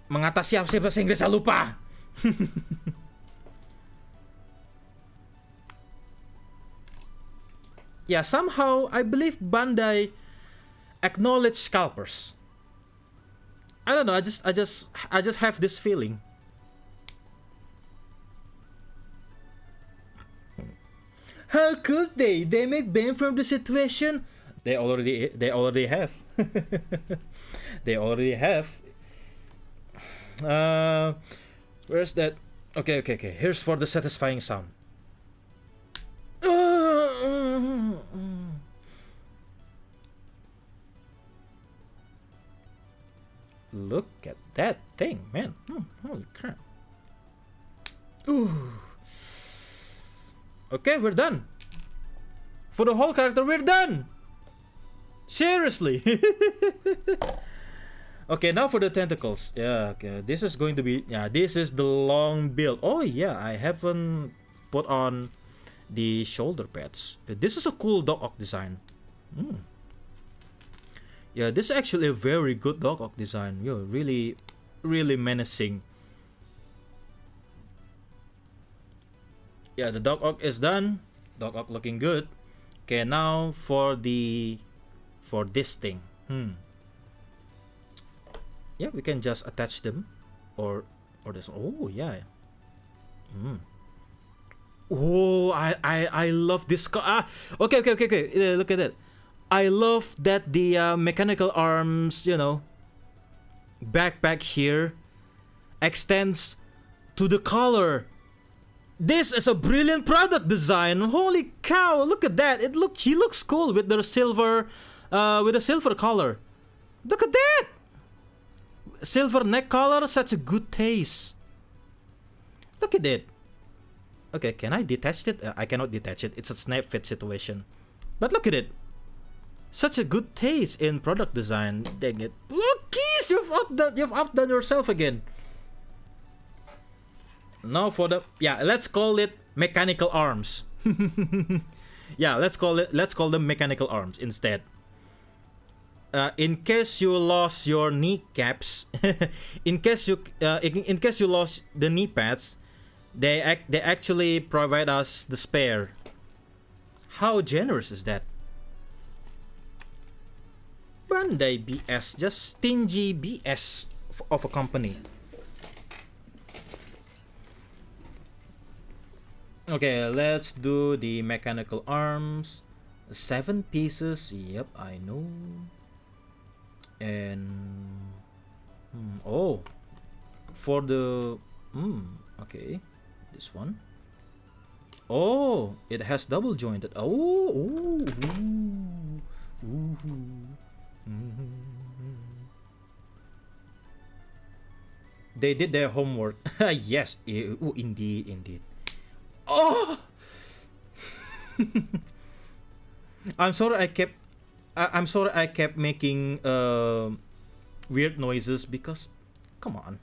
Speaker 1: mengatasi apa sih bahasa Inggris, saya lupa. Yeah, somehow I believe Bandai acknowledge scalpers. I don't know. I just have this feeling. How could they? They make blame from the situation. They already have. They already have. Where's that? Okay. Here's for the satisfying sound. Look at that thing, man. Holy crap. Ooh. Okay, we're done. For the whole character, we're done. Seriously. Okay, now for the tentacles. Yeah, okay. This is going to be... Yeah, this is the long build. Oh, yeah, I haven't put on the shoulder pads. This is a cool dog ock design. Yeah, this is actually a very good dog ock design. Yo, really, really menacing. Yeah, the dog ock is done. Dog ock looking good. Okay, now for this thing. Yeah, we can just attach them, or this. Oh yeah. Oh, I love this. Okay. Look at that. I love that the mechanical arms, backpack here extends to the collar. This is a brilliant product design. Holy cow! Look at that. He looks cool with the silver, color. Look at that. Silver neck color, such a good taste. Look at it. Okay, can I detach it? I cannot detach it. It's a snap fit situation. But look at it. Such a good taste in product design. Dang it. Look, Keys, you've outdone yourself again. Now for the, yeah, let's call it mechanical arms. Yeah, let's call them mechanical arms instead. In case you lost your kneecaps, in case you lost the knee pads, they actually provide us the spare. How generous is that? Bandai BS, just stingy BS of a company. Okay, let's do the mechanical arms. 7 pieces. Yep, I know. And oh, for the okay, this one. Oh, it has double jointed. Oh, ooh, ooh, ooh. They did their homework. Yes, ooh, indeed. Oh, I'm sorry I kept making weird noises because, come on,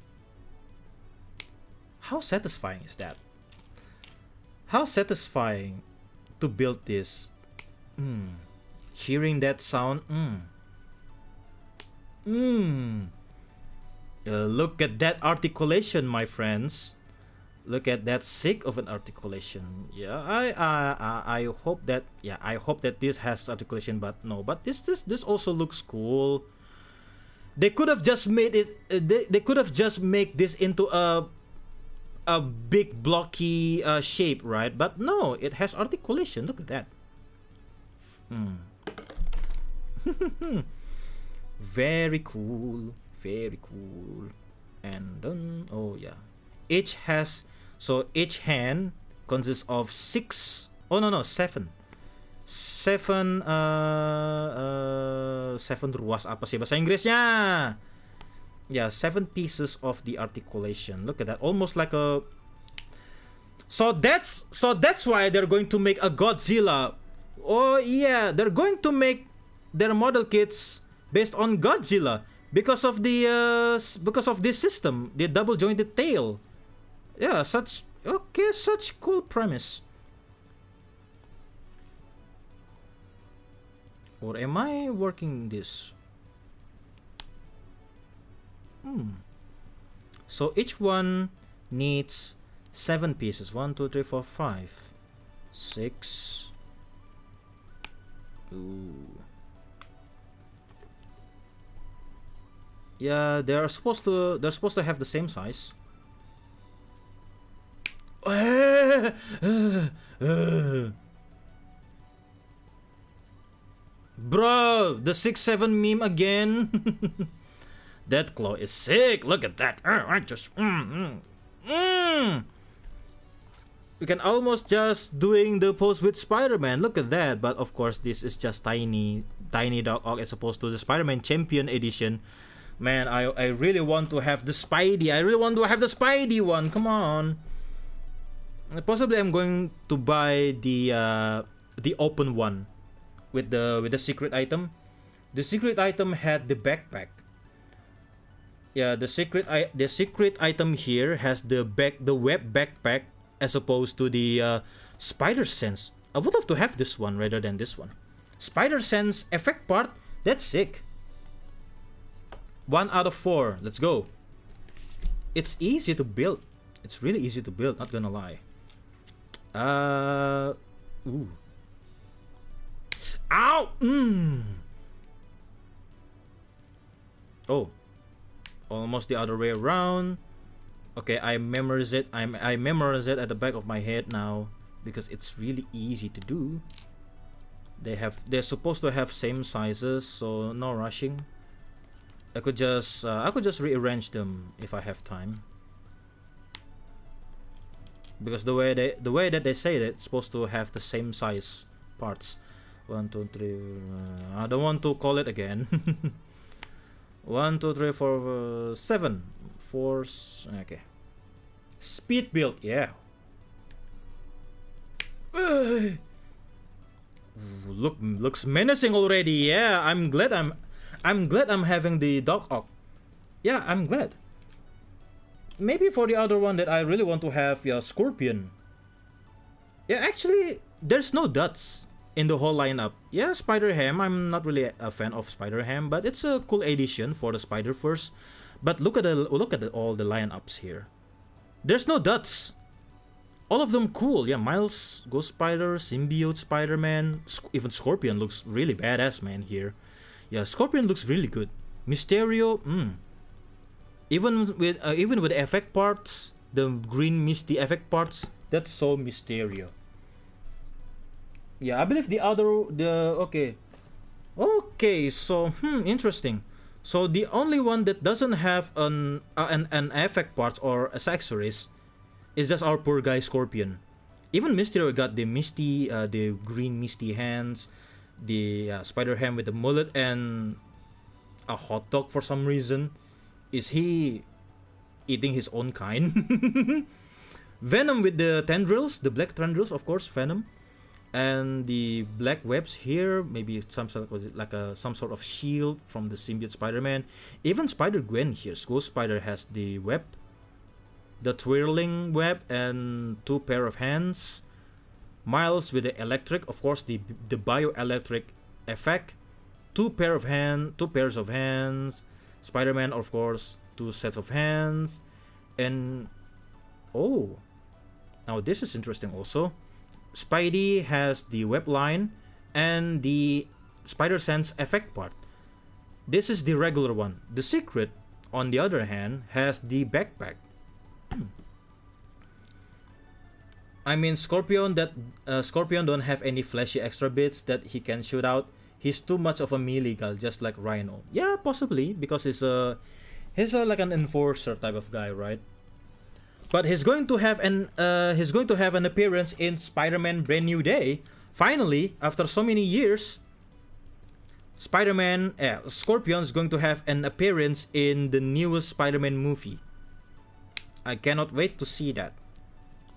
Speaker 1: how satisfying is that? How satisfying to build this. Hearing that sound. Look at that articulation, my friends. Look at that sick of an articulation. Yeah, I hope that, yeah, I hope that this has articulation, but no. But this also looks cool. They could have just made it. They could have just made this into a big blocky shape, right? But no, it has articulation. Look at that. Very cool. Very cool. And then, oh yeah, each has. So each hand consists of 6. Oh no, 7. 7 ruas apa sih bahasa Inggrisnya? Yeah, 7 pieces of the articulation. Look at that, almost like a. So that's why they're going to make a Godzilla. Oh yeah, they're going to make their model kits based on Godzilla because of this system, the double jointed tail. Yeah, such cool premise. Or am I working this? So each one needs 7 pieces. 1, 2, 3, 4, 5, 6. Ooh. Yeah, they're supposed to have the same size. Bro, the 6-7 meme again. That claw is sick. Look at that. We can almost just doing the pose with Spider-Man. Look at that. But of course, this is just tiny Doc Ock as opposed to the Spider-Man Champion Edition. Man, I really want to have the Spidey. I really want to have the Spidey one. Come on. Possibly I'm going to buy the open one with the secret item. The secret item had the backpack. Yeah, the secret item here has the web backpack as opposed to the spider sense. I would have to have this one rather than this one. Spider sense effect part, that's sick. 1 out of 4. Let's go. It's easy to build. It's really easy to build, not gonna lie. Ooh. Ow! Oh. Almost the other way around. Okay, I memorize it. I memorize it at the back of my head now because it's really easy to do. They're supposed to have same sizes, so no rushing. I could just rearrange them if I have time. because the way that they say it, it's supposed to have the same size parts. 1 2 3 I don't want to call it again. 1 2 3 4 7 force. Okay, speed build, yeah. Looks menacing already. Yeah, I'm glad I'm having the dog ock. Yeah, I'm glad. Maybe for the other one that I really want to have, yeah, Scorpion. Yeah, actually, there's no Duts in the whole lineup. Yeah, Spider-Ham, I'm not really a fan of Spider-Ham, but it's a cool addition for the Spider-Verse. But look at all the lineups here. There's no Duts. All of them cool. Yeah, Miles, Ghost Spider, Symbiote Spider-Man, even Scorpion looks really badass, man, here. Yeah, Scorpion looks really good. Mysterio, even with the effect parts, the green misty effect parts, that's so Mysterio. Yeah, I believe okay, so interesting. So the only one that doesn't have an effect parts or accessories is just our poor guy Scorpion. Even Mysterio got the misty, the green misty hands, the Spider-Ham with the mullet and a hot dog for some reason. Is he eating his own kind? Venom with the tendrils, the black tendrils, of course, Venom, and the black webs here. Maybe some sort of some sort of shield from the symbiote Spider-Man. Even Spider-Gwen here, Ghost Spider has the web, the twirling web, and 2 pair of hands. Miles with the electric, of course, the bioelectric effect. 2 pairs of hands. Spider-Man, of course, 2 sets of hands. And oh, now this is interesting also. Spidey has the web line and the Spider Sense effect part. This is the regular one. The Secret, on the other hand, has the backpack. I mean, Scorpion don't have any flashy extra bits that he can shoot out. He's too much of a melee guy, just like Rhino. Yeah, possibly, because he's like an enforcer type of guy, right? But he's going to have an appearance in Spider-Man Brand New Day. Finally, after so many years, Scorpion is going to have an appearance in the newest Spider-Man movie. I cannot wait to see that.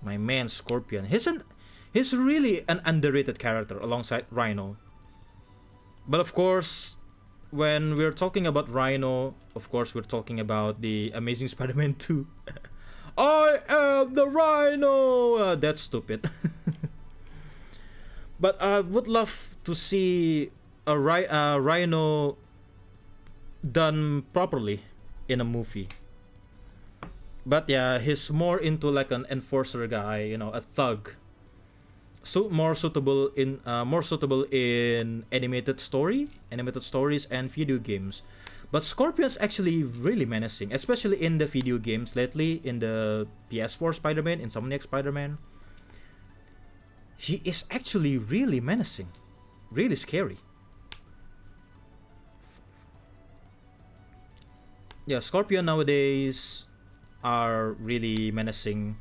Speaker 1: My man Scorpion. He's really an underrated character alongside Rhino. But of course, when we're talking about Rhino, of course we're talking about the Amazing Spider-Man 2. I am the Rhino! That's stupid. But I would love to see a Rhino done properly in a movie. But yeah, he's more into like an enforcer guy, you know, a thug. So more suitable in animated stories and video games. But Scorpion's actually really menacing, especially in the video games lately, in the PS4 Spider-Man, Insomniac Spider-Man. He is actually really menacing, really scary. Yeah, Scorpion nowadays are really menacing.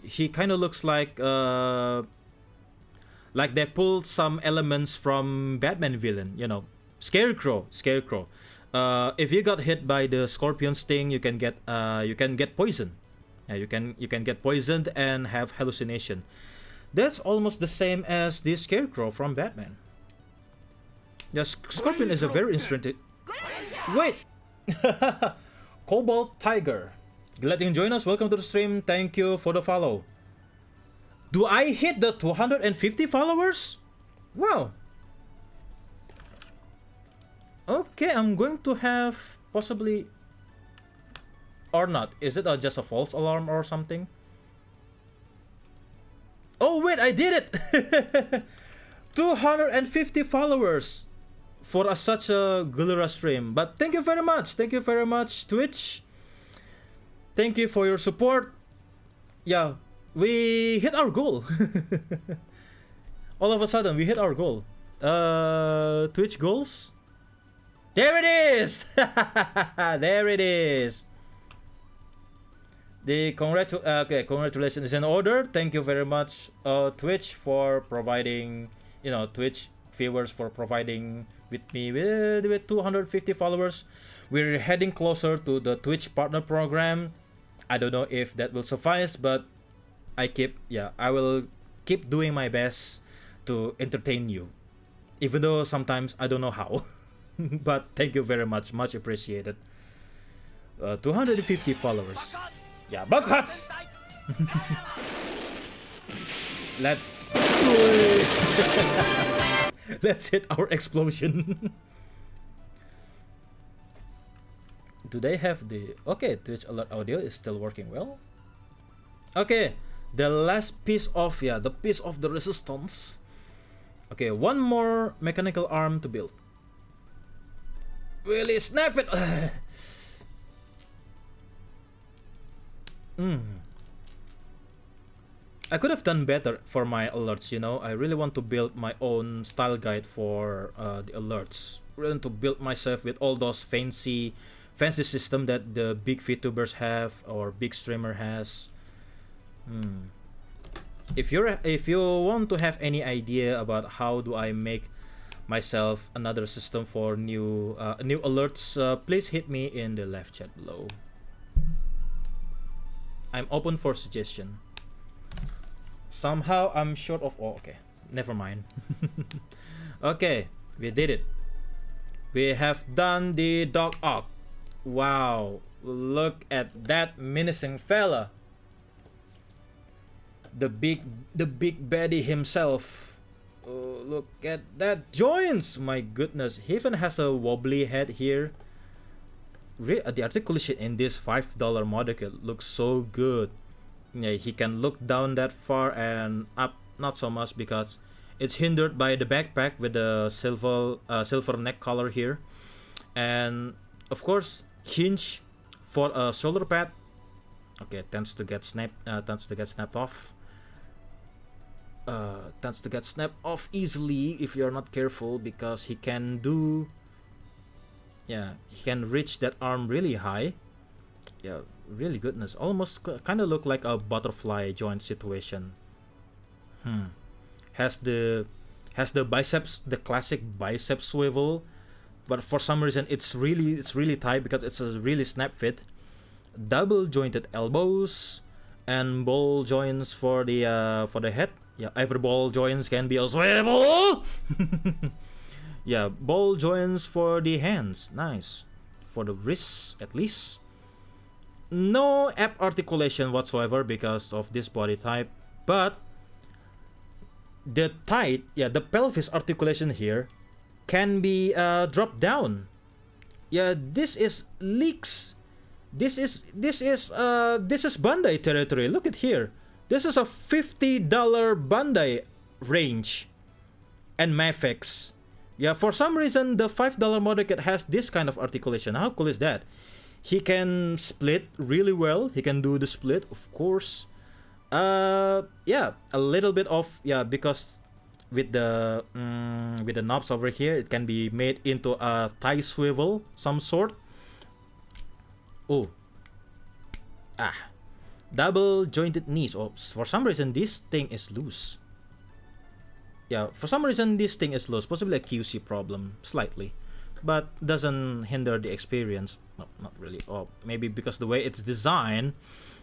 Speaker 1: He kind of looks like they pulled some elements from Batman villain, you know, Scarecrow. If you got hit by the Scorpion sting, you can get poisoned. You can get poisoned and have hallucination. That's almost the same as the Scarecrow from Batman. Yeah, Scorpion is a very interesting. Wait. Cobalt Tiger, glad you can join us. Welcome to the stream. Thank you for the follow. Do I hit the 250 followers? Wow. Okay, I'm going to have possibly or not. Is it just a false alarm or something? Oh wait, I did it. 250 followers for such a glorious stream. But thank you very much Twitch. Thank you for your support. Yeah, we hit our goal. All of a sudden we hit our goal. Twitch goals. There it is. There it is. The congratulations is in order. Thank you very much, Twitch, for providing, Twitch viewers for providing with me with 250 followers. We're heading closer to the Twitch partner program. I don't know if that will suffice, but I will keep doing my best to entertain you, even though sometimes I don't know how. But thank you very much, much appreciated. 250 followers. Yeah, buckets. Let's let's hit our explosion. Do they have the Twitch alert audio is still working well? Okay, the last piece of the piece of the resistance. Okay, one more mechanical arm to build. Really snap it. I could have done better for my alerts, I really want to build my own style guide for the alerts. Really want to build myself with all those fancy system that the big VTubers have or big streamer has. If you want to have any idea about how do I make myself another system for new alerts, please hit me in the live chat below. I'm open for suggestion. Somehow I'm short of okay, never mind. Okay, we did it. We have done the dog arc. Wow, look at that menacing fella. The big baddie himself. Oh, look at that joints. My goodness, he even has a wobbly head here. The articulation in this $5 model kit looks so good. Yeah, he can look down that far and up not so much because it's hindered by the backpack with the silver neck collar here, and of course hinge for a shoulder pad. Okay, tends to get snapped off. Tends to get snapped off easily if you're not careful, because he can reach that arm really high. Yeah, really goodness, almost kind of look like a butterfly joint situation. Has the biceps, the classic bicep swivel, but for some reason it's really tight because it's a really snap fit. Double jointed elbows and ball joints for the head. Yeah, every ball joints can be a swivel. Yeah, ball joints for the hands, nice. For the wrists, at least. No ab articulation whatsoever because of this body type, but the pelvis articulation here can be dropped down. Yeah, this is leaks. This is Bandai territory. Look at here. This is a $50 Bandai range and Mafex. Yeah, for some reason the $5 model kit has this kind of articulation. How cool is that? He can split really well. He can do the split, of course. A little bit of because with the knobs over here, it can be made into a thigh swivel, some sort. Oh, double jointed knees. Oh, for some reason this thing is loose. Yeah, for some reason this thing is loose. Possibly a QC problem, slightly, but doesn't hinder the experience. No, not really. Oh, maybe because the way it's designed.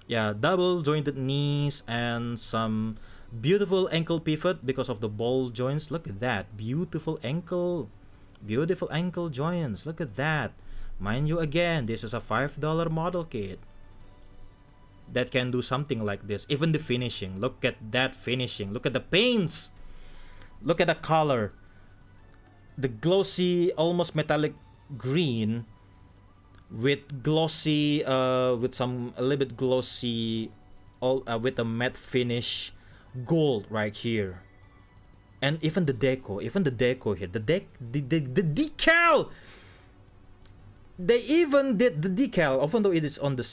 Speaker 1: Yeah, double jointed knees and some beautiful ankle pivot because of the ball joints. Look at that, beautiful ankle joints. Look at that. Mind you, again, this is a $5 model kit that can do something like this. Even the finishing, look at that finishing. Look at the paints. Look at the color. The glossy, almost metallic green with glossy, with some a little bit glossy, with a matte finish gold right here. And even the deco here, the decal. They even did the decal, even though it is on the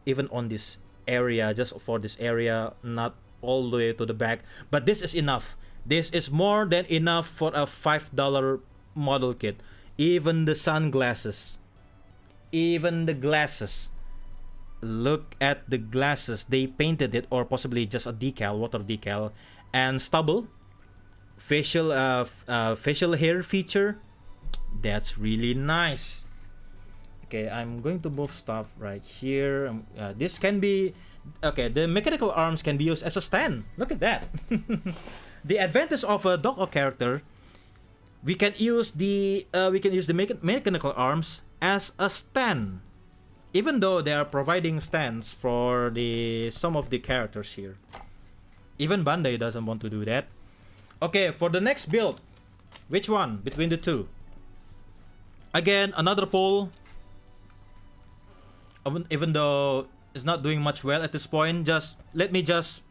Speaker 1: even on this area, just for this area, not all the way to the back. But this is enough. This is more than enough for a $5 model kit. Even the sunglasses, even the glasses. Look at the glasses. They painted it, or possibly just a decal, water decal, and stubble. Facial hair feature. That's really nice. Okay, I'm going to move stuff right here. This can be okay. The mechanical arms can be used as a stand. Look at that. The advantage of a dog character, we can use the mechanical arms as a stand, even though they are providing stands for some of the characters here. Even Bandai doesn't want to do that. Okay, for the next build, which one between the two? Again, another poll. Even though it's not doing much well at this point, let me just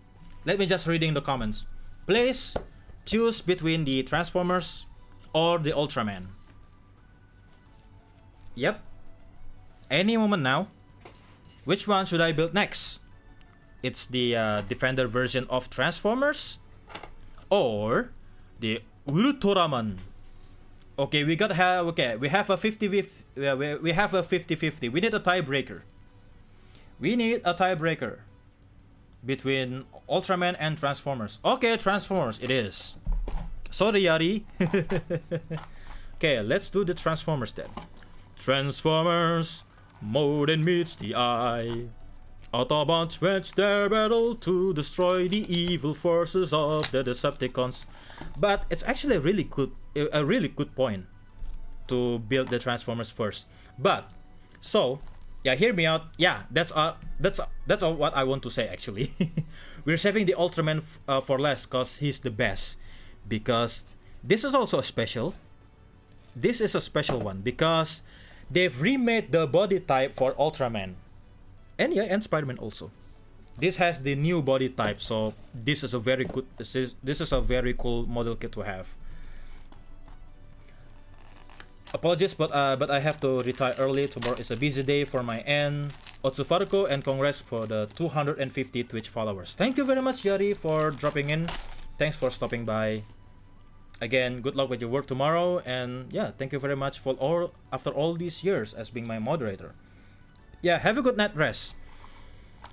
Speaker 1: reading the comments. Please choose between the Transformers or the Ultraman. Yep. Any moment now. Which one should I build next? It's the Defender version of Transformers or the Ultraman. Okay, we have a 50-50. We need a tiebreaker. Between Ultraman and Transformers. Okay, Transformers it is. Sorry, Yari. Okay, let's do the Transformers then. Transformers, more than meets the eye. Autobots wage their battle to destroy the evil forces of the Decepticons. But it's actually a really good point to build the Transformers first. But so yeah, hear me out. Yeah, that's what I want to say actually. We're saving the Ultraman for last because he's the best. Because this is also a special. This is a special one because they've remade the body type for Ultraman. And Spider-Man also. This has the new body type, so this is a very good. This is a very cool model kit to have. Apologies, but I have to retire early. Tomorrow is a busy day for my end. Otsufarko, and congrats for the 250 Twitch followers. Thank you very much, Yari, for dropping in. Thanks for stopping by. Again, good luck with your work tomorrow, and yeah, thank you very much for after all these years as being my moderator. Yeah, have a good night rest.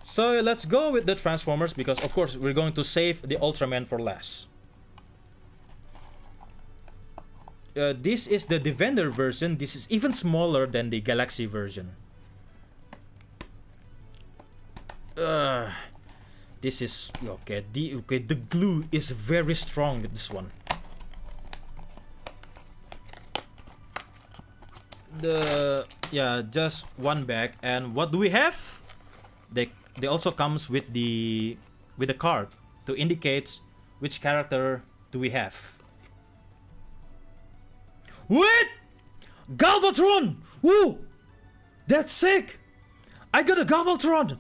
Speaker 1: So let's go with the Transformers because of course we're going to save the Ultraman for last. This is the Defender version. This is even smaller than the Galaxy version. This is okay. The glue is very strong with this one. Just one bag. And what do we have? They also comes with the card to indicate which character do we have. Wait! Galvatron! Woo! That's sick! I got a Galvatron!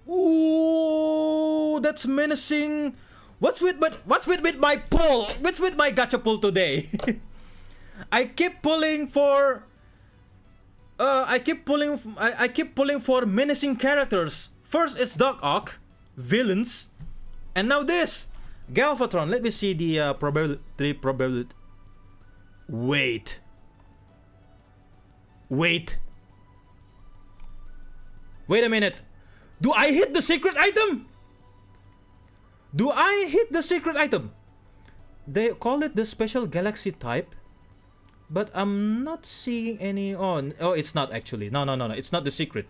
Speaker 1: Ooh, that's menacing. What's with my pull? What's with my gacha pull today? I keep pulling for menacing characters. First it's Doc Ock, villains, and now this Galvatron. Let me see the probability. Wait a minute. Do I hit the secret item? They call it the special galaxy type, but I'm not seeing any. Oh, it's not actually. No. It's not the secret.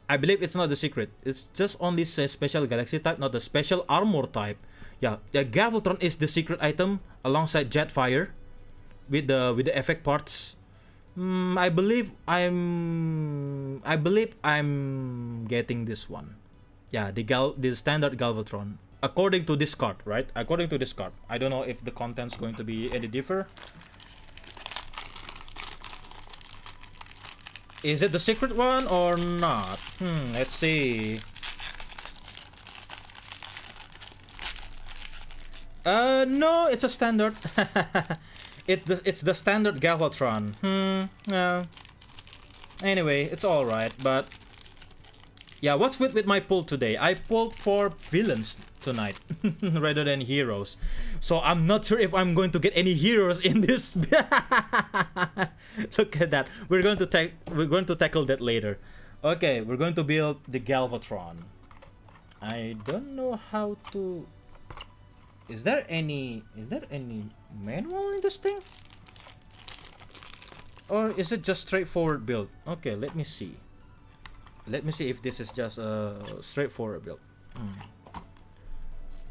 Speaker 1: I believe it's not the secret. It's just only special galaxy type, not the special armor type. Yeah, the Galvatron is the secret item alongside Jetfire with the effect parts. I believe I'm getting this one. Yeah, the standard Galvatron. According to this card, right? According to this card. I don't know if the content's going to be any differ. Is it the secret one or not? Let's see. No, it's a standard. It's the standard Galvatron. Anyway, it's alright, but yeah, what's with my pull today? I pulled for villains tonight rather than heroes. So I'm not sure if I'm going to get any heroes in this. Look at that. We're going to tackle that later. Okay, we're going to build the Galvatron. I don't know how to. Is there any manual in this thing? Or is it just straightforward build? Okay, let me see. Let me see if this is just a straightforward build.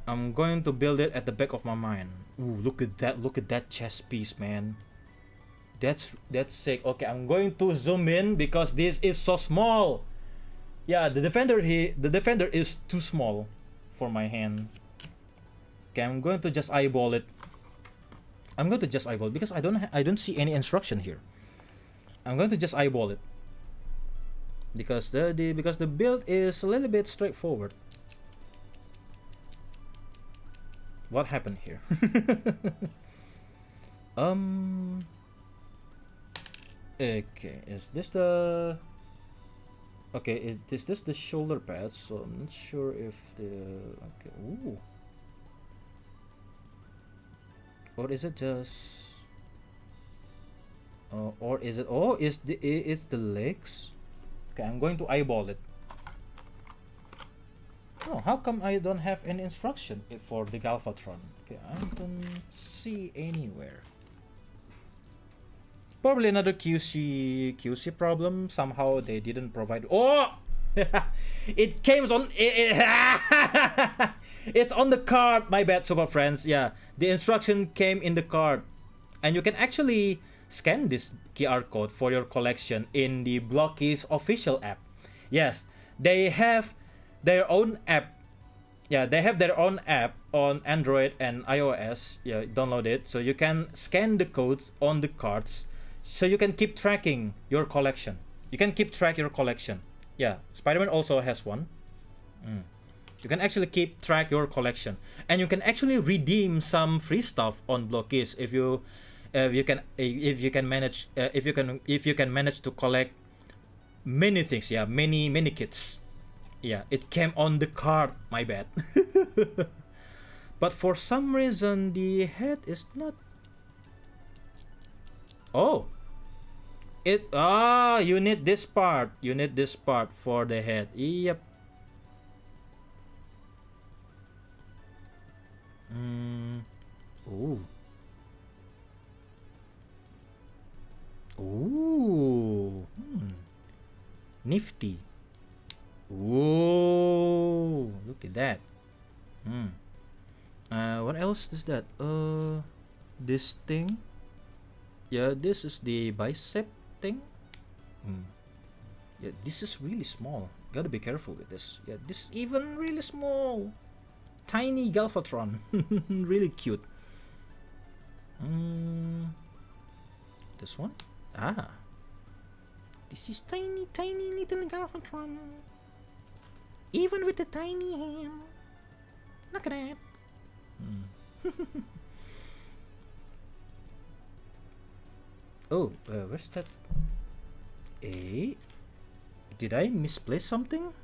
Speaker 1: I'm going to build it at the back of my mind. Ooh, look at that! Look at that chest piece, man. That's sick. Okay, I'm going to zoom in because this is so small. Yeah, the defender is too small for my hand. Okay, I'm going to just eyeball it. I'm going to just eyeball because I don't see any instruction here. I'm going to just eyeball it because the build is a little bit straightforward. What happened here? Okay, is this the? Okay, is this the shoulder pads? So I'm not sure if the. Okay, ooh. Or is it just? Or is it? Oh, is the legs? Okay, I'm going to eyeball it. Oh, how come I don't have any instruction for the Galvatron? Okay, I don't see anywhere. Probably another QC problem. Somehow they didn't provide. Oh, it came on. It's on the card. My bad, super friends. Yeah, the instruction came in the card, and you can actually scan this QR code for your collection in the Blockies official app. Yes, they have their own app. Yeah, they have their own app on Android and iOS. Yeah, download it so you can scan the codes on the cards. So you can keep tracking your collection. You can keep track your collection. Yeah, Spider-Man also has one. You can actually keep track your collection, and you can actually redeem some free stuff on Blockies if you can manage to collect many things. Yeah, many kits. Yeah, it came on the card. My bad. But for some reason the head is not. Oh. You need this part. You need this part for the head. Yep. Ooh. Ooh. Nifty. Ooh. Look at that. What else is that? This thing. Yeah, this is the bicep thing. Yeah, this is really small. Gotta be careful with this. Yeah, this is even really small. Tiny Galvatron. Really cute. This one? Ah. This is tiny little Galvatron. Even with the tiny hand. Look at that. Oh, where's that? Did I misplace something?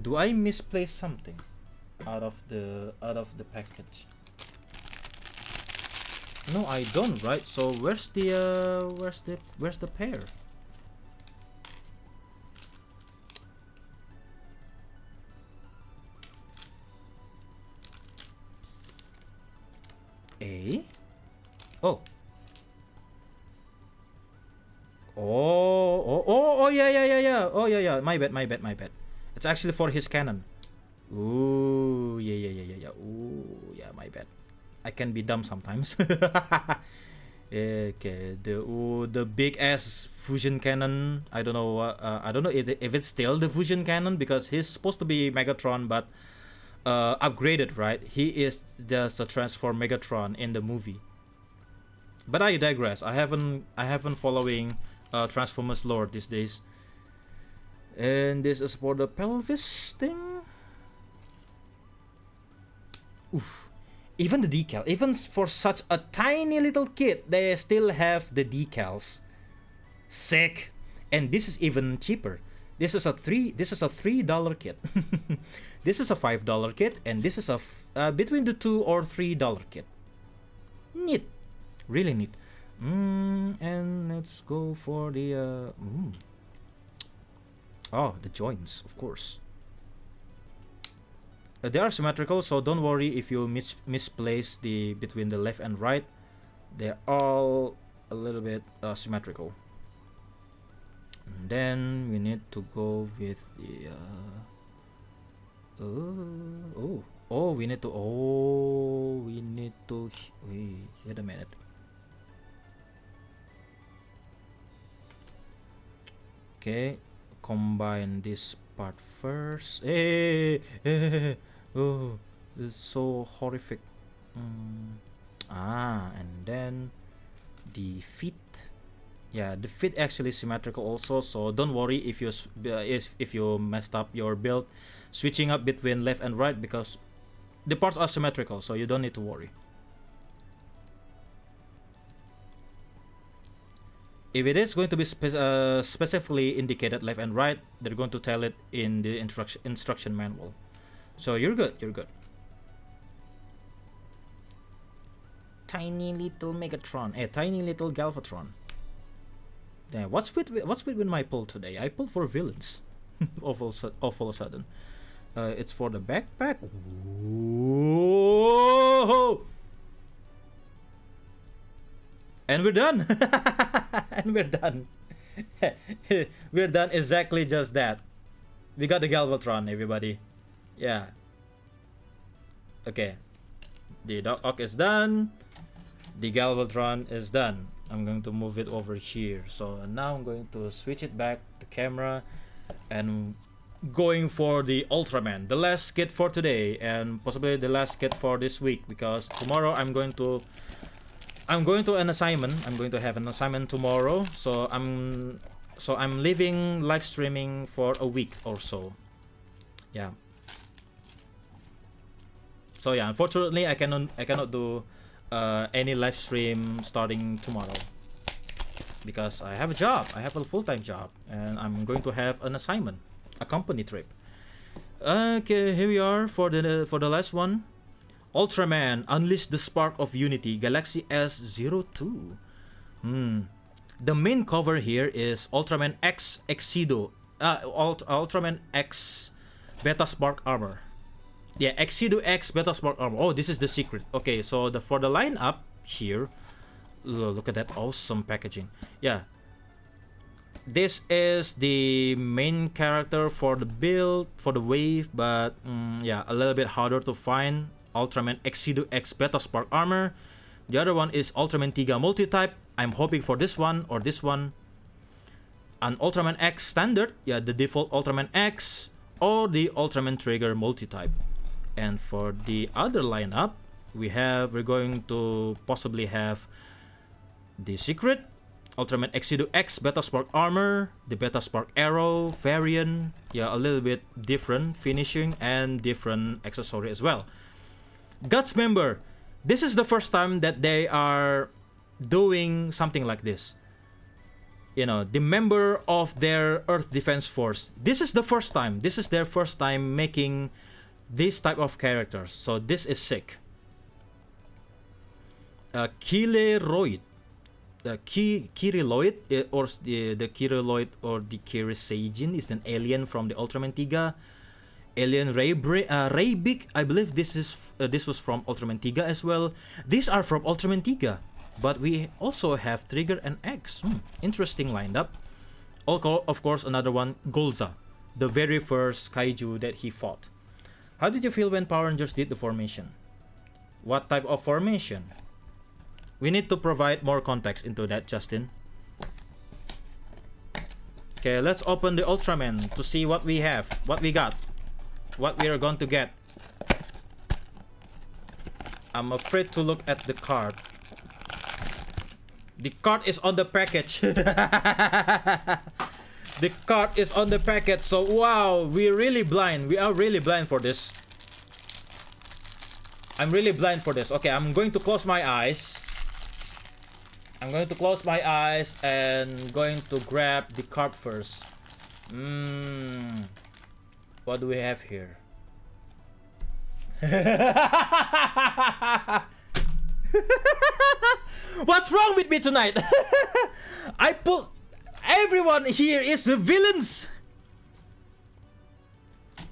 Speaker 1: Do I misplace something out of the package? No, I don't, right? So where's the pair? Oh. Oh, yeah. Oh, yeah. My bad. It's actually for his cannon. Ooh, yeah. Ooh, yeah, my bad. I can be dumb sometimes. Okay, the big ass fusion cannon. I don't know if it's still the fusion cannon because he's supposed to be Megatron, but upgraded, right? He is just a transform Megatron in the movie. But I digress. I haven't following Transformers lore these days. And this is for the pelvis thing. Oof. Even the decal, even for such a tiny little kit, they still have the decals. Sick. And this is even cheaper. This is a $3 kit. This is a $5 kit, and this is a between the $2 or $3 kit. Neat. Really neat. And let's go for the oh, the joints, of course. They are symmetrical, so don't worry if you misplace the between the left and right. They're all a little bit symmetrical. And then we need to go with the we need to wait a minute. Okay, combine this part first. Oh, this is so horrific. And then the feet. Yeah, the feet actually symmetrical also, so don't worry if you messed up your build switching up between left and right, because the parts are symmetrical, so you don't need to worry. If it is going to be specifically indicated left and right, they're going to tell it in the instruction manual. So you're good, you're good. Tiny little Megatron, tiny little Galvatron. Damn, what's with my pull today? I pulled for villains. all of a sudden. It's for the backpack. Whoa! And we're done. And we're done. We're done exactly just that. We got the Galvatron, everybody. Yeah. Okay. The Doc Ock is done. The Galvatron is done. I'm going to move it over here. So now I'm going to switch it back to camera and going for the Ultraman, the last kit for today and possibly the last kit for this week, because tomorrow I'm going to an assignment. I'm going to have an assignment tomorrow, so I'm leaving live streaming for a week or so. Yeah. So yeah, unfortunately I cannot do any live stream starting tomorrow because I have a job. I have a full-time job and I'm going to have an assignment, a company trip. Okay, here we are for the last one. Ultraman, Unleash the Spark of Unity, Galaxy S02. The main cover here is Ultraman X Exido, Ultraman X Beta Spark Armor. Yeah, Exido X Beta Spark Armor. Oh, this is the secret. Okay, so for the lineup here, look at that awesome packaging. Yeah, this is the main character for the build, for the wave, but yeah, a little bit harder to find. Ultraman Exido X Beta Spark Armor. The other one is Ultraman Tiga Multitype. I'm hoping for this one or this one. An Ultraman X Standard, yeah, the default Ultraman X, or the Ultraman Trigger Multitype. And for the other lineup, we're going to possibly have the secret Ultraman Exido X Beta Spark Armor, the Beta Spark Arrow variant, yeah, a little bit different finishing and different accessory as well. Guts member, this is the first time that they are doing something like this. You know, the member of their Earth Defense Force. This is the first time. This is their first time making this type of characters. So this is sick. Kileroid. The Kiriloid or the Kiriloid or the Kiriseijin is an alien from the Ultraman Tiga. Alien Raybik, I believe this was from Ultraman Tiga as well. These are from Ultraman Tiga, but we also have Trigger and X. Interesting lineup. Of course, another one, Golza, the very first kaiju that he fought. How did you feel when Power Rangers did the formation? What type of formation? We need to provide more context into that, Justin. Okay, let's open the Ultraman to see what we have, what we got, what we are going to get. I'm afraid to look at the card. The card is on the package. The card is on the package. So wow, we're really blind. We are really blind for this. I'm really blind for this. Okay, I'm going to close my eyes. I'm going to close my eyes and going to grab the card first. What do we have here? What's wrong with me tonight? I put everyone here is the villains.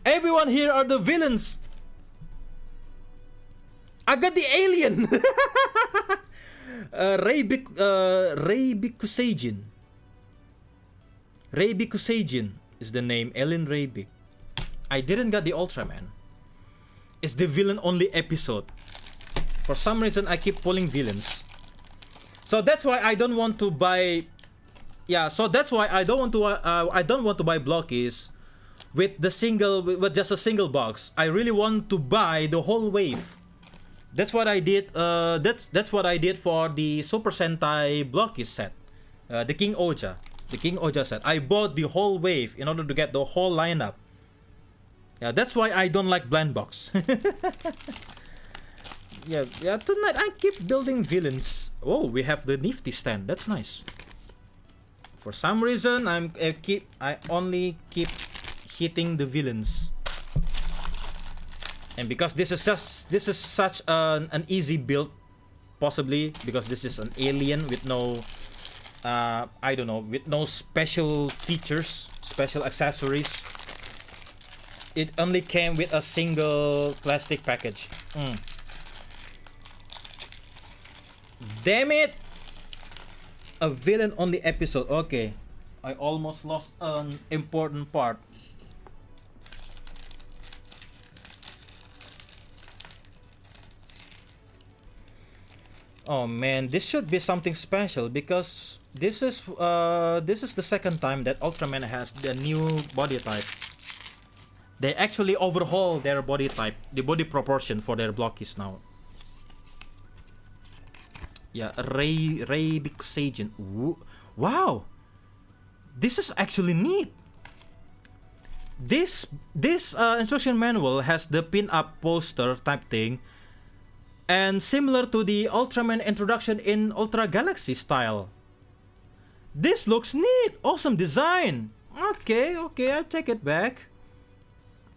Speaker 1: Everyone here are the villains. I got the alien. Reybikusagian. Reybikusagian is the name. Alien Reybik. I didn't get the Ultraman. It's the villain only episode. For some reason, I keep pulling villains. So that's why I don't want to buy. Yeah, so that's why I don't want to. I don't want to buy blockies with just a single box. I really want to buy the whole wave. That's what I did. That's what I did for the Super Sentai blockies set, the King Oja set. I bought the whole wave in order to get the whole lineup. Yeah, that's why I don't like blind box. Yeah. Tonight I keep building villains. Oh, we have the nifty stand. That's nice. For some reason, I only keep hitting the villains. And because this is such an easy build, possibly because this is an alien with no, I don't know, with no special features, special accessories. It only came with a single plastic package. Damn it! A villain only episode. Okay, I almost lost an important part. Oh man, this should be something special because this is the second time that Ultraman has the new body type. They actually overhaul their body type, the body proportion for their blockies now. Yeah, Reybikusagian. Wow, this is actually neat. This instruction manual has the pin-up poster type thing, and similar to the Ultraman introduction in Ultra Galaxy style. This looks neat. Awesome design. Okay, I take it back.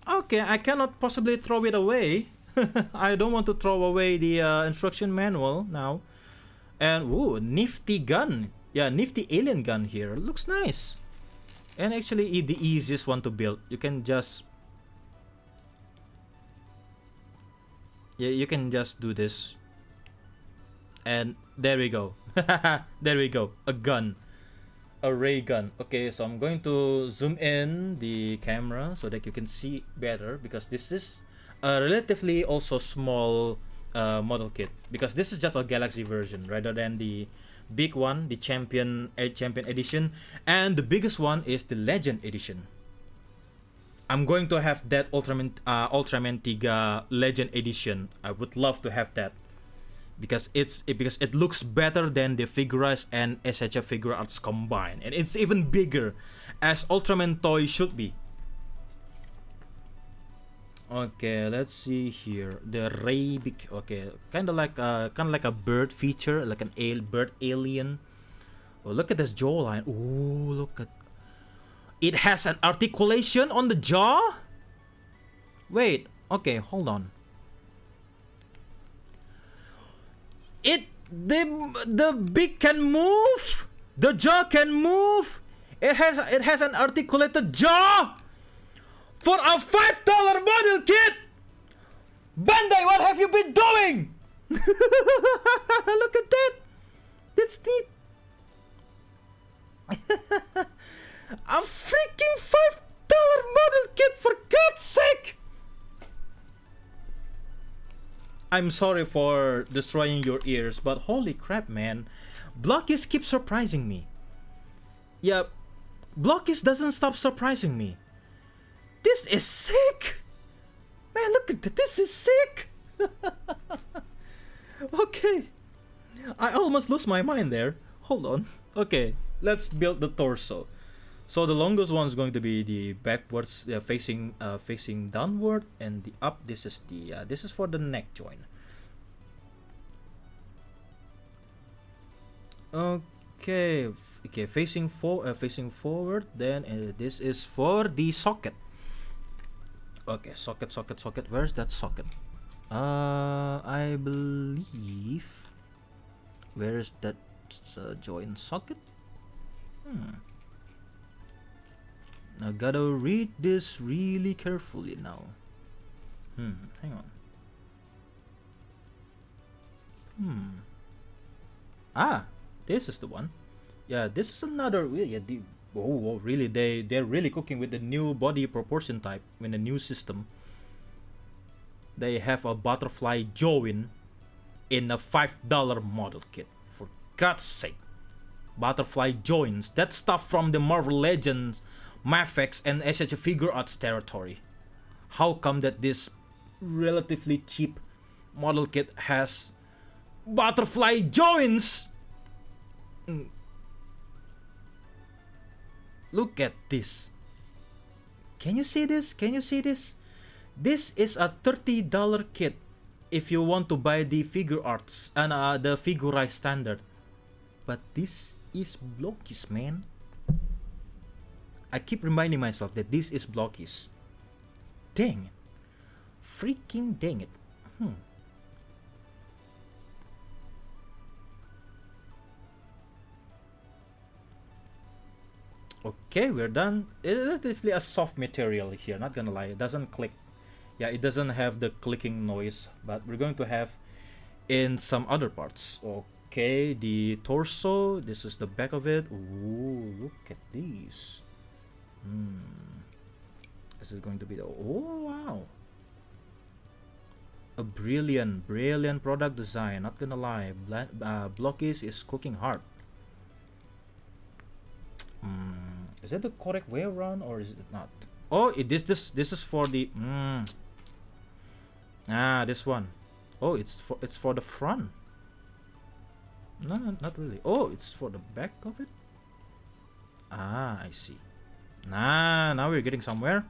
Speaker 1: Okay, I cannot possibly throw it away. I don't want to throw away the instruction manual now. And ooh, nifty gun. Yeah, nifty alien gun here. Looks nice. And actually the easiest one to build. You can just you can just do this. And there we go. There we go. A gun. A ray gun. Okay, so I'm going to zoom in the camera so that you can see better, because this is a relatively also small model kit, because this is just a Galaxy version rather than the big one, the Champion edition, and the biggest one is the Legend edition. I'm going to have that Ultraman Tiga Legend edition. I would love to have that because it looks better than the Figuras and SHF Figure Arts combined, and it's even bigger, as Ultraman toy should be. Okay, let's see here. The Reybik. Okay, kind of like a bird feature, like an bird alien. Oh, look at this jawline. Oh, look at. It has an articulation on the jaw. Wait. Okay, hold on. The beak can move. The jaw can move. It has an articulated jaw. For a $5 model kit! Bandai, what have you been doing? Look at that! That's neat! A freaking $5 model kit, for God's sake! I'm sorry for destroying your ears, but holy crap, man. Blockies keep surprising me. Yeah, Blockies doesn't stop surprising me. This is sick! Man, look at that. This is sick! Okay. I almost lost my mind there. Hold on. Okay, let's build the torso. So the longest one is going to be the backwards, facing downward, and the up. This is for the neck joint. Okay, facing forward. Then this is for the socket. Okay, socket. Where's that socket? I believe Where is that join socket? I gotta read this really carefully now. Hang on. This is the one. Yeah, this is another. Yeah, really? They're really cooking with the new body proportion type in the new system. They have a butterfly join in a $5 model kit. For God's sake, butterfly joins. That stuff from the Marvel Legends, Mafex, and SH Figure Arts territory. How come that this relatively cheap model kit has butterfly joins? Look at this. Can you see this? Can you see this? This is a $30 kit if you want to buy the figure arts and the figurized standard. But this is blockies, man. I keep reminding myself that this is blockies. Dang it. Freaking dang it. Okay, we're done. It's relatively a soft material here, not gonna lie. It doesn't click. Yeah, it doesn't have the clicking noise, but we're going to have in some other parts. Okay, the torso. This is the back of it. Ooh, look at these. This is going to be the... Oh, wow. A brilliant product design, not gonna lie. Blockies is cooking hard. Is that the correct way around or is it not? Oh, this is for the this one. Oh, it's for the front. No, not really. Oh, it's for the back of it. I see. Now we're getting somewhere.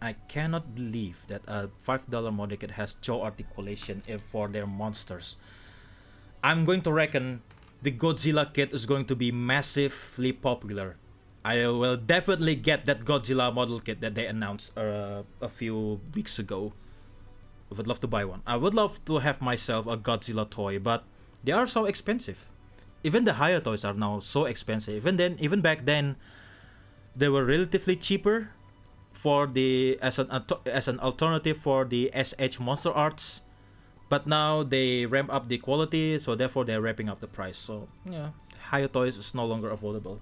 Speaker 1: I cannot believe that a $5 model kit has jaw articulation for their monsters. I'm going to reckon the Godzilla kit is going to be massively popular. I will definitely get that Godzilla model kit that they announced a few weeks ago. I would love to buy one. I would love to have myself a Godzilla toy, but they are so expensive. Even the higher toys are now so expensive. Even back then, they were relatively cheaper for the as an alternative for the SH Monster Arts. But now they ramp up the quality, so therefore they're ramping up the price. So yeah, higher toys is no longer affordable.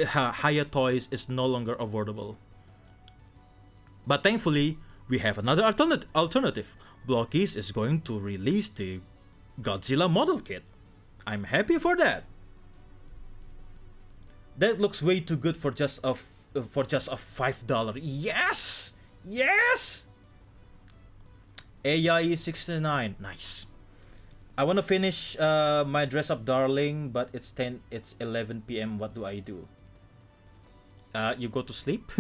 Speaker 1: Higher toys is no longer affordable. But thankfully, we have another alternative. Blockies is going to release the Godzilla model kit. I'm happy for that. That looks way too good for just a $5. Yes, yes. AIE 69, nice. I want to finish my dress up darling, but it's 11 p.m. What do I do? You go to sleep?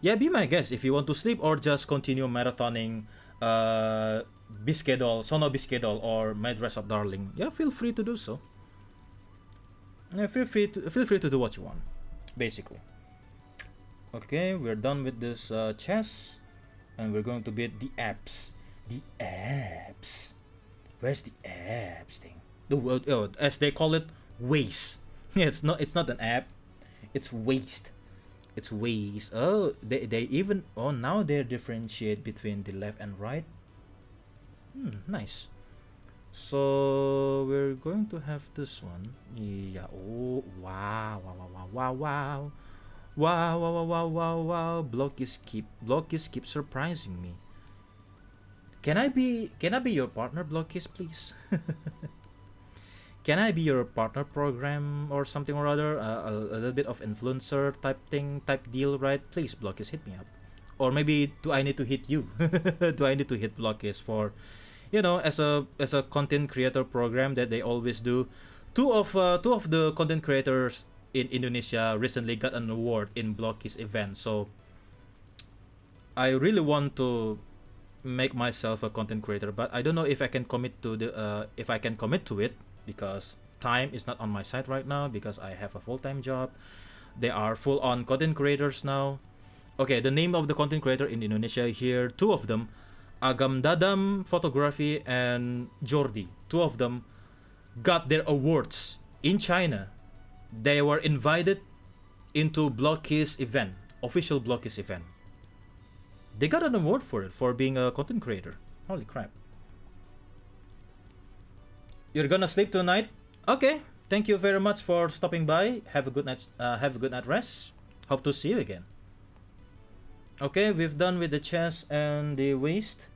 Speaker 1: Yeah, be my guest if you want to sleep or just continue marathoning Biskedol, Sono Biskedol or my dress up darling. Yeah, feel free to do so. Yeah, feel free to do what you want, basically. Okay, we're done with this chess. And we're going to beat the abs. The abs. Where's the abs thing? As they call it, waist. Yeah, it's not an ab. It's waist. It's waist. Oh, they even now they differentiate between the left and right. Nice. So we're going to have this one. Yeah. Oh, wow. Wow. Blockies keep surprising me. Can I be your partner, Blockies, please? Can I be your partner program or something or other? A little bit of influencer type deal, right? Please, Blockies, hit me up. Or maybe do I need to hit you? Do I need to hit Blockies for, as a content creator program that they always do? Two of the content creators in Indonesia recently got an award in Blockies event, so I really want to make myself a content creator, but I don't know if I can commit to it because time is not on my side right now because I have a full-time job. They are full-on content creators now. Okay, the name of the content creator in Indonesia here, two of them Agam Dadam Photography and Jordi, two of them, got their awards in China. They were invited into Blocky's event, official Blocky's event. They got an award for it, for being a content creator. Holy crap. You're gonna sleep tonight? Okay. Thank you very much for stopping by. Have a good night. Have a good night rest. Hope to see you again. Okay, we've done with the chest and the waist.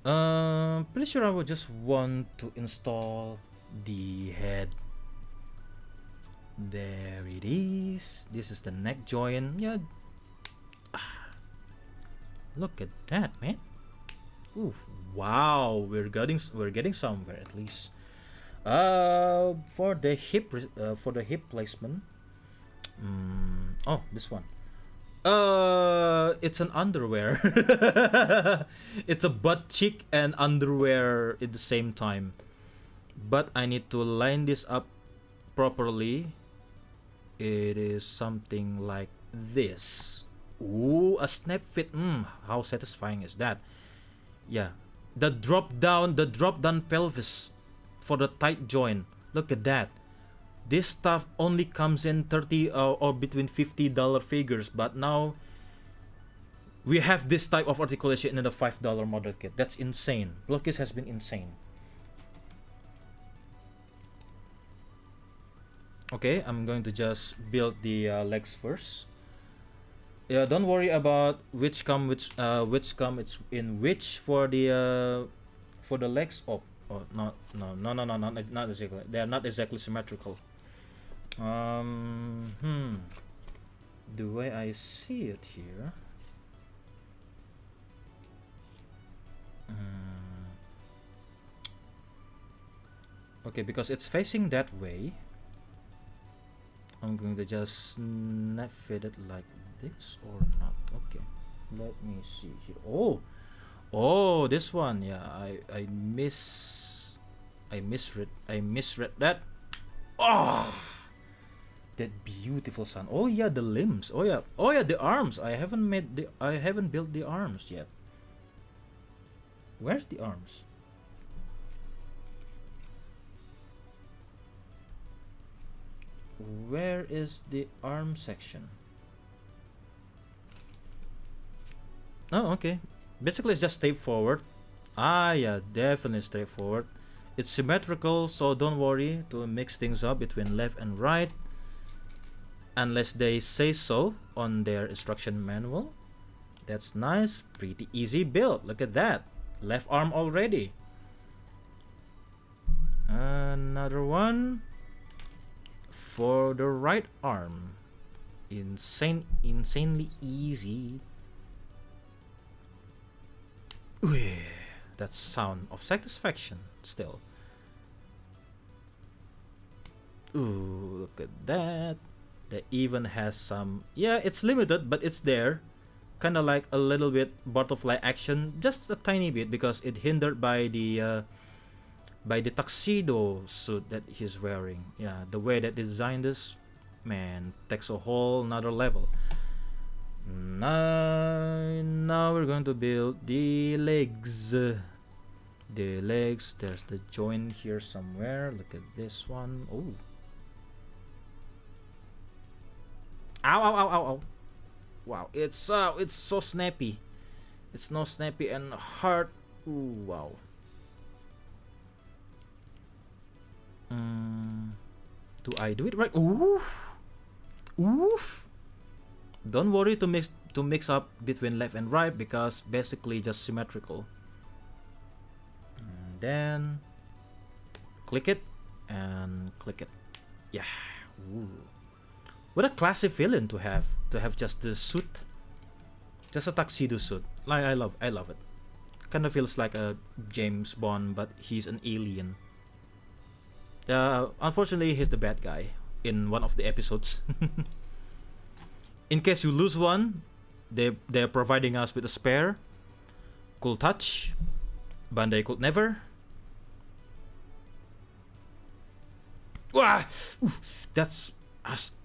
Speaker 1: Pretty sure I would just want to install the head. There it is. This is the neck joint. Yeah. Look at that, man. Oof. Wow, we're getting somewhere at least. For the hip placement. Oh, this one. It's an underwear. It's a butt cheek and underwear at the same time. But I need to line this up properly. It is something like this. Ooh, a snap fit. How satisfying is that? Yeah, the drop down pelvis for the tight joint. Look at that. This stuff only comes in $30 or between $50 figures, but now we have this type of articulation in the $5 model kit. That's insane. Blockis has been insane. Okay, I'm going to just build the legs first. Yeah, don't worry about which come it's in which for the legs. Oh, not exactly. They are not exactly symmetrical. The way I see it here. Okay, because it's facing that way, I'm going to just snap fit it like this or not. Okay, let me see here. Oh, this one. Yeah, I misread that. Oh, that beautiful sun. Oh yeah, the limbs. Oh yeah, the arms. I haven't built the arms yet. Where's the arms? Where is the arm section? Oh, okay. Basically, it's just straightforward. Ah, yeah, definitely straightforward. It's symmetrical, so don't worry to mix things up between left and right, unless they say so on their instruction manual. That's nice. Pretty easy build. Look at that. Left arm already. Another one for the right arm. Insanely easy. Ooh, that sound of satisfaction still. Ooh, look at that. That even has some, yeah, it's limited, but it's there. Kind of like a little bit butterfly action, just a tiny bit, because it hindered by the tuxedo suit that he's wearing. Yeah, the way that they designed this, man, takes a whole another level. Now we're going to build the legs. The legs, there's the joint here somewhere. Look at this one. Oh. Ow. Wow, it's so snappy. It's no snappy and hard. Ooh, wow. Do I do it right? Oof. Don't worry to mix up between left and right, because basically just symmetrical. And then click it and click it. Yeah. Ooh. What a classy feeling to have just the suit, just a tuxedo suit. Like I love it. Kind of feels like a James Bond, but he's an alien. Unfortunately, he's the bad guy in one of the episodes. In case you lose one, they're providing us with a spare. Cool touch. Bandai could never. Wah!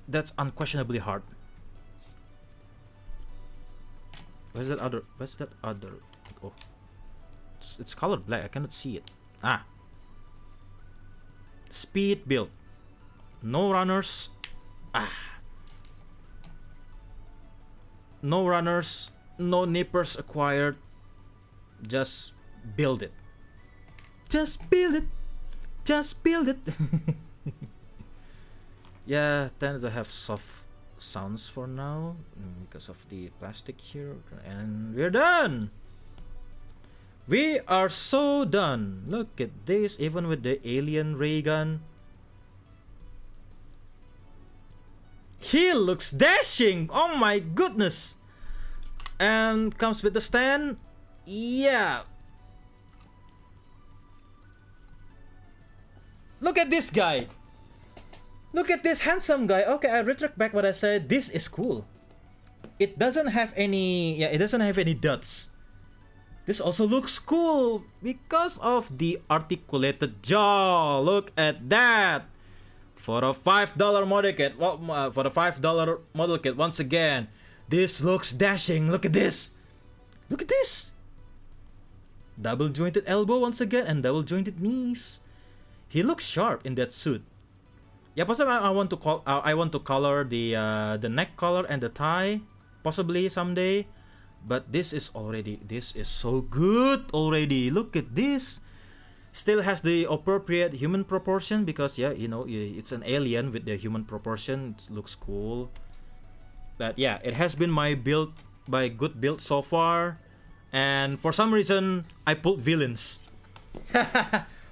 Speaker 1: That's unquestionably hard. Where's that other? Oh, it's colored black. I cannot see it. Ah, speed build. No runners. Ah, no runners. No nippers acquired. Just build it. Just build it. Just build it. Yeah, tend to have soft sounds for now because of the plastic here, and we're done. We are so done. Look at this, even with the alien ray gun. He looks dashing. Oh my goodness. And comes with the stand. Yeah. Look at this guy. Look at this handsome guy. Okay, I retract back what I said. This is cool. It doesn't have any, it doesn't have any dots. This also looks cool because of the articulated jaw. Look at that. For a $5 model kit, for the $5 model kit, once again, this looks dashing. Look at this. Look at this. Double jointed elbow once again and double jointed knees. He looks sharp in that suit. Yeah, possibly I want to color the neck color and the tie, possibly someday. But this is so good already. Look at this. Still has the appropriate human proportion because yeah, you know, it's an alien with the human proportion. It looks cool. But yeah, it has been my good build so far. And for some reason, I pulled villains.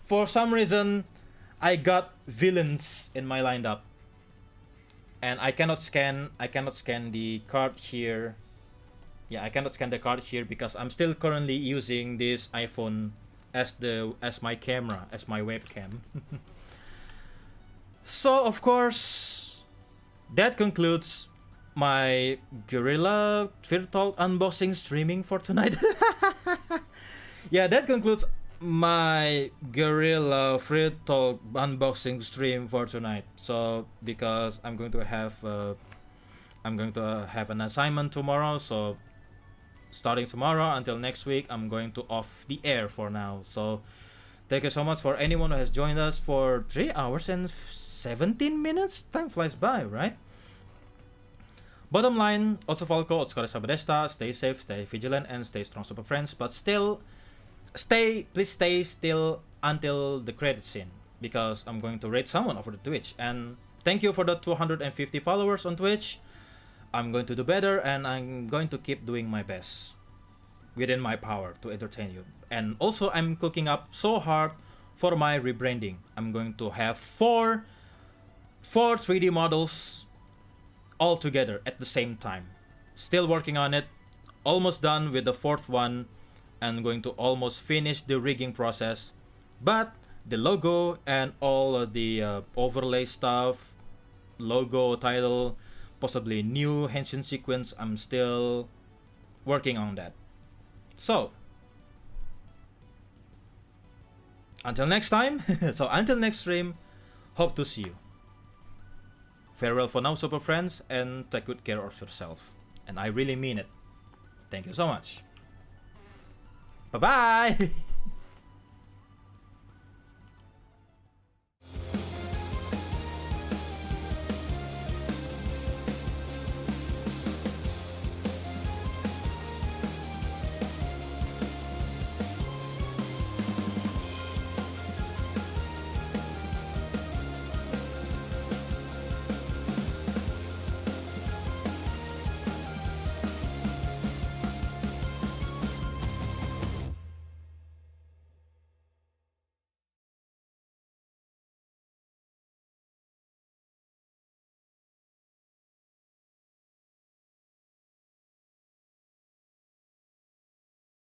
Speaker 1: For some reason, I got villains in my lineup. And I cannot scan the card here. Yeah, I cannot scan the card here because I'm still currently using this iPhone as my camera, as my webcam. So of course, that concludes my Guerrilla Virtual unboxing streaming for tonight. Yeah, that concludes my Guerrilla Virtual unboxing stream for tonight. So because I'm going to have an assignment tomorrow, so starting tomorrow until next week, I'm going to off the air for now. So thank you so much for anyone who has joined us for 3 hours and 17 minutes. Time flies by, right? Bottom line, also Falco, Otskore Sabadesta, stay safe, stay vigilant, and stay strong, super friends. But still, please stay still until the credit scene, because I'm going to raid someone over the Twitch. And thank you for the 250 followers on Twitch. I'm going to do better, and I'm going to keep doing my best within my power to entertain you. And also, I'm cooking up so hard for my rebranding. I'm going to have four 3D models all together at the same time. Still working on it. Almost done with the fourth one. I'm going to almost finish the rigging process. But the logo and all of the overlay stuff, logo, title, possibly new henshin sequence, I'm still working on that. So until next time, until next stream, hope to see you. Farewell for now, super friends, and take good care of yourself. And I really mean it. Thank you so much. Bye bye.